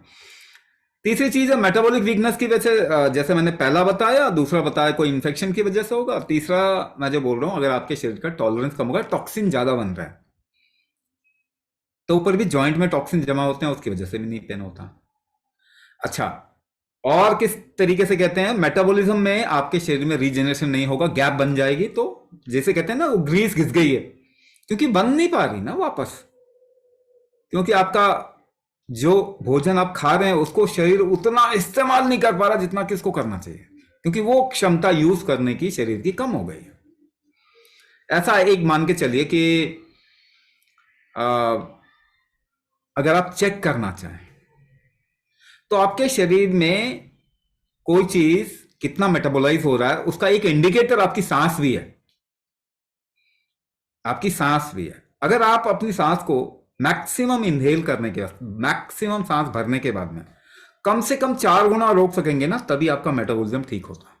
तीसरी चीज है मेटाबॉलिक वीकनेस की वजह से, जैसे मैंने पहला बताया, दूसरा बताया कोई इन्फेक्शन की वजह से होगा, तीसरा मैं जो बोल रहा हूं, अगर आपके शरीर का टॉलरेंस कम होगा, टॉक्सिन ज्यादा बन रहा है तो ऊपर भी जॉइंट में टॉक्सिन जमा होते हैं, उसकी वजह से भी नी पेन होता है। अच्छा, और किस तरीके से कहते हैं, मेटाबॉलिज्म में आपके शरीर में रीजनरेशन नहीं होगा, गैप बन जाएगी, तो जैसे कहते हैं ना वो ग्रीस घिस गई है, क्योंकि बन नहीं पा रही ना वापस, क्योंकि आपका जो भोजन आप खा रहे हैं उसको शरीर उतना इस्तेमाल नहीं कर पा रहा जितना कि उसको करना चाहिए, क्योंकि वो क्षमता यूज करने की शरीर की कम हो गई है। ऐसा एक मान के चलिए कि अगर आप चेक करना चाहें तो आपके शरीर में कोई चीज कितना मेटाबोलाइज हो रहा है, उसका एक इंडिकेटर आपकी सांस भी है। आपकी सांस भी है। अगर आप अपनी सांस को मैक्सिमम इनहेल करने के बाद, मैक्सिमम सांस भरने के बाद में कम से कम 4 गुना रोक सकेंगे ना, तभी आपका मेटाबॉलिज्म ठीक होता है।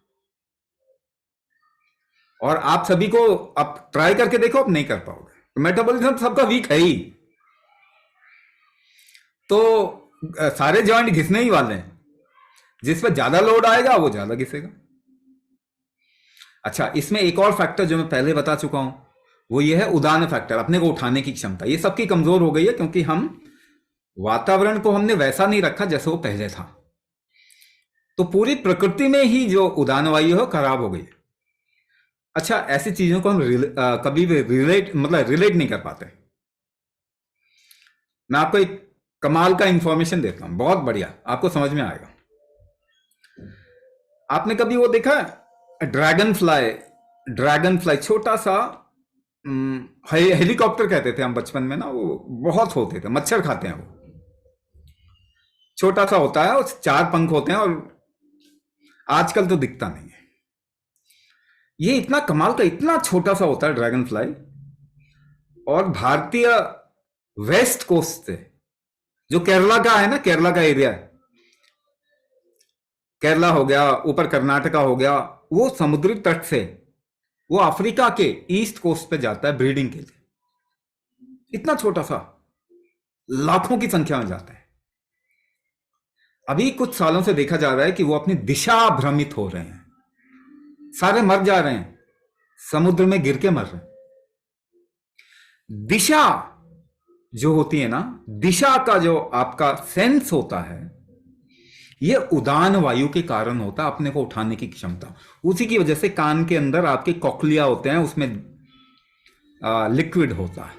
और आप सभी को आप ट्राई करके देखो, आप नहीं कर पाओगे, मेटाबॉलिज्म सबका वीक है ही, तो सारे जॉइंट घिसने ही वाले हैं, जिस पर ज्यादा लोड आएगा वो ज्यादा घिसेगा। अच्छा, इसमें एक और फैक्टर जो मैं पहले बता चुका हूं, वो ये है उदान फैक्टर, अपने को उठाने की क्षमता। ये सबकी कमजोर हो गई है क्योंकि हम वातावरण को हमने वैसा नहीं रखा जैसे वो पहले था, तो पूरी प्रकृति में ही जो उदान वायु है खराब हो गई है। अच्छा, ऐसी चीजों को हम कभी भी रिलेट नहीं कर पाते। मैं आपको एक कमाल का इंफॉर्मेशन देता हूं, बहुत बढ़िया, आपको समझ में आएगा। आपने कभी वो देखा ड्रैगन फ्लाई, छोटा सा हेलीकॉप्टर कहते थे हम बचपन में ना, वो बहुत होते थे, मच्छर खाते हैं, वो छोटा सा होता है, उस 4 पंख होते हैं, और आजकल तो दिखता नहीं है। ये इतना कमाल का, इतना छोटा सा होता है ड्रैगन फ्लाई, और भारतीय वेस्ट कोस्ट से, जो केरला का है ना, केरला का एरिया है, केरला हो गया, ऊपर कर्नाटका हो गया, वो समुद्री तट से वो अफ्रीका के ईस्ट कोस्ट पे जाता है ब्रीडिंग के लिए। इतना छोटा सा, लाखों की संख्या में जाता है। अभी कुछ सालों से देखा जा रहा है कि वो अपनी दिशा भ्रमित हो रहे हैं, सारे मर जा रहे हैं, समुद्र में गिर के मर रहे हैं। दिशा जो होती है ना, दिशा का जो आपका सेंस होता है, ये उदान वायु के कारण होता है, अपने को उठाने की क्षमता। उसी की वजह से कान के अंदर आपके कॉकलिया होते हैं, उसमें लिक्विड होता है,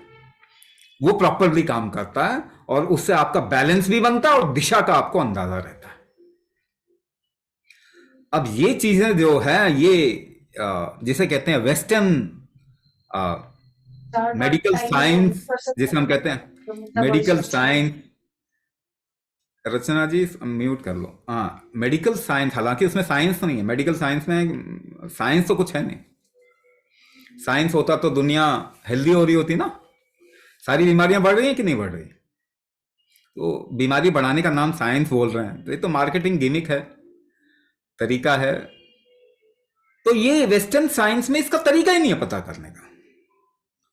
वो प्रॉपरली काम करता है, और उससे आपका बैलेंस भी बनता है और दिशा का आपको अंदाजा रहता है। अब ये चीजें जो है, ये जिसे कहते हैं वेस्टर्न मेडिकल साइंस, जिसे हम कहते हैं मेडिकल साइंस, रचना जी म्यूट कर लो। हाँ, मेडिकल साइंस, हालांकि उसमें साइंस नहीं है, मेडिकल साइंस में साइंस तो कुछ है नहीं। साइंस होता तो दुनिया हेल्दी हो रही होती ना। सारी बीमारियां बढ़ रही हैं कि नहीं बढ़ रही? तो बीमारी बढ़ाने का नाम साइंस बोल रहे हैं, तो ये तो मार्केटिंग गिमिक है, तरीका है। तो ये वेस्टर्न साइंस में इसका तरीका ही नहीं है पता करने का।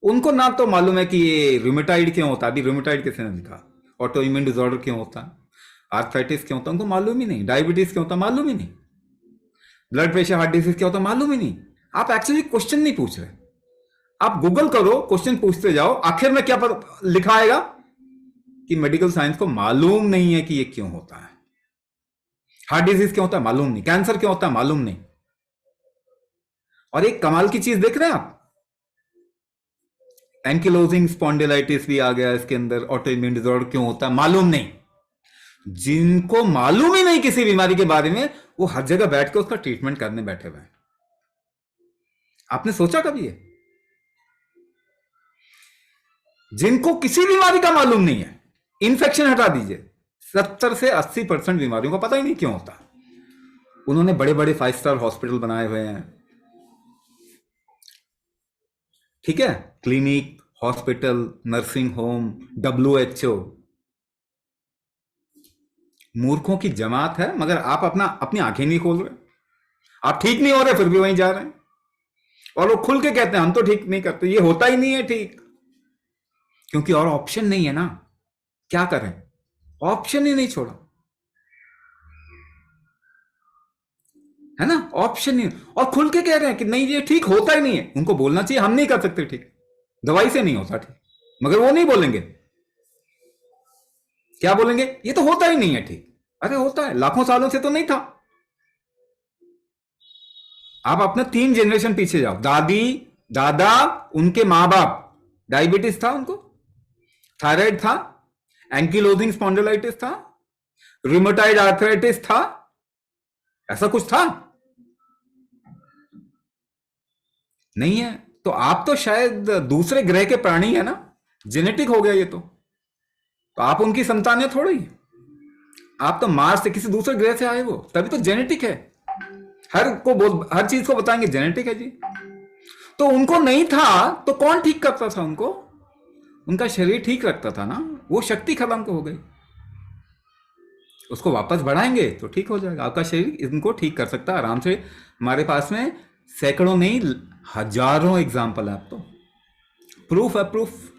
उनको ना तो मालूम है कि ये रूमेटाइड क्यों होता है, अभी रूमेटाइड किसने लिखा, ऑटो इम्यून डिसऑर्डर क्यों होता है, आर्थराइटिस क्यों होता है, उनको मालूम ही नहीं, डायबिटीज क्यों होता है मालूम ही नहीं, ब्लड प्रेशर, हार्ट डिजीज क्या होता है मालूम ही नहीं। आप एक्चुअली क्वेश्चन नहीं पूछ रहे, आप गूगल करो, क्वेश्चन पूछते जाओ, आखिर में क्या लिखा आएगा कि मेडिकल साइंस को मालूम नहीं है कि ये क्यों होता है, हार्ट डिजीज क्यों होता है मालूम नहीं, कैंसर क्यों होता है मालूम नहीं। और एक कमाल की चीज देख रहे हैं आप, एंकिलोजिंग स्पॉन्डिलाइटिस भी आ गया इसके अंदर। ऑटो इम्यून डिसऑर्डर क्यों होता है मालूम नहीं, जिनको मालूम ही नहीं किसी बीमारी के बारे में, वो हर जगह बैठ के उसका ट्रीटमेंट करने बैठे हुए हैं। आपने सोचा कभी है? जिनको किसी बीमारी का मालूम नहीं है, इन्फेक्शन हटा दीजिए, 70 से 80% बीमारियों का पता ही नहीं क्यों होता। उन्होंने बड़े बड़े 5 स्टार हॉस्पिटल बनाए हुए हैं, ठीक है, clinic, hospital, nursing home, WHO। मूर्खों की जमात है, मगर आप अपनी आंखें नहीं खोल रहे। आप ठीक नहीं हो रहे फिर भी वहीं जा रहे हैं, और वो खुल के कहते हैं हम तो ठीक नहीं करते, ये होता ही नहीं है ठीक, क्योंकि और ऑप्शन नहीं है ना। क्या करें, ऑप्शन ही नहीं छोड़ा, है ना, ऑप्शन नहीं। और खुल के कह रहे हैं कि नहीं ये ठीक होता ही नहीं है। उनको बोलना चाहिए हम नहीं कर सकते ठीक, दवाई से नहीं होता ठीक, मगर वो नहीं बोलेंगे। क्या बोलेंगे? ये तो होता ही नहीं है ठीक। अरे होता है, लाखों सालों से तो नहीं था। आप अपने 3 जनरेशन पीछे जाओ, दादी दादा, उनके मां बाप, डायबिटीज था उनको, थायराइड था, एंकिलोजिंग स्पॉन्डिलाइटिस था, रूमेटॉइड आर्थराइटिस था, ऐसा कुछ था? नहीं है। तो आप तो शायद दूसरे ग्रह के प्राणी है ना, जेनेटिक हो गया ये तो आप उनकी संतानें थोड़ी, आप तो मार्स से किसी दूसरे ग्रह से आए हो, तभी तो जेनेटिक है। हर चीज को बताएंगे जेनेटिक है जी। तो उनको नहीं था तो कौन ठीक करता था उनको? उनका शरीर ठीक रखता था ना, वो शक्ति खत्म हो गई, उसको वापस बढ़ाएंगे तो ठीक हो जाएगा। आपका शरीर इनको ठीक कर सकता है आराम से। हमारे पास में सैकड़ों नहीं हजारों एग्जाम्पल है। आप तो प्रूफ है, प्रूफ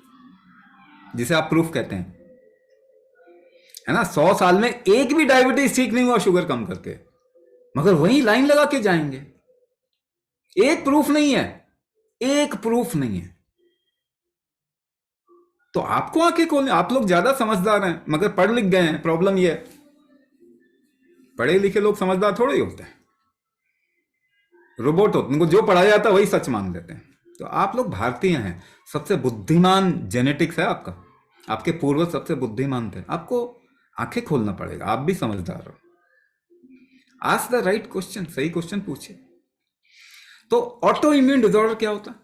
जिसे आप प्रूफ कहते हैं, है ना। 100 साल में एक भी डायबिटीज ठीक नहीं हुआ शुगर कम करके, मगर वही लाइन लगा के जाएंगे। एक प्रूफ नहीं है, एक प्रूफ नहीं है। तो आपको आंखें खोलने, आप लोग ज्यादा समझदार हैं मगर पढ़ लिख गए हैं। प्रॉब्लम ये है, पढ़े लिखे लोग समझदार थोड़े ही होते हैं, रोबोट होते हैं, उनको जो पढ़ाया जाता है वही सच मान लेते हैं। तो आप लोग भारतीय हैं, सबसे बुद्धिमान जेनेटिक्स है आपका, आपके पूर्वज सबसे बुद्धिमान थे। आपको आंखें खोलना पड़ेगा, आप भी समझदार हो। आस्क द राइट क्वेश्चन, सही क्वेश्चन पूछिए। तो ऑटो इम्यून डिसऑर्डर क्या होता है?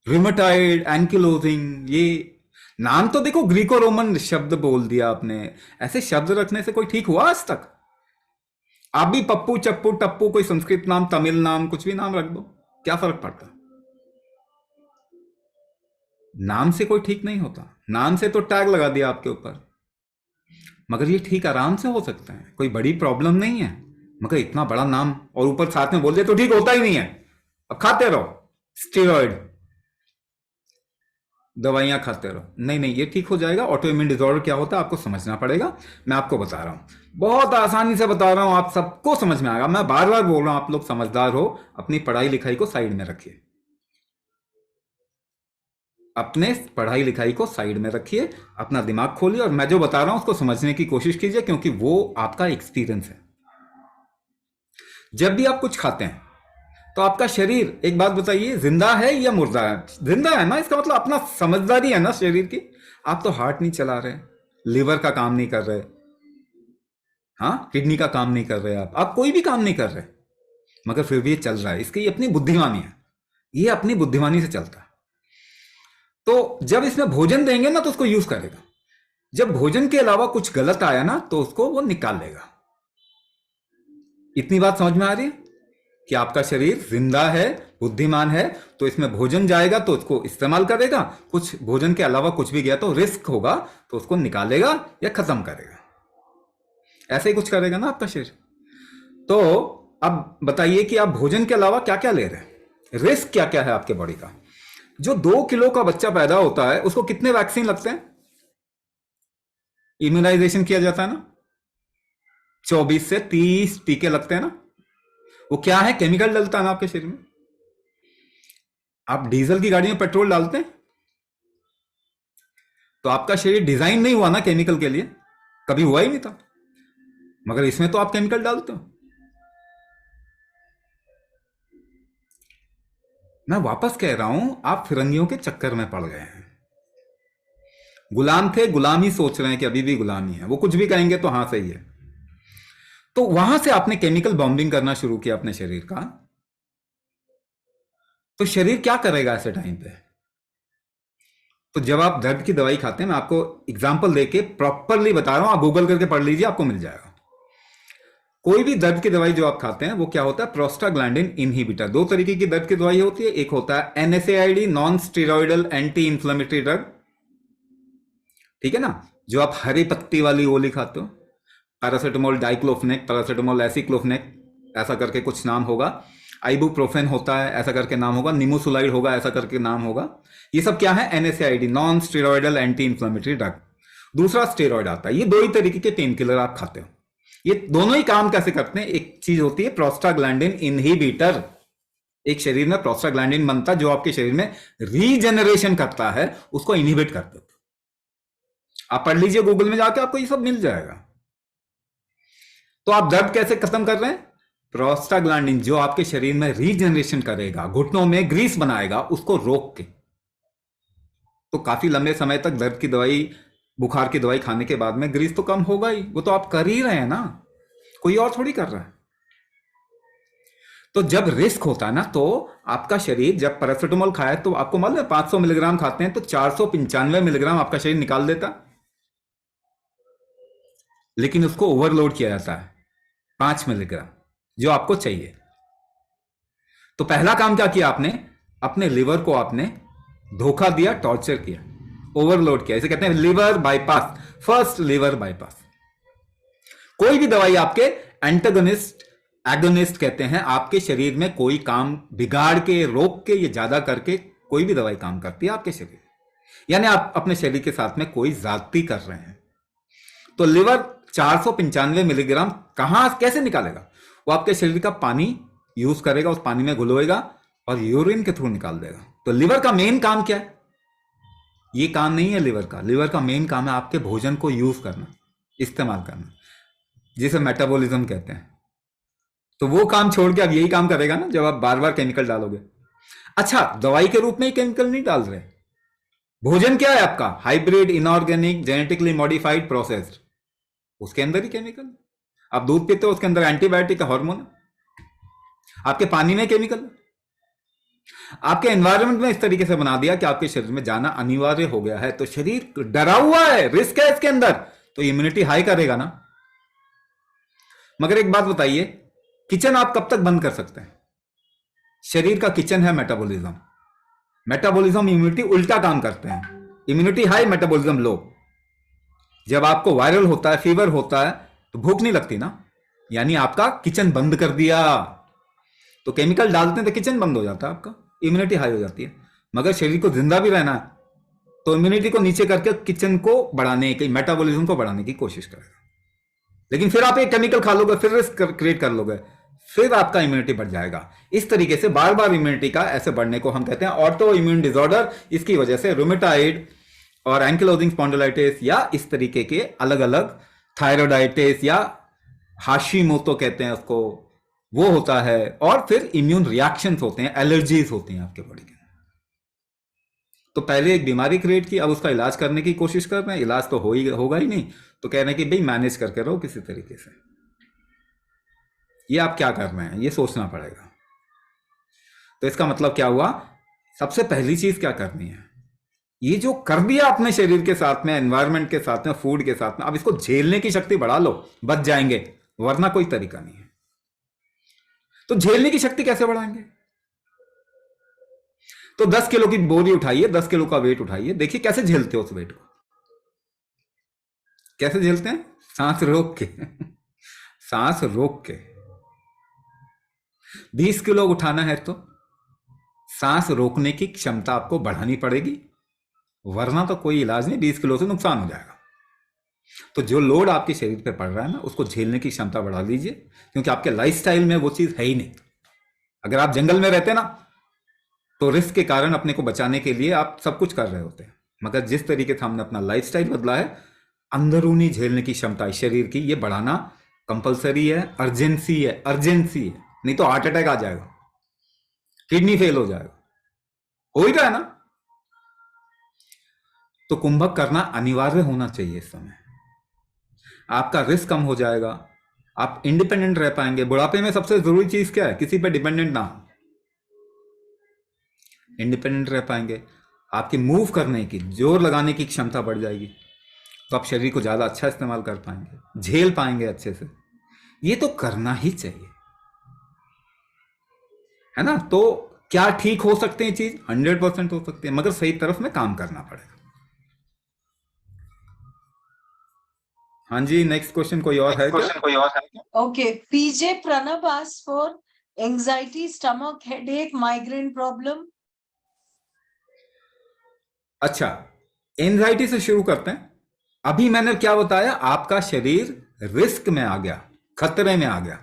रूमेटॉइड, एंकिलोजिंग, ये नाम तो देखो ग्रीको रोमन शब्द बोल दिया आपने। ऐसे शब्द रखने से कोई ठीक हुआ आज तक? आप भी पप्पू, चप्पू, टप्पू, कोई संस्कृत नाम, तमिल नाम, कुछ भी नाम रख दो, क्या फर्क पड़ता? नाम से कोई ठीक नहीं होता। नाम से तो टैग लगा दिया आपके ऊपर, मगर ये ठीक आराम से हो सकता है, कोई बड़ी प्रॉब्लम नहीं है। मगर इतना बड़ा नाम और ऊपर साथ में बोल दिया तो ठीक होता ही नहीं है। अब खाते रहो स्टेरॉइड, दवाइयां खाते रहो, नहीं नहीं ये ठीक हो जाएगा। ऑटो इम्यून डिसऑर्डर क्या होता है आपको समझना पड़ेगा। मैं आपको बता रहा हूं, बहुत आसानी से बता रहा हूं, आप सबको समझ में आएगा। मैं बार बार बोल रहा हूं, आप लोग समझदार हो, अपनी पढ़ाई लिखाई को साइड में रखिए, अपने पढ़ाई लिखाई को साइड में रखिए, अपना दिमाग खोलिए और मैं जो बता रहा हूं उसको समझने की कोशिश कीजिए, क्योंकि वो आपका एक्सपीरियंस है। जब भी आप कुछ खाते हैं तो आपका शरीर, एक बात बताइए, जिंदा है या मुर्दा है? जिंदा है ना, इसका मतलब अपना समझदारी है ना शरीर की। आप तो हार्ट नहीं चला रहे, लिवर का काम नहीं कर रहे, हाँ, किडनी का काम नहीं कर रहे, आप कोई भी काम नहीं कर रहे, मगर फिर भी ये चल रहा है। इसकी अपनी बुद्धिमानी है, ये अपनी बुद्धिमानी से चलता है। तो जब इसमें भोजन देंगे ना तो उसको यूज करेगा, जब भोजन के अलावा कुछ गलत आया ना तो उसको वो निकाल लेगा। इतनी बात समझ में आ रही है कि आपका शरीर जिंदा है, बुद्धिमान है, तो इसमें भोजन जाएगा तो उसको इस्तेमाल करेगा, कुछ भोजन के अलावा कुछ भी गया तो रिस्क होगा तो उसको निकालेगा या खत्म करेगा। ऐसे ही कुछ करेगा ना आपका शरीर। तो अब बताइए कि आप भोजन के अलावा क्या क्या ले रहे हैं, रिस्क क्या क्या है आपके बॉडी का। जो 2 किलो का बच्चा पैदा होता है उसको कितने वैक्सीन लगते हैं? इम्यूनाइजेशन किया जाता है ना, 24 से 30 टीके लगते हैं ना। वो क्या है? केमिकल डलता है ना आपके शरीर में। आप डीजल की गाड़ी में पेट्रोल डालते हैं तो आपका शरीर डिजाइन नहीं हुआ ना केमिकल के लिए, कभी हुआ ही नहीं था, मगर इसमें तो आप केमिकल डालते हो। मैं वापस कह रहा हूं, आप फिरंगियों के चक्कर में पड़ गए हैं। गुलाम थे, गुलामी सोच रहे हैं कि अभी भी गुलामी है, वो कुछ भी कहेंगे तो हाँ सही है। तो वहां से आपने केमिकल बॉम्बिंग करना शुरू किया अपने शरीर का। तो शरीर क्या करेगा ऐसे टाइम पे? तो जब आप दर्द की दवाई खाते हैं, मैं आपको एग्जांपल देके प्रॉपरली बता रहा हूं, आप गूगल करके पढ़ लीजिए, आपको मिल जाएगा। कोई भी दर्द की दवाई जो आप खाते हैं वो क्या होता है? Prostaglandin inhibitor. दो तरीके की दर्द की दवाई होती है, एक होता है NSAID, non steroidal anti inflammatory drug, ठीक है ना, जो आप हरी पत्ती वाली गोली खाते हो, पैरासिटामोल डाइक्लोफेनेक, पैरासिटामोल एसिक्लोफेनेक, ऐसा करके कुछ नाम होगा, आइबुप्रोफेन होता है, ऐसा करके नाम होगा, निमोसुलाइड होगा, ऐसा करके नाम होगा। ये सब क्या है? NSAID, non steroidal anti inflammatory drug. दूसरा स्टेरॉइड आता है। ये दो ही तरीके के पेन किलर आप खाते हो। ये दोनों ही काम कैसे करते हैं? एक चीज होती है प्रोस्टाग्लैंडिन इनहिबिटर, एक शरीर में प्रोस्टाग्लैंडिन बनता है जो आपके शरीर में रीजेनरेशन करता है, उसको इनहिबिट कर देता है। आप पढ़ लीजिए गूगल में जाके, आपको ये सब मिल जाएगा। तो आप दर्द कैसे खत्म कर रहे हैं? प्रोस्टाग्लैंडिन जो आपके शरीर में रीजेनरेशन करेगा, घुटनों में ग्रीस बनाएगा, उसको रोक के। तो काफी लंबे समय तक दर्द की दवाई, बुखार की दवाई खाने के बाद में ग्रीस तो कम होगा ही, वो तो आप कर ही रहे हैं ना, कोई और थोड़ी कर रहा है। तो जब रिस्क होता है ना, तो आपका शरीर, जब पैरासिटामोल खाए तो आपको मालूम है 500 मिलीग्राम खाते हैं तो 495 मिलीग्राम आपका शरीर निकाल देता, लेकिन उसको ओवरलोड किया जाता है 5 मिलीग्राम जो आपको चाहिए। तो पहला काम क्या किया आपने? अपने लिवर को आपने धोखा दिया, टॉर्चर किया, ओवरलोड किया। इसे कहते हैं liver bypass, first liver bypass. कोई भी दवाई आपके एंटागोनिस्ट, एगोनिस्ट कहते हैं, आपके शरीर में कोई काम बिगाड़ के, रोक के, ये ज्यादा करके कोई भी दवाई काम करती है आपके शरीर, यानी आप अपने शरीर के साथ में कोई ज्यादती कर रहे हैं। तो लिवर 495 मिलीग्राम कहां, कैसे निकालेगा? वो आपके शरीर का पानी यूज करेगा, उस पानी में घुलोएगा और यूरिन के थ्रू निकाल देगा। तो लिवर का मेन काम क्या है? ये काम नहीं है लिवर का। लिवर का मेन काम है आपके भोजन को यूज करना, इस्तेमाल करना, जिसे मेटाबॉलिज्म कहते हैं। तो वो काम छोड़ के अब यही काम करेगा ना जब आप बार बार केमिकल डालोगे। अच्छा, दवाई के रूप में ही केमिकल नहीं डाल रहे, भोजन क्या है आपका? Hybrid, inorganic, genetically modified, processed, उसके अंदर ही केमिकल। आप दूध पीते हो, उसके अंदर एंटीबायोटिक का हार्मोन है। आपके पानी में केमिकल, आपके एनवायरनमेंट में इस तरीके से बना दिया कि आपके शरीर में जाना अनिवार्य हो गया है। तो शरीर डरा हुआ है, रिस्क है इसके अंदर, तो इम्यूनिटी हाई करेगा ना। मगर एक बात बताइए, किचन आप कब तक बंद कर सकते हैं? शरीर का किचन है मेटाबॉलिज्म। मेटाबॉलिज्म, इम्यूनिटी उल्टा काम करते हैं, इम्यूनिटी हाई, मेटाबॉलिज्म लो। जब आपको वायरल होता है, फीवर होता है, तो भूख नहीं लगती ना, यानी आपका किचन बंद कर दिया। तो केमिकल डालते हैं तो किचन बंद हो जाता है आपका, इम्यूनिटी हाई हो जाती है। मगर शरीर को जिंदा भी रहना है तो इम्यूनिटी को नीचे करके किचन को बढ़ाने की, मेटाबॉलिज्म को बढ़ाने की कोशिश करेगा। लेकिन फिर आप एक केमिकल खा लोगे, फिर रिस्क क्रिएट कर लोगे, फिर आपका इम्यूनिटी बढ़ जाएगा। इस तरीके से बार बार इम्यूनिटी का ऐसे बढ़ने को हम कहते हैं ऑटो इम्यून डिसऑर्डर। इसकी वजह से रूमेटाइड और एंकिलोजिंग स्पॉन्डिलाइटिस या इस तरीके के अलग अलग, थायराइडाइटिस या हाशिमोतो कहते हैं उसको, वो होता है। और फिर इम्यून रिएक्शंस होते हैं, एलर्जीज होती हैं आपके बॉडी के। तो पहले एक बीमारी क्रिएट की, अब उसका इलाज करने की कोशिश कर रहे हैं, इलाज तो होगा ही नहीं, तो कह रहे हैं कि भाई मैनेज करके रहो किसी तरीके से। ये आप क्या कर रहे हैं, ये सोचना पड़ेगा। तो इसका मतलब क्या हुआ? सबसे पहली चीज क्या करनी है, ये जो कर दिया अपने शरीर के साथ में, एनवायरनमेंट के साथ में, फूड के साथ में, अब इसको झेलने की शक्ति बढ़ा लो, बच जाएंगे, वरना कोई तरीका नहीं है। तो झेलने की शक्ति कैसे बढ़ाएंगे? तो 10 किलो की बोरी उठाइए, 10 किलो का वेट उठाइए, देखिए कैसे झेलते हो उस वेट को। कैसे झेलते हैं? सांस रोक के सांस रोक के। 20 किलो उठाना है तो सांस रोकने की क्षमता आपको बढ़ानी पड़ेगी, वरना तो कोई इलाज नहीं, 20 किलो से नुकसान हो जाएगा। तो जो लोड आपके शरीर पे पड़ रहा है ना, उसको झेलने की क्षमता बढ़ा लीजिए, क्योंकि आपके लाइफस्टाइल में वो चीज है ही नहीं। अगर आप जंगल में रहते ना, तो रिस्क के कारण अपने को बचाने के लिए आप सब कुछ कर रहे होते हैं। मगर जिस तरीके से हमने अपना लाइफस्टाइल बदला है, अंदरूनी झेलने की क्षमता शरीर की, ये बढ़ाना कंपलसरी है, अर्जेंसी है, अर्जेंसी है। नहीं तो हार्ट अटैक आ जाएगा, किडनी फेल हो जाएगा, हो ही रहा है ना। तो कुंभक करना अनिवार्य होना चाहिए इस समय। आपका रिस्क कम हो जाएगा, आप इंडिपेंडेंट रह पाएंगे। बुढ़ापे में सबसे जरूरी चीज क्या है? किसी पे डिपेंडेंट ना हो, इंडिपेंडेंट रह पाएंगे। आपकी मूव करने की, जोर लगाने की क्षमता बढ़ जाएगी, तो आप शरीर को ज्यादा अच्छा इस्तेमाल कर पाएंगे, झेल पाएंगे अच्छे से। ये तो करना ही चाहिए, है ना। तो क्या ठीक हो सकते हैं चीज? 100% हो सकते हैं, मगर सही तरफ में काम करना पड़ेगा। हाँ जी, नेक्स्ट क्वेश्चन कोई और है क्या? Okay, PJ Pranab asked for anxiety, stomach headache, migraine problem. अच्छा, एंजाइटी से शुरू करते हैं। अभी मैंने क्या बताया? आपका शरीर रिस्क में आ गया, खतरे में आ गया,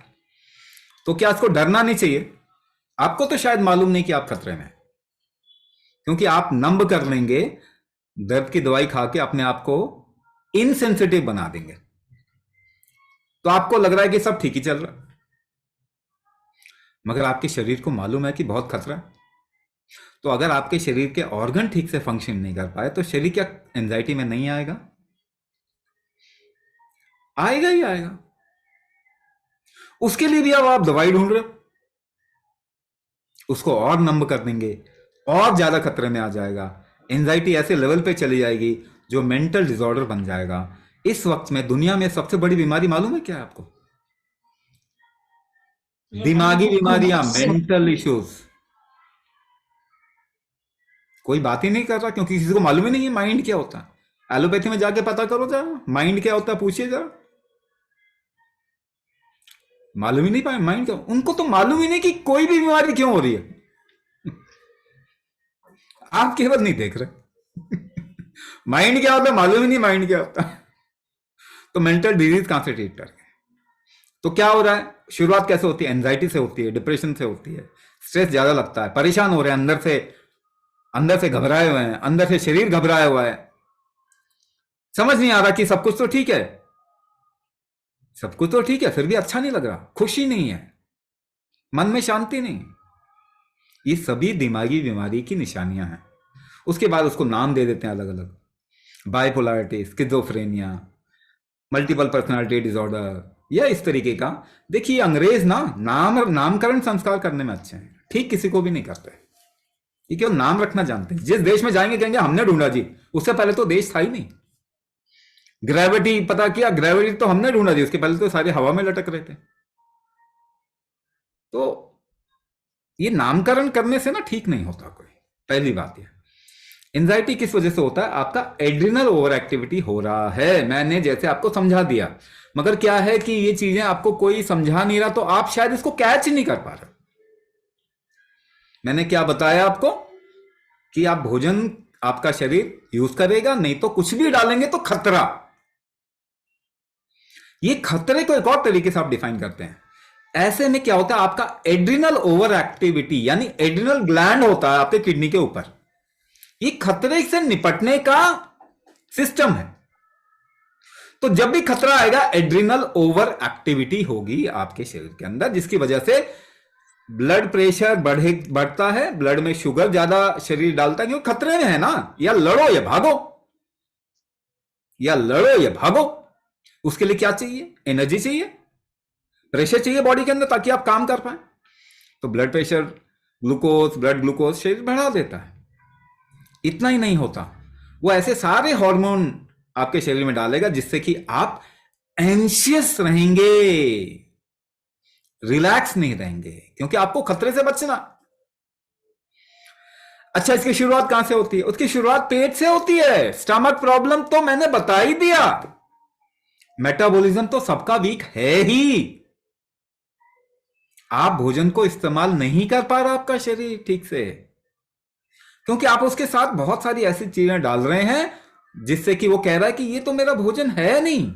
तो क्या इसको डरना नहीं चाहिए? आपको तो शायद मालूम नहीं कि आप खतरे में हैं, क्योंकि आप नंब कर लेंगे, दर्द की दवाई खा के अपने आप को इनसेंसिटिव बना देंगे, तो आपको लग रहा है कि सब ठीक ही चल रहा है, मगर आपके शरीर को मालूम है कि बहुत खतरा है। तो अगर आपके शरीर के ऑर्गन ठीक से फंक्शन नहीं कर पाए, तो शरीर क्या एंजाइटी में नहीं आएगा? आएगा ही आएगा। उसके लिए भी अब आप दवाई ढूंढ रहे हो, उसको और नंब कर देंगे, और ज्यादा खतरे में आ जाएगा। एंजाइटी ऐसे लेवल पे चली जाएगी जो मेंटल डिसऑर्डर बन जाएगा। इस वक्त में दुनिया में सबसे बड़ी बीमारी मालूम है क्या है आपको? दिमागी बीमारियां, मेंटल इश्यूज। कोई बात ही नहीं कर रहा, क्योंकि किसी को मालूम ही नहीं है माइंड क्या होता है। एलोपैथी में जाके पता करो जरा, माइंड क्या होता है, पूछिए जरा। मालूम ही नहीं पाए माइंड क्या। उनको तो मालूम ही नहीं कि कोई भी बीमारी क्यों हो रही है। आप केवल नहीं देख रहे। माइंड क्या होता है मालूम ही नहीं, माइंड क्या होता है। तो मेंटल डिजीज कहां से ट्रीट करेंगे? तो क्या हो रहा है? शुरुआत कैसे होती है? एंजाइटी से होती है, डिप्रेशन से होती है, स्ट्रेस ज्यादा लगता है, परेशान हो रहे हैं, अंदर से घबराए हुए हैं, अंदर से शरीर घबराया हुआ है, समझ नहीं आ रहा कि सब कुछ तो ठीक है, सब कुछ तो ठीक है, फिर भी अच्छा नहीं लग रहा, खुशी नहीं है, मन में शांति नहीं। ये सभी दिमागी बीमारी की निशानियां हैं। उसके बाद उसको नाम दे देते हैं अलग अलग, bipolarity, schizophrenia, multiple personality disorder, या इस तरीके का। देखिए अंग्रेज ना नामकरण संस्कार करने में अच्छे हैं, ठीक किसी को भी नहीं करते, ये केवल नाम रखना जानते हैं। जिस देश में जाएंगे कहेंगे हमने ढूंढा जी, उससे पहले तो देश था ही नहीं। ग्रेविटी पता किया, ग्रेविटी तो हमने ढूंढा जी, उसके पहले तो सारे हवा में लटक रहे थे। तो ये नामकरण करने से ना ठीक नहीं होता कोई। पहली बात ये, एंजाइटी किस वजह से होता है? आपका एड्रिनल ओवर एक्टिविटी हो रहा है। मैंने जैसे आपको समझा दिया, मगर क्या है कि ये चीजें आपको कोई समझा नहीं रहा, तो आप शायद इसको कैच नहीं कर पा रहे। मैंने क्या बताया आपको कि आप भोजन आपका शरीर यूज करेगा, नहीं तो कुछ भी डालेंगे तो खतरा। ये खतरे को एक और तरीके से आप डिफाइन करते हैं। ऐसे में क्या होता है? आपका एड्रिनल ओवर एक्टिविटी, यानी एड्रिनल ग्लैंड होता है आपके किडनी के ऊपर, ये खतरे से निपटने का सिस्टम है। तो जब भी खतरा आएगा, एड्रिनल ओवर एक्टिविटी होगी आपके शरीर के अंदर, जिसकी वजह से ब्लड प्रेशर बढ़ता है, ब्लड में शुगर ज्यादा शरीर डालता है, क्योंकि खतरे में है ना। या लड़ो या भागो, या लड़ो या भागो। उसके लिए क्या चाहिए? एनर्जी चाहिए, प्रेशर चाहिए बॉडी के अंदर, ताकि आप काम कर पाए। तो blood pressure, glucose, blood glucose शरीर बढ़ा देता है। इतना ही नहीं होता, वो ऐसे सारे हार्मोन आपके शरीर में डालेगा जिससे कि आप एंशियस रहेंगे, रिलैक्स नहीं रहेंगे, क्योंकि आपको खतरे से बचना। अच्छा, इसकी शुरुआत कहां से होती है? उसकी शुरुआत पेट से होती है। स्टमक प्रॉब्लम तो मैंने बता ही दिया। मेटाबॉलिज्म तो सबका वीक है ही। आप भोजन को इस्तेमाल नहीं कर पा रहा आपका शरीर ठीक से, क्योंकि आप उसके साथ बहुत सारी ऐसी चीजें डाल रहे हैं जिससे कि वो कह रहा है कि ये तो मेरा भोजन है नहीं।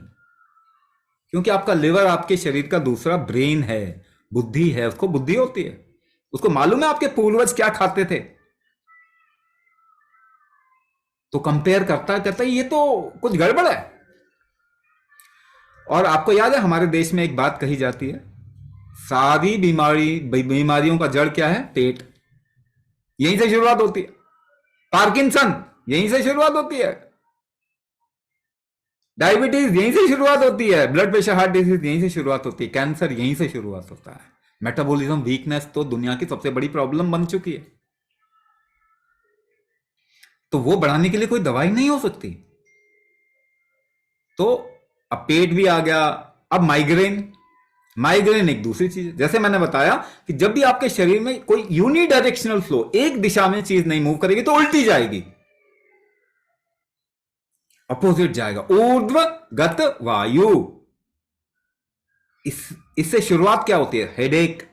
क्योंकि आपका लिवर आपके शरीर का दूसरा ब्रेन है, बुद्धि है, उसको बुद्धि होती है, उसको मालूम है आपके पूर्वज क्या खाते थे। तो कंपेयर करता कहता है ये तो कुछ गड़बड़ है। और आपको याद है हमारे देश में एक बात कही जाती है, सारी बीमारियों का जड़ क्या है? पेट। यहीं से शुरुआत होती है। पार्किंसन यहीं से शुरुआत होती है, डायबिटीज यहीं से शुरुआत होती है, ब्लड प्रेशर हार्ट डिजीज यहीं से शुरुआत होती है, कैंसर यहीं से शुरुआत होता है। मेटाबॉलिज्म वीकनेस तो दुनिया की सबसे बड़ी प्रॉब्लम बन चुकी है, तो वो बढ़ाने के लिए कोई दवाई नहीं हो सकती। तो अब पेट भी आ गया, अब माइग्रेन एक दूसरी चीज है। जैसे मैंने बताया कि जब भी आपके शरीर में कोई यूनिडायरेक्शनल फ्लो, एक दिशा में चीज नहीं मूव करेगी तो उल्टी जाएगी, अपोजिट जाएगा, ऊर्ध्वगत वायु। इससे शुरुआत क्या होती है? हेडेक,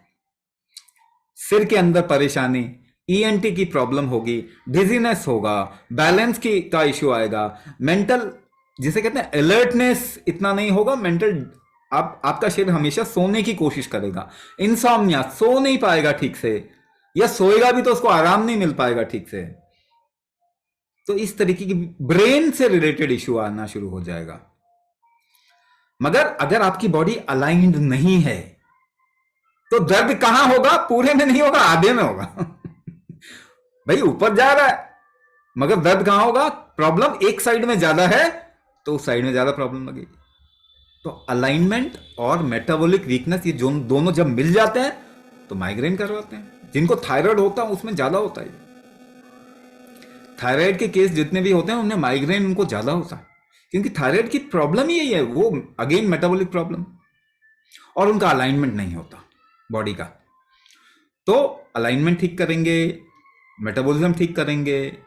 सिर के अंदर परेशानी, ईएनटी की प्रॉब्लम होगी, डिजीनेस होगा, बैलेंस की का इश्यू आएगा, मेंटल जिसे कहते हैं अलर्टनेस इतना नहीं होगा, मेंटल आपका शरीर हमेशा सोने की कोशिश करेगा, इंसोम्निया, सो नहीं पाएगा ठीक से, या सोएगा भी तो उसको आराम नहीं मिल पाएगा ठीक से। तो इस तरीके की ब्रेन से रिलेटेड इश्यू आना शुरू हो जाएगा। मगर अगर आपकी बॉडी अलाइंड नहीं है तो दर्द कहां होगा? पूरे में नहीं होगा, आधे में होगा। भाई ऊपर जा रहा है मगर दर्द कहां होगा? प्रॉब्लम एक साइड में ज्यादा है तो उस साइड में ज्यादा प्रॉब्लम लगेगी। तो अलाइनमेंट और मेटाबॉलिक वीकनेस ये दोनों जब मिल जाते हैं तो माइग्रेन करवाते हैं। जिनको थायराइड होता है उसमें ज्यादा होता है, थायराइड के केस जितने भी होते हैं उनमें माइग्रेन उनको ज्यादा होता है, क्योंकि थायराइड की प्रॉब्लम ही यही है, वो अगेन मेटाबॉलिक प्रॉब्लम, और उनका अलाइनमेंट नहीं होता बॉडी का। तो अलाइनमेंट ठीक करेंगे, मेटाबॉलिज्म ठीक करेंगे,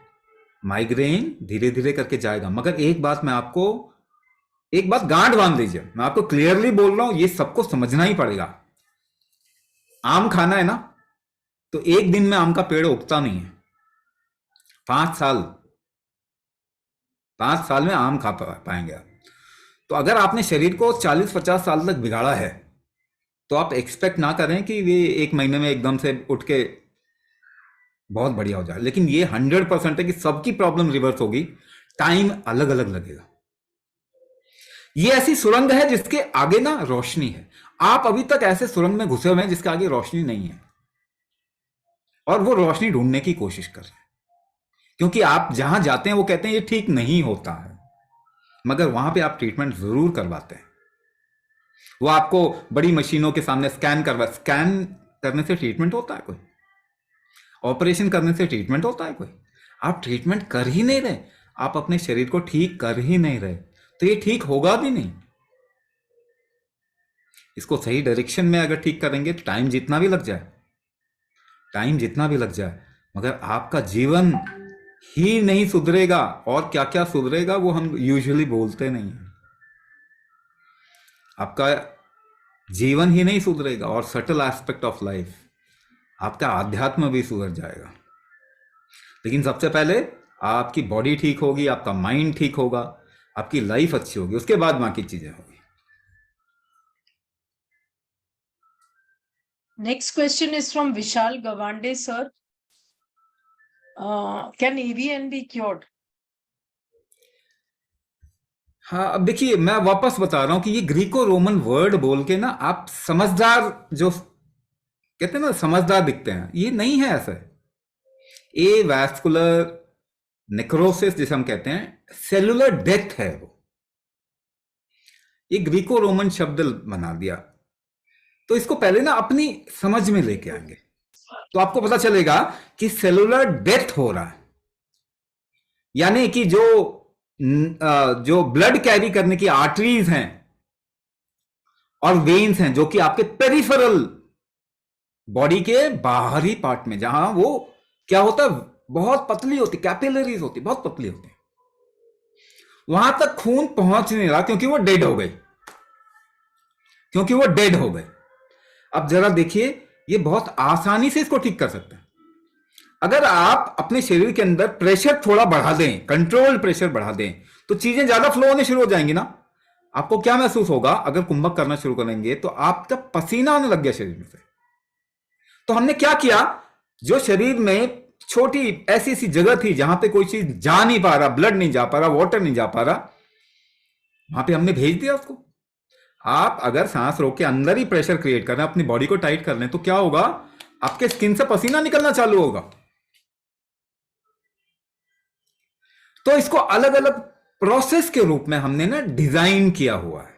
माइग्रेन धीरे धीरे करके जाएगा। मगर एक बात गांठ बांध लीजिए, मैं आपको क्लियरली बोल रहा हूं, ये सबको समझना ही पड़ेगा। आम खाना है ना, तो एक दिन में आम का पेड़ उगता नहीं है, 5 साल में आम खा पाएंगे आप। तो अगर आपने शरीर को 40-50 साल तक बिगाड़ा है तो आप एक्सपेक्ट ना करें कि वे एक महीने में एकदम से उठ के बहुत बढ़िया हो जाए। लेकिन ये 100% है कि सबकी प्रॉब्लम रिवर्स होगी, टाइम अलग अलग लगेगा। ये ऐसी सुरंग है जिसके आगे ना रोशनी है। आप अभी तक ऐसे सुरंग में घुसे हुए हैं जिसके आगे रोशनी नहीं है, और वो रोशनी ढूंढने की कोशिश कर रहे हैं, क्योंकि आप जहां जाते हैं वो कहते हैं ये ठीक नहीं होता है, मगर वहां पे आप ट्रीटमेंट जरूर करवाते हैं। वो आपको बड़ी मशीनों के सामने स्कैन करने से ट्रीटमेंट होता है कोई? ऑपरेशन करने से ट्रीटमेंट होता है कोई? आप ट्रीटमेंट कर ही नहीं रहे, आप अपने शरीर को ठीक कर ही नहीं रहे, तो ये ठीक होगा भी नहीं। इसको सही डायरेक्शन में अगर ठीक करेंगे तो टाइम जितना भी लग जाए, मगर आपका जीवन ही नहीं सुधरेगा। और क्या क्या सुधरेगा वो हम यूजुअली बोलते नहीं हैं। आपका जीवन ही नहीं सुधरेगा, और सटल एस्पेक्ट ऑफ लाइफ, आपका आध्यात्म भी सुधर जाएगा। लेकिन सबसे पहले आपकी बॉडी ठीक होगी, आपका माइंड ठीक होगा, आपकी लाइफ अच्छी होगी, उसके बाद बाकी चीजें होगी। Next question is from Vishal Gawande, sir. Can AVN be cured? हाँ, अब देखिए मैं वापस बता रहा हूं कि ये ग्रीको रोमन वर्ड बोल के ना आप समझदार, जो कहते हैं ना समझदार दिखते हैं, ये नहीं है ऐसा। ए वैस्कुलर नेक्रोसिस जिसे हम कहते हैं, सेलुलर डेथ है वो। ये ग्रीको रोमन शब्द बना दिया, तो इसको पहले ना अपनी समझ में लेके आएंगे तो आपको पता चलेगा कि सेलुलर डेथ हो रहा है, यानी कि जो ब्लड कैरी करने की आर्टरीज हैं और वेन्स हैं, जो कि आपके पेरिफेरल बॉडी के बाहरी पार्ट में, जहां वो क्या होता है, बहुत पतली होती, कैपिलरीज होती, बहुत पतली होती, वहां तक खून पहुंच नहीं रहा क्योंकि वो डेड हो गए। अब जरा देखिए, ये बहुत आसानी से इसको ठीक कर सकते हैं। अगर आप अपने शरीर के अंदर प्रेशर थोड़ा बढ़ा दें, कंट्रोल्ड प्रेशर बढ़ा दें, तो चीजें ज्यादा फ्लो होने शुरू हो जाएंगी ना। आपको क्या महसूस होगा? अगर कुंभक करना शुरू करेंगे तो आपका पसीना आने लग गया शरीर में से। तो हमने क्या किया, जो शरीर में छोटी ऐसी सी जगह थी जहां पे कोई चीज जा नहीं पा रहा, ब्लड नहीं जा पा रहा, वाटर नहीं जा पा रहा, वहां पे हमने भेज दिया उसको। आप अगर सांस रोक के अंदर ही प्रेशर क्रिएट कर रहे हैं, अपनी बॉडी को टाइट कर लें, तो क्या होगा, आपके स्किन से पसीना निकलना चालू होगा। तो इसको अलग अलग प्रोसेस के रूप में हमने ना डिजाइन किया हुआ है,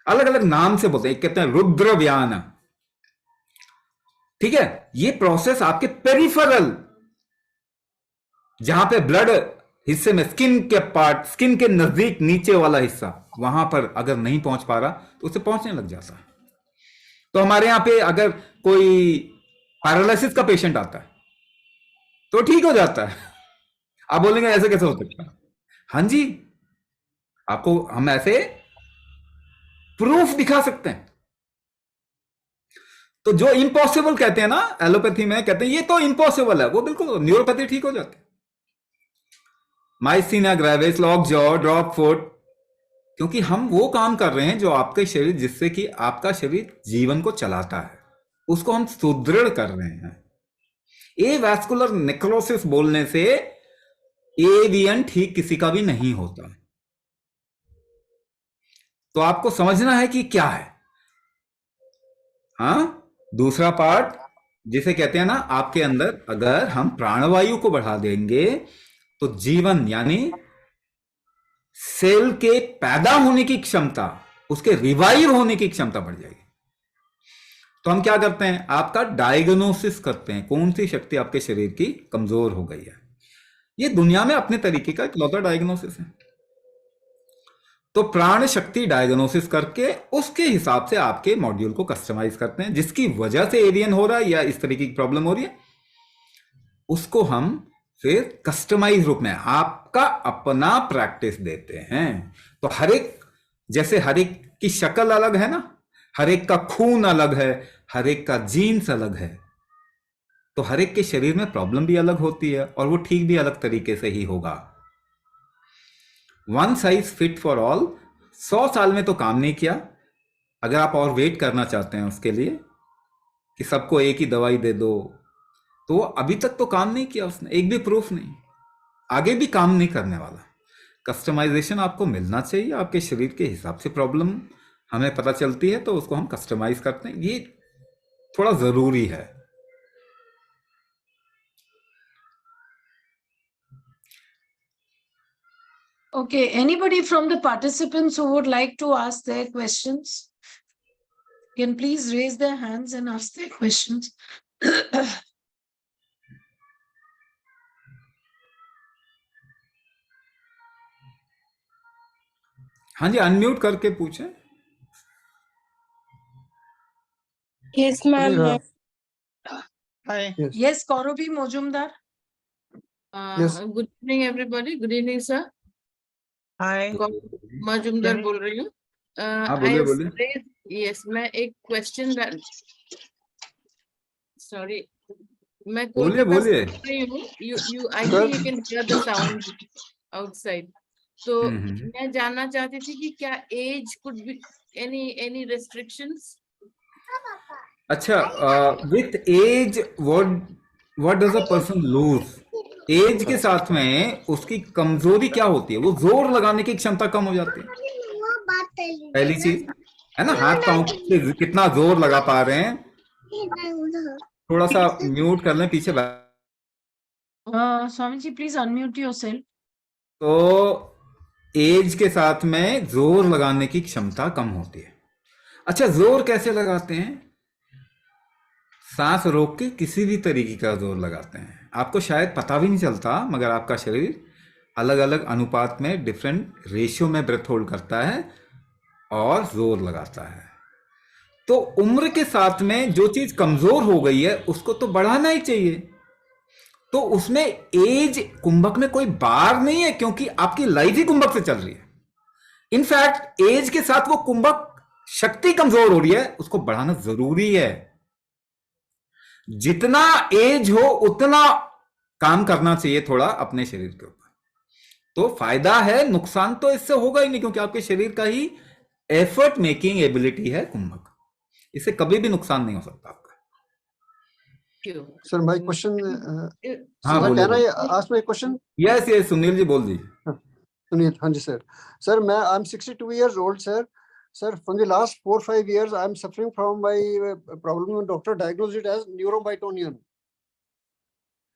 अलग अलग नाम से बोलते हैं। कहते हैं रुद्र व्यान, ठीक है। ये प्रोसेस आपके पेरिफेरल, जहां पे ब्लड हिस्से में स्किन के पार्ट, स्किन के नजदीक नीचे वाला हिस्सा, वहां पर अगर नहीं पहुंच पा रहा तो उसे पहुंचने लग जाता है। तो हमारे यहां पे अगर कोई पैरालिसिस का पेशेंट आता है तो ठीक हो जाता है। आप बोलेंगे ऐसे कैसे हो सकता है? हाँ जी, आपको हम ऐसे प्रूफ दिखा सकते हैं। तो जो इम्पॉसिबल कहते हैं ना एलोपैथी में, कहते हैं ये तो इम्पॉसिबल है, वो बिल्कुल न्यूरोपैथी ठीक हो जाती है। Myasthenia gravis, lock jaw, drop foot, क्योंकि हम वो काम कर रहे हैं जो आपके शरीर, जिससे कि आपका शरीर जीवन को चलाता है, उसको हम सुदृढ़ कर रहे हैं। ए वैस्कुलर नेक्रोसिस बोलने से एवियन ठीक किसी का भी नहीं होता। तो आपको समझना है कि क्या है। हाँ, दूसरा पार्ट जिसे कहते हैं ना, आपके अंदर अगर हम प्राणवायु को बढ़ा देंगे तो जीवन यानी सेल के पैदा होने की क्षमता, उसके रिवाइव होने की क्षमता बढ़ जाएगी। तो हम क्या करते हैं, आपका डायग्नोसिस करते हैं, कौन सी शक्ति आपके शरीर की कमजोर हो गई है। ये दुनिया में अपने तरीके का इकलौता डायग्नोसिस है। तो प्राण शक्ति डायग्नोसिस करके उसके हिसाब से आपके मॉड्यूल को कस्टमाइज करते हैं, जिसकी वजह से एवियन हो रहा है या इस तरीके की प्रॉब्लम हो रही है, उसको हम फिर कस्टमाइज रूप में आपका अपना प्रैक्टिस देते हैं। तो हर एक, जैसे हर एक की शक्ल अलग है ना, हर एक का खून अलग है, हर एक का जीन्स अलग है, तो हर एक के शरीर में प्रॉब्लम भी अलग होती है और वो ठीक भी अलग तरीके से ही होगा। One size fit for all 100 साल में तो काम नहीं किया। अगर आप और वेट करना चाहते हैं उसके लिए कि सबको एक ही दवाई दे दो, तो अभी तक तो काम नहीं किया उसने, एक भी प्रूफ नहीं, आगे भी काम नहीं करने वाला। कस्टमाइजेशन आपको मिलना चाहिए, आपके शरीर के हिसाब से प्रॉब्लम हमें पता चलती है तो उसको हम कस्टमाइज करते हैं, ये थोड़ा जरूरी है। Okay, anybody from the participants who would like to ask their questions can please raise their hands and ask their questions. हाँ जी, अनम्यूट करके पूछें। Yes, ma'am. Hi. Yes, Kaurobi Mojumdar. Yes. Good evening, everybody. Good evening, sir. Hi. Majumdar बोल रही हूँ. हाँ, बोलिए बोलिए। Yes, मैं एक question sorry, मैं बोलिए कोलकाता से बोलिए। बोल रही हूँ. I think you can hear the sound outside. तो मैं जानना चाहती थी कि क्या age could be any restrictions? अच्छा, with age what does a person lose? Age के साथ में उसकी कमजोरी क्या होती है? वो जोर लगाने की क्षमता कम हो जाती है, पहली चीज है ना। हाथ पांव से कितना जोर लगा पा रहे हैं, थोड़ा सा म्यूट कर लें पीछे Swami ji, please unmute yourself. तो एज के साथ में जोर लगाने की क्षमता कम होती है। अच्छा, जोर कैसे लगाते हैं? सांस रोक के किसी भी तरीके का जोर लगाते हैं, आपको शायद पता भी नहीं चलता, मगर आपका शरीर अलग अलग अनुपात में, डिफरेंट रेशियो में ब्रेथ होल्ड करता है और जोर लगाता है। तो उम्र के साथ में जो चीज कमजोर हो गई है उसको तो बढ़ाना ही चाहिए। तो उसमें एज कुंभक में कोई बार नहीं है, क्योंकि आपकी लाइफ ही कुंभक से चल रही है। इनफैक्ट एज के साथ वो कुंभक शक्ति कमजोर हो रही है, उसको बढ़ाना जरूरी है। जितना एज हो उतना काम करना चाहिए थोड़ा अपने शरीर के ऊपर, तो फायदा है। नुकसान तो इससे होगा ही नहीं, क्योंकि आपके शरीर का ही एफर्ट मेकिंग एबिलिटी है कुंभक, इससे कभी भी नुकसान नहीं हो सकता आपका। Sir, my question. हाँ, Sir, बोलिए can I बोलिए। ask my question? Yes yes, Sunil ji बोल दीजिए। Sunil, हाँ जी sir. Sir, I'm 62 years old, sir. Sir, from the last 4-5 years, I'm suffering from my problem. Doctor diagnosed it as neuromyotonian.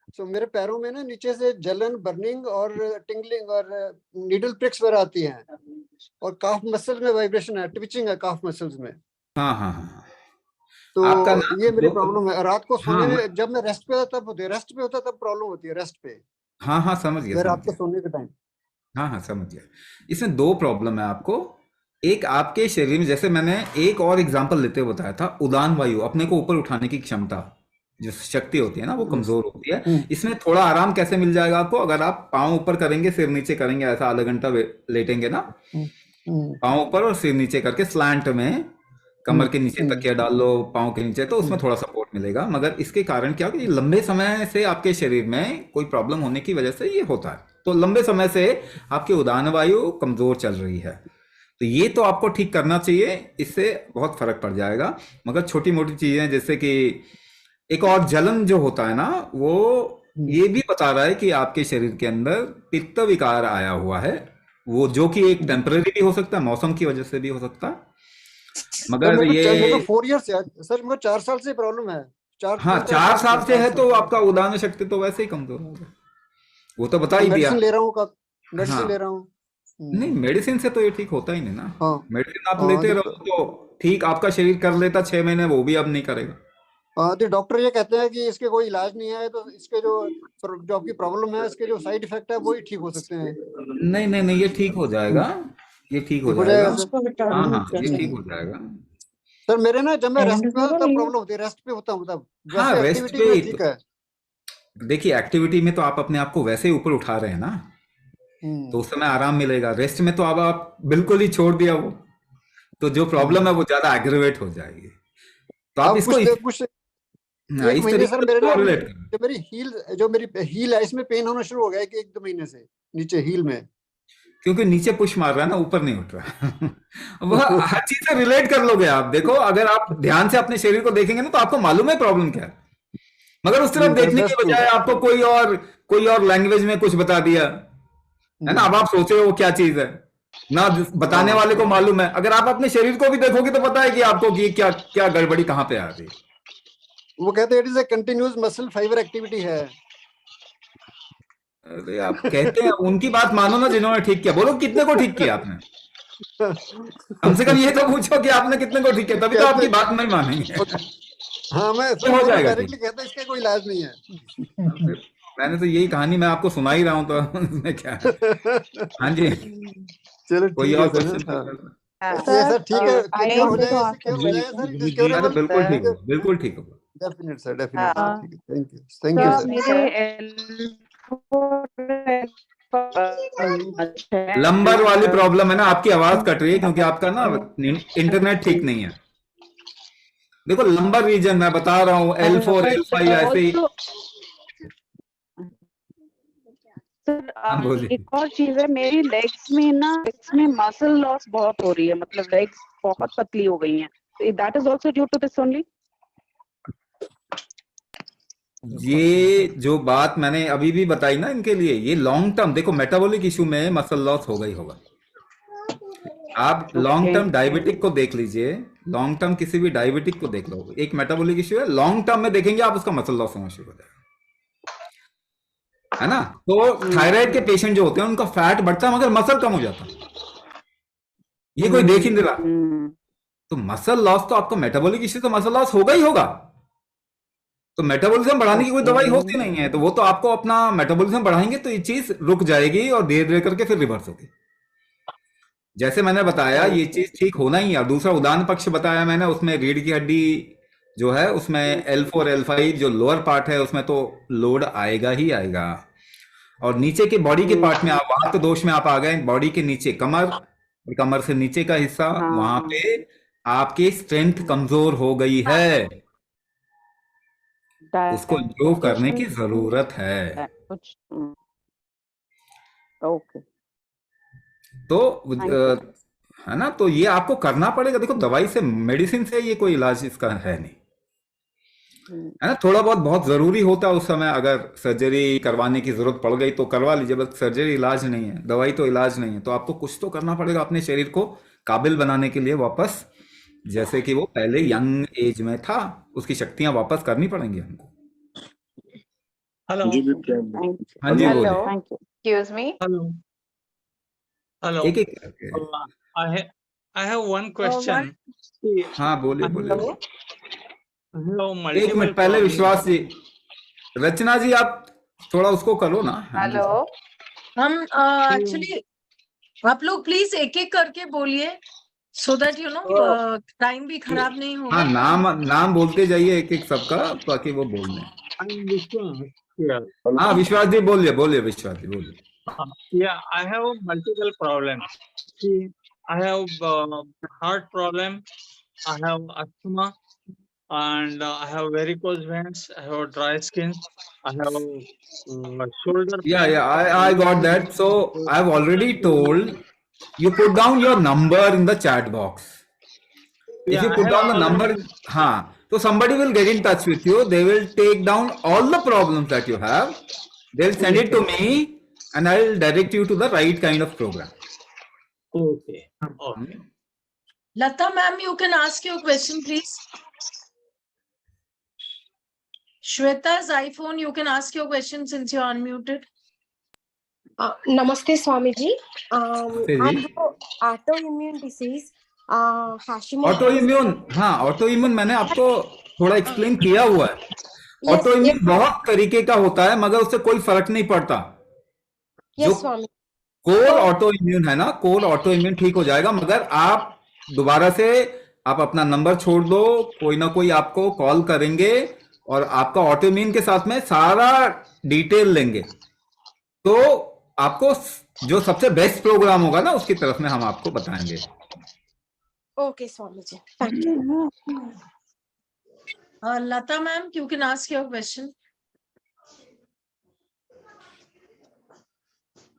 सो मेरे पैरों में ना नीचे से जलन, बर्निंग और टिंगलिंग और नीडल प्रिक्स वगैरह आती हैं, और काफ मसल में वाइब्रेशन है, ट्विचिंग है काफ मसल्स में। हाँ हाँ हाँ तो आपका ना ये मेरी दो- प्रॉब्लम है। रात को सोने हाँ में जब मैं रेस्ट पे होता तब होती है, रेस्ट पे होता तब प्रॉब्लम होती है, रेस्ट पे हाँ हाँ समझ गया या समझ रात को गया सोने के टाइम। हाँ हाँ समझ गया। इसमें दो प्रॉब्लम है आपको। एक आपके शरीर में, जैसे मैंने एक और एग्जांपल लेते हुए बताया था, उड़ान वायु, अपने को ऊपर उठाने की क्षमता, जो शक्ति होती है ना, वो कमजोर होती है। इसमें थोड़ा आराम कैसे मिल जाएगा आपको? अगर आप पाँव ऊपर करेंगे, सिर नीचे करेंगे, ऐसा आधा घंटा लेटेंगे ना, पाँव ऊपर और सिर नीचे करके स्लैंट में, कमर के नीचे तकिया डाल लो पाँव के नीचे, तो उसमें थोड़ा सपोर्ट मिलेगा। मगर इसके कारण क्या, कि लंबे समय से आपके शरीर में कोई प्रॉब्लम होने की वजह से ये होता है। तो लंबे समय से आपकी उड़ान वायु कमजोर चल रही है, तो ये तो आपको ठीक करना चाहिए, इससे बहुत फर्क पड़ जाएगा। मगर छोटी मोटी चीजें, जैसे कि एक और जलन जो होता है ना, वो ये भी बता रहा है कि आपके शरीर के अंदर पित्त विकार आया हुआ है, वो जो कि एक टेम्पररी भी हो सकता है, मौसम की वजह से भी हो सकता है। मगर मेरे को ये 4 इयर्स है सर, मेरे को 4 साल से प्रॉब्लम है। हाँ 4 साल से है, तो आपका उड़ान शक्ति तो वैसे ही कमजोर होगा, वो तो बता ही दिया। मेडिसिन ले रहा हूँ, मेडिसिन हाँ ले रहा हूँ। नहीं, मेडिसिन से तो ये ठीक होता ही नहीं ना। हाँ मेडिसिन आप हाँ, लेते रहो तो ठीक, आपका शरीर कर लेता 6 महीने, वो भी अब नहीं करेगा। तो डॉक्टर ये कहते हैं कि इसके कोई इलाज नहीं है, तो इसके जो आपकी प्रॉब्लम है, इसके जो साइड इफेक्ट है वो ही ठीक हो सकते हैं। नहीं नहीं नहीं, ये ठीक हो जाएगा, ये ठीक हो ठीक हो जाएगा। जाएगा हाँ हाँ ये ठीक हो जाएगा। सर। मेरे ना जब मैं रेस्ट पे होता तब प्रॉब्लम होती है, रेस्ट पे होता हूँ तब। हाँ वैसे रेस्ट एक्टिविटी में पे ठीक है। देखिए, एक्टिविटी में तो आप अपने आप को वैसे ही ऊपर उठा रहे हैं ना, तो उस समय आराम मिलेगा। रेस्ट में तो अब आप बिल्कुल ही छोड़ दिया वो, तो जो प्रॉब्लम है वो ज्यादा एग्रेवेट हो जाएगी। तो आप अब इसको कुछ हाँ, एक इस महीने तरीके सर से मेरे ना कोरिलेट करो। जो मेरी हील है, इसमें पेन होना शुरू हो गया है कि 1-2 महीने से नीचे हील में। क्योंकि नीचे पुश मार रहा है ना, ऊपर नहीं उठ रहा। वह हर चीज से रिलेट कर लोगे आप। देखो, अगर आप ध्यान से अपने शरीर को देखेंगे ना, तो आपको मालूम है प्रॉब्लम क्या है। मगर उस तरफ देखने के बजाय आपको कोई और लैंग्वेज में कुछ बता दिया है ना। अब आप सोच रहे हो वो क्या चीज है ना, बताने वाले को मालूम है। अगर आप अपने शरीर को भी देखोगे तो पता है कि आपको कि क्या क्या गड़बड़ी कहाँ पे आ रही है। वो कहते हैं it is a continuous muscle fibre activity है। अरे आप कहते हैं, उनकी बात मानो ना जिन्होंने ठीक किया। बोलो कितने को ठीक किया आपने, कम से कम ये तो पूछो कि आपने कितने को ठीक किया, तभी तो आपकी बात नहीं मानेंगे। हाँ मैं हो जाएगा डायरेक्टली कहता इसका कोई इलाज नहीं है। मैंने तो यही कहानी मैं आपको सुना ही रहा हूँ, तो इसमें क्या है। हाँ जी, चलो कोई ठीक और है क्वेश्चन? ये सर ठीक है, क्लियर हो जाए, इससे क्लियर हो जाए सर, अरे डिस्क्योरेबल। बिल्कुल ठीक होगा, बिल्कुल ठीक होगा। Definite sir, definite. ठीक है, थैंक यू सर। लंबर वाली प्रॉब्लम है ना, आपकी आवाज कट रही है क्योंकि आपका ना इंटरनेट ठीक नहीं है। देखो, लंबर रीजन मैं बता रहा हूँ, L4 L5 ऐसे ही। सर हाँ, बोलिए। एक और चीज है, मेरी लेग्स में मसल लॉस बहुत हो रही है, मतलब लेग्स बहुत पतली हो गई हैं। That is also due to this only. ये जो बात मैंने अभी भी बताई ना, इनके लिए ये लॉन्ग टर्म, देखो मेटाबॉलिक इशू में मसल लॉस होगा ही होगा। आप लॉन्ग टर्म डायबिटिक को देख लीजिए, लॉन्ग टर्म किसी भी डायबिटिक को देख लो, एक मेटाबॉलिक इशू है, लॉन्ग टर्म में देखेंगे आप उसका मसल लॉस होना शुरू हो जाएगा, है ना। तो थायराइड के पेशेंट जो होते हैं उनका फैट बढ़ता है मगर मसल कम हो जाता है, ये कोई देख ही नहीं रहा। तो मसल लॉस तो आपका मेटाबॉलिक इशू, तो मसल लॉस होगा ही होगा। तो मेटाबॉलिज्म बढ़ाने की कोई दवाई होती नहीं है, तो वो तो आपको अपना मेटाबॉलिज्म बढ़ाएंगे तो ये चीज रुक जाएगी और धीरे धीरे करके फिर रिवर्स होगी। जैसे मैंने बताया ये चीज ठीक होना ही है। दूसरा उदाहरण पक्ष बताया मैंने, उसमें रीढ़ की हड्डी जो है उसमें L4 L5 जो लोअर पार्ट है उसमें तो लोड आएगा ही आएगा, और नीचे के बॉडी के पार्ट में आप वात दोष में आप आ गए, बॉडी के नीचे कमर, कमर से नीचे का हिस्सा, वहां पे आपकी स्ट्रेंथ कमजोर हो गई है, उसको इम्प्रूव करने की जरूरत है। ओके, तो है ना, तो ये आपको करना पड़ेगा। देखो, दवाई से, मेडिसिन से ये कोई इलाज इसका है नहीं, है ना। थोड़ा बहुत जरूरी होता है उस समय, अगर सर्जरी करवाने की जरूरत पड़ गई तो करवा लीजिए, बस सर्जरी इलाज नहीं है, दवाई तो इलाज नहीं है। तो आपको कुछ तो करना पड़ेगा अपने शरीर को काबिल बनाने के लिए वापस, जैसे कि वो पहले यंग एज में था, उसकी शक्तियां वापस करनी पड़ेंगी हमको। Hello. हाँ जी बोलिए। Hello. Thank you. Excuse me. Hello. Hello. एक एक करके। I have one question. See, हाँ बोलिए I बोलिए। have एक multiple मिनट पहले problems. विश्वास जी, रचना जी आप थोड़ा उसको करो ना। Hello. हम एक्चुअली आप लोग प्लीज एक एक करके बोलिए so that you know time भी खराब नहीं होगा। हाँ नाम बोलते जाइए एक एक सबका, ताकि वो बोल लें। I'm Vishwas. Yeah. हाँ विश्वास जी बोलिए विश्वास जी बोलिए। Yeah, I have multiple problems. See, I have heart problem. I have asthma, and I have varicose veins. I have dry skin. I have shoulder pain. I got that. So I've already told you put down your number in the chat box. If Yeah, you I put have down the number, already- हाँ, so somebody will get in touch with you. They will take down all the problems that you have. They'll send it to me, and I'll direct you to the right kind of program. Okay. Okay. Lata ma'am, you can ask your question, please. Shweta's iPhone, you can ask your question since you're unmuted. नमस्ते स्वामी जी। नमस्ते जी। आप auto immune disease Hashimoto auto immune, हाँ auto immune मैंने आपको थोड़ा explain किया हुआ है। ऑटो इम्यून बहुत तरीके का होता है, मगर उससे कोई फर्क नहीं पड़ता। जो स्वामी कोर ऑटो इम्यून है ना, कोर ऑटो इम्यून ठीक हो जाएगा, मगर आप दोबारा से आप अपना नंबर छोड़ दो, कोई ना कोई आपको कॉल करेंगे और आपका ऑटो इम्यून के साथ में सारा डिटेल लेंगे, तो आपको जो सबसे बेस्ट प्रोग्राम होगा ना उसकी तरफ में हम आपको बताएंगे। Okay Swami ji, thank you. Lata ma'am, you can ask your question.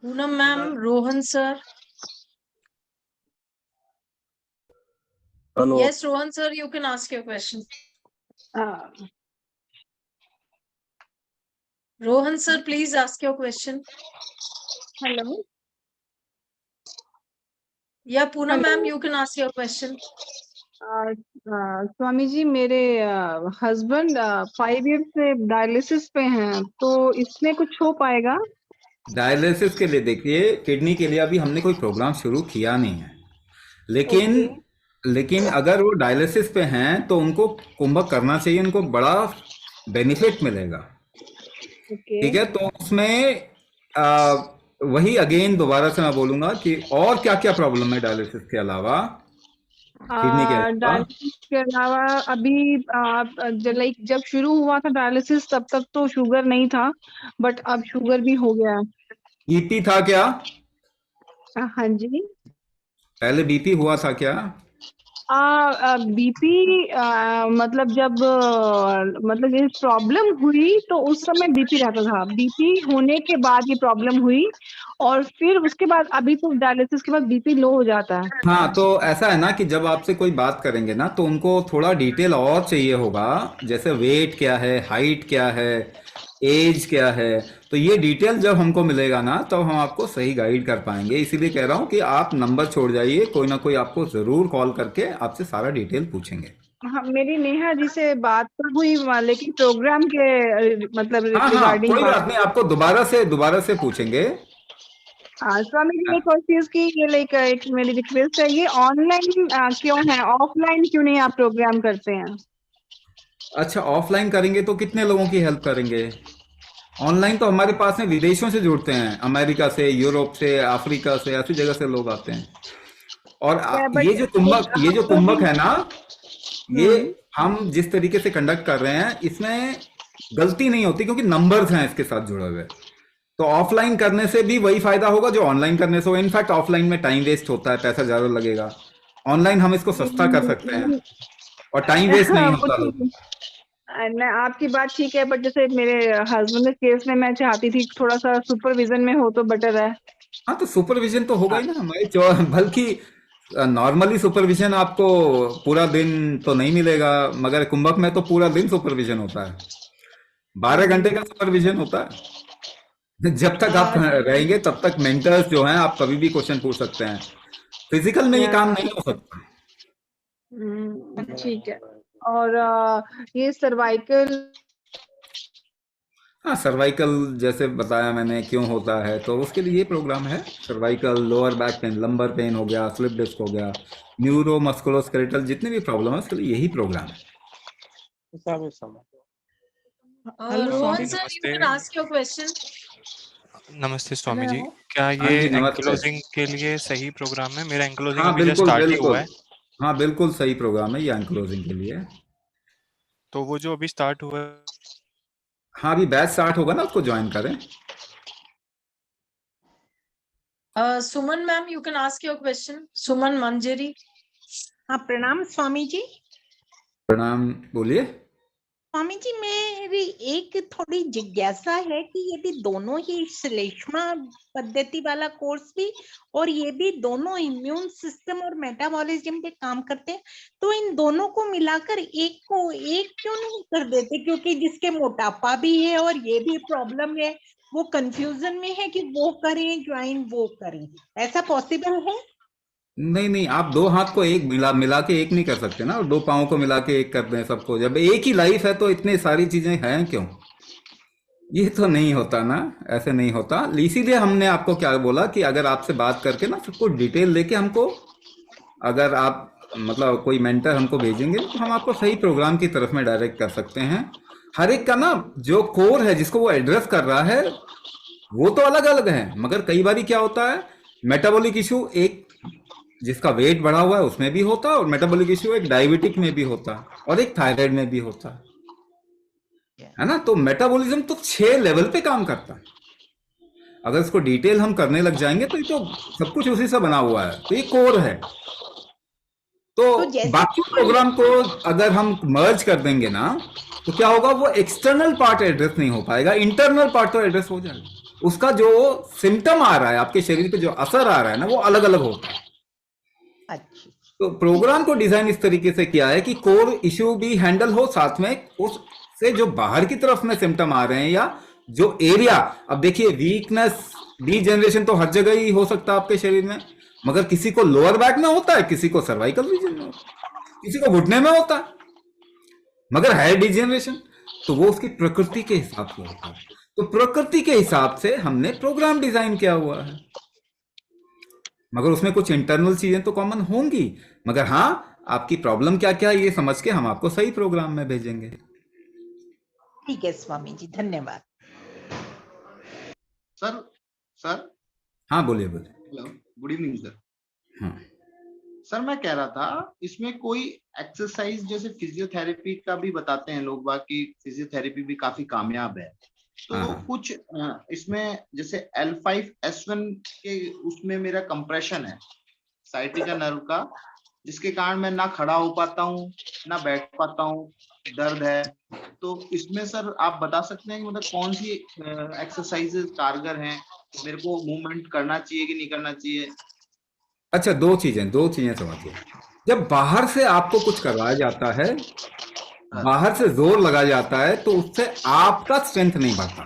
Poonam ma'am, Rohan sir. Hello. Yes, Rohan sir, you can ask your question. Rohan sir, please ask your question. Hello. Yeah, Poonam ma'am, you can ask your question. Swami ji, मेरे husband 5 years से dialysis पे हैं, तो इसमें कुछ हो पाएगा? Dialysis के लिए देखिए, किडनी के लिए अभी हमने कोई प्रोग्राम शुरू किया नहीं है, लेकिन अगर वो डायलिसिस पे हैं तो उनको कुंभक करना चाहिए, उनको बड़ा बेनिफिट मिलेगा। ठीक है, तो उसमें वही अगेन दोबारा से मैं बोलूंगा कि और क्या क्या प्रॉब्लम है डायलिसिस के अलावा, किडनी के अलावा। डायलिसिस के अलावा अभी लाइक जब शुरू हुआ था डायलिसिस तब तक तो शुगर नहीं था, बट अब शुगर भी हो गया। बीपी था क्या? हाँ जी। पहले बीपी हुआ था क्या? बीपी मतलब जब मतलब ये प्रॉब्लम हुई तो उस समय बीपी रहता था, बीपी होने के बाद ये प्रॉब्लम हुई और फिर उसके बाद अभी तो डायलिसिस के बाद बीपी लो हो जाता है। हाँ, तो ऐसा है ना कि जब आपसे कोई बात करेंगे ना तो उनको थोड़ा डिटेल और चाहिए होगा, जैसे वेट क्या है, हाइट क्या है, एज क्या है, तो ये डिटेल जब हमको मिलेगा ना तो हम आपको सही गाइड कर पाएंगे। इसीलिए कह रहा हूँ कि आप नंबर छोड़ जाइए, कोई ना कोई आपको जरूर कॉल करके आपसे सारा डिटेल पूछेंगे। हाँ, मेरी नेहा जी से बात तो हुई, लेकिन प्रोग्राम के मतलब रिगार्डिंग कोई बात नहीं, आपको दोबारा से पूछेंगे। स्वामी जी, एक और चीज की ये लाइक एक मेरी रिक्वेस्ट है, ये ऑनलाइन क्यों है, ऑफलाइन क्यों नहीं आप प्रोग्राम करते हैं? अच्छा, ऑफलाइन करेंगे तो कितने लोगों की हेल्प करेंगे? ऑनलाइन तो हमारे पास में विदेशों से जुड़ते हैं, अमेरिका से, यूरोप से, अफ्रीका से, ऐसी जगह से लोग आते हैं। और ये जो कुंभक है ना, ये हम जिस तरीके से कंडक्ट कर रहे हैं इसमें गलती नहीं होती, क्योंकि नंबर्स हैं इसके साथ जुड़े हुए। तो ऑफलाइन करने से भी वही फायदा होगा जो ऑनलाइन करने से। इनफैक्ट ऑफलाइन में टाइम वेस्ट होता है, पैसा ज्यादा लगेगा। ऑनलाइन हम इसको सस्ता कर सकते हैं और टाइम वेस्ट नहीं होता। आपकी बात ठीक है, बट जैसे मेरे हस्बैंड के केस में मैं चाहती थी थोड़ा सा सुपरविजन में हो तो बेटर है। हाँ, तो सुपरविजन तो होगा ही ना हमारे, बल्कि नॉर्मली सुपरविजन आपको पूरा दिन तो नहीं मिलेगा, मगर कुंभक में तो पूरा दिन सुपरविजन होता है, 12 घंटे का सुपरविजन होता है। जब तक आप रहेंगे तब तक मेंटर्स जो हैं, आप कभी भी क्वेश्चन पूछ सकते हैं। फिजिकल में ये काम नहीं हो सकता। ठीक है। और ये सर्वाइकल हाँ, सर्वाइकल जैसे बताया मैंने क्यों होता है, तो उसके लिए ये प्रोग्राम है। Cervical, lower back pain, lumbar pain हो गया, स्लिप डिस्क हो गया, न्यूरो मस्कुलोस्केलेटल, जितने भी प्रॉब्लम है उसके लिए यही प्रोग्राम है। Rohan स्वामी sir, you नमस्ते। can ask your question. नमस्ते स्वामी जी, Hello. क्या हाँ ये जी, नमस्ते। एंक्लोजिंग के लिए सही प्रोग्राम है? मेरा एंक्लोजिंग हाँ अभी जस्ट बिल्कुल स्टार्ट ही बिल्कुल, हुआ है। हाँ बिल्कुल सही प्रोग्राम है ये एंक्लोजिंग के लिए। तो वो जो अभी स्टार्ट हुआ है, हाँ, अभी बैच स्टार्ट होगा ना, उसको ज्वाइन करें। Suman ma'am, you can ask your question. Suman Manjeri. हाँ, प्रणाम स्वामी जी। प्रणाम, बोलिए। स्वामी जी, मेरी एक थोड़ी जिज्ञासा है कि यदि दोनों ही श्लेष्मा पद्धति वाला कोर्स भी और ये भी दोनों इम्यून सिस्टम और मेटाबॉलिज्म पे काम करते हैं, तो इन दोनों को मिलाकर एक को एक क्यों नहीं कर देते? क्योंकि जिसके मोटापा भी है और ये भी प्रॉब्लम है, वो कंफ्यूजन में है कि वो करें ज्वाइन वो करें। ऐसा पॉसिबल है? नहीं नहीं, आप दो हाथ को एक मिला के एक नहीं कर सकते ना, और दो पाँव को मिला के एक कर दें सबको। जब एक ही लाइफ है तो इतनी सारी चीजें हैं क्यों? ये तो नहीं होता ना, ऐसे नहीं होता। इसीलिए हमने आपको क्या बोला कि अगर आपसे बात करके ना सबको डिटेल लेके हमको, अगर आप मतलब कोई मेंटर हमको भेजेंगे तो हम आपको सही प्रोग्राम की तरफ में डायरेक्ट कर सकते हैं। हर एक का ना जो कोर है जिसको वो एड्रेस कर रहा है वो तो अलग अलग है, मगर कई बार क्या होता है, मेटाबॉलिक इशू एक जिसका वेट बढ़ा हुआ है उसमें भी होता है, और मेटाबॉलिक इशू एक डायबिटिक में भी होता है, और एक थायराइड में भी होता है ना। तो मेटाबॉलिज्म तो 6 लेवल पे काम करता है। अगर इसको डिटेल हम करने लग जाएंगे तो ये तो सब कुछ उसी से बना हुआ है, तो ये कोर है। तो बाकी प्रोग्राम को अगर हम मर्ज कर देंगे ना तो क्या होगा, वो एक्सटर्नल पार्ट एड्रेस नहीं हो पाएगा, इंटरनल पार्ट तो एड्रेस हो जाएगा। उसका जो सिम्टम आ रहा है, आपके शरीर पे जो असर आ रहा है ना, वो अलग अलग होता है। तो प्रोग्राम को डिजाइन इस तरीके से किया है कि कोर इश्यू भी हैंडल हो, साथ में उससे जो बाहर की तरफ में सिम्टम आ रहे हैं या जो एरिया, अब देखिए वीकनेस डीजेनरेशन तो हर जगह ही हो सकता है आपके शरीर में, मगर किसी को लोअर बैक में होता है, किसी को सर्वाइकल रीजन में होता है, किसी को घुटने में होता है, मगर है डिजेनरेशन, तो वो उसकी प्रकृति के हिसाब से होता है। तो प्रकृति के हिसाब से हमने प्रोग्राम डिजाइन किया हुआ है, मगर उसमें कुछ इंटरनल चीजें तो कॉमन होंगी, मगर हाँ आपकी प्रॉब्लम क्या क्या है ये समझ के हम आपको सही प्रोग्राम में भेजेंगे। ठीक है स्वामी जी, धन्यवाद। सर हाँ बोलिए बोलिए। Hello, good evening sir. हाँ सर मैं कह रहा था, इसमें कोई एक्सरसाइज जैसे फिजियोथेरेपी का भी बताते हैं लोग, बाकी फिजियोथेरेपी भी काफी कामयाब है, तो कुछ इसमें जैसे L5S1 के उसमें मेरा कंप्रेशन है साइटिका नर्व का, जिसके कारण मैं ना खड़ा हो पाता हूँ ना बैठ पाता हूँ, दर्द है। तो इसमें सर आप बता सकते हैं कि मतलब कौन सी एक्सरसाइजेज कारगर हैं, मेरे को मूवमेंट करना चाहिए कि नहीं करना चाहिए? अच्छा, दो चीजें समझिए। जब बाहर से आपको कुछ करवाया जाता है, बाहर से जोर लगाया जाता है, तो उससे आपका स्ट्रेंथ नहीं बढ़ता।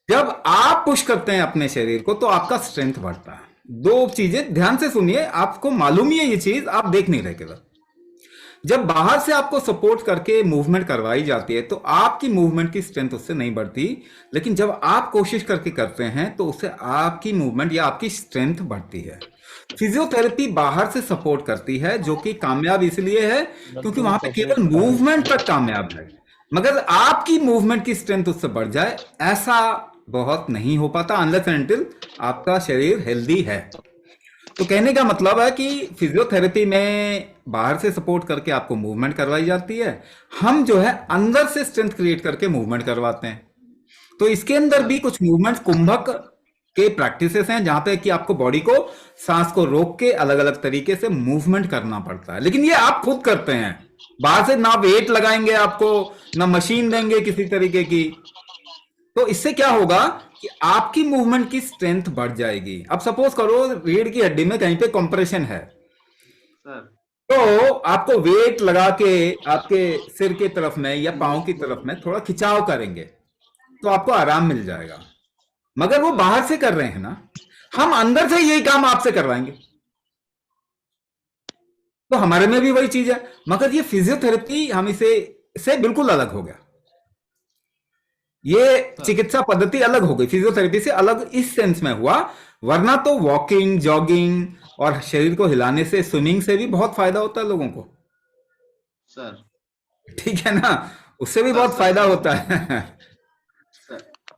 जब आप पुश करते हैं अपने शरीर को तो आपका स्ट्रेंथ बढ़ता है। दो चीजें ध्यान से सुनिए, आपको मालूम ही है ये चीज, आप देख नहीं रहे केवल। जब बाहर से आपको सपोर्ट करके मूवमेंट करवाई जाती है तो आपकी मूवमेंट की स्ट्रेंथ उससे नहीं बढ़ती, लेकिन जब आप कोशिश करके करते हैं तो उससे आपकी मूवमेंट या आपकी स्ट्रेंथ बढ़ती है। फिजियोथेरेपी बाहर से सपोर्ट करती है, जो कि कामयाब इसलिए है क्योंकि वहां पे केवल मूवमेंट तक कामयाब है, मगर आपकी मूवमेंट की स्ट्रेंथ उससे बढ़ जाए ऐसा बहुत नहीं हो पाता, अनलेस एंड अनटिल आपका शरीर हेल्दी है। तो कहने का मतलब है कि फिजियोथेरेपी में बाहर से सपोर्ट करके आपको मूवमेंट करवाई जाती है, हम जो है अंदर से स्ट्रेंथ क्रिएट करके मूवमेंट करवाते हैं। तो इसके अंदर भी कुछ मूवमेंट कुंभक के प्रैक्टिसेस हैं, जहां पे कि आपको बॉडी को सांस को रोक के अलग अलग तरीके से मूवमेंट करना पड़ता है, लेकिन ये आप खुद करते हैं। बाहर से ना वेट लगाएंगे आपको, ना मशीन देंगे किसी तरीके की। तो इससे क्या होगा कि आपकी मूवमेंट की स्ट्रेंथ बढ़ जाएगी। अब सपोज करो रीढ़ की हड्डी में कहीं पे कंप्रेशन है, तो आपको वेट लगा के आपके सिर की तरफ में या पांव की तरफ में थोड़ा खिंचाव करेंगे तो आपको आराम मिल जाएगा, मगर वो बाहर से कर रहे हैं ना, हम अंदर से यही काम आपसे करवाएंगे, तो हमारे में भी वही चीज है। मगर ये फिजियोथेरेपी हम इसे बिल्कुल अलग हो गया। ये चिकित्सा पद्धति अलग हो गई, फिजियोथेरेपी से अलग इस सेंस में हुआ, वरना तो वॉकिंग, जॉगिंग और शरीर को हिलाने से, स्विमिंग से भी बहुत फायदा होता है लोगों को। सर ठीक है ना, उससे भी बहुत फायदा होता है।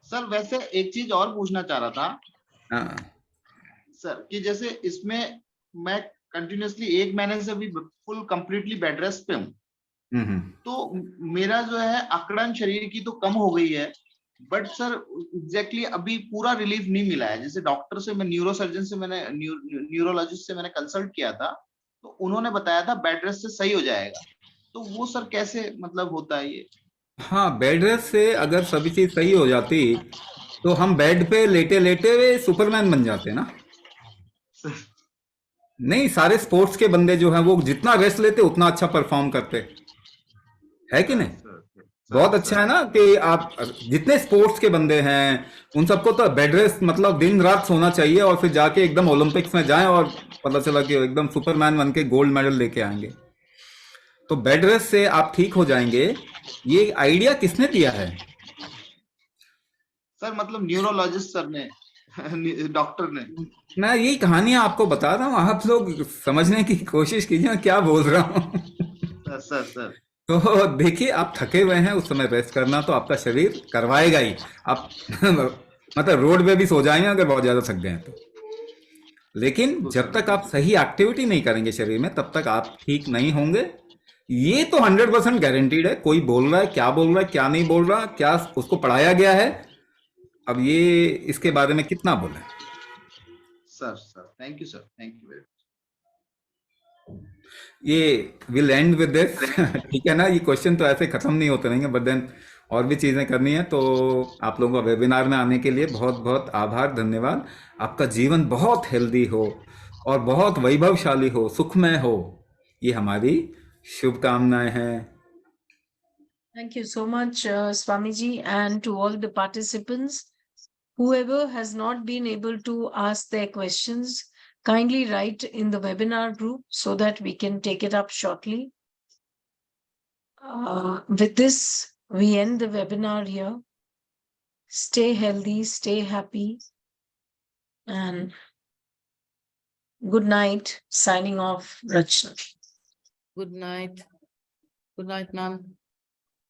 सर वैसे एक चीज और पूछना चाह रहा था हाँ। सर कि जैसे इसमें मैं कंटिन्यूअसली 1 महीने से अभी फुल कंप्लीटली बेड रेस्ट पे हूँ, तो मेरा जो है अकड़न शरीर की तो कम हो गई है, बट सर एग्जैक्टली अभी पूरा रिलीफ नहीं मिला है। जैसे डॉक्टर से, मैं न्यूरोसर्जन से, मैंने न्यूरोलॉजिस्ट से मैंने कंसल्ट किया था, तो उन्होंने बताया था बेड रेस्ट से सही हो जाएगा। तो वो सर कैसे मतलब होता है ये? हाँ, बेड रेस्ट से अगर सभी चीज सही हो जाती तो हम बेड पे लेटे लेटे हुए सुपरमैन बन जाते ना। नहीं, सारे स्पोर्ट्स के बंदे जो हैं वो जितना रेस्ट लेते उतना अच्छा परफॉर्म करते, है कि नहीं? बहुत अच्छा है ना कि आप जितने स्पोर्ट्स के बंदे हैं उन सबको तो बेड रेस्ट मतलब दिन रात सोना चाहिए, और फिर जाके एकदम ओलंपिक्स में जाएं और पता चला कि एकदम सुपरमैन बन के गोल्ड मेडल लेके आएंगे। तो बेड रेस्ट से आप ठीक हो जाएंगे। ये आइडिया किसने दिया है? सर मतलब न्यूरोलॉजिस्ट सर ने, डॉक्टर ने। मैं यही कहानियां आपको बता रहा हूँ, आप लोग समझने की कोशिश कीजिए मैं क्या बोल रहा हूँ। सर तो देखिए, आप थके हुए हैं, उस समय रेस्ट करना तो आपका शरीर करवाएगा ही। आप मतलब रोड पे भी सो जाएंगे अगर बहुत ज्यादा थक गए हैं तो। लेकिन जब तक आप सही एक्टिविटी नहीं करेंगे शरीर में, तब तक आप ठीक नहीं होंगे। ये तो 100% गारंटीड है। कोई बोल रहा है, क्या बोल रहा है, क्या नहीं बोल रहा, क्या उसको पढ़ाया गया है, अब ये इसके बारे में कितना बोले। Sir thank you sir, thank you very much. ये विल एंड विद दिस। ठीक है ना, ये क्वेश्चन तो ऐसे खत्म नहीं होते रहेंगे, बट देन और भी चीजें करनी है। तो आप लोगों का वेबिनार में आने के लिए बहुत बहुत आभार, धन्यवाद। आपका जीवन बहुत हेल्दी हो और बहुत वैभवशाली हो, सुखमय हो, ये हमारी शुभकामनाएं हैं। Thank you so much, Swamiji, and to all the participants. Whoever has not been able to ask their questions, kindly write in the webinar group so that we can take it up shortly. With this, we end the webinar here. Stay healthy, stay happy, and good night. Signing off, Rachna. Good night. Good night, ma'am.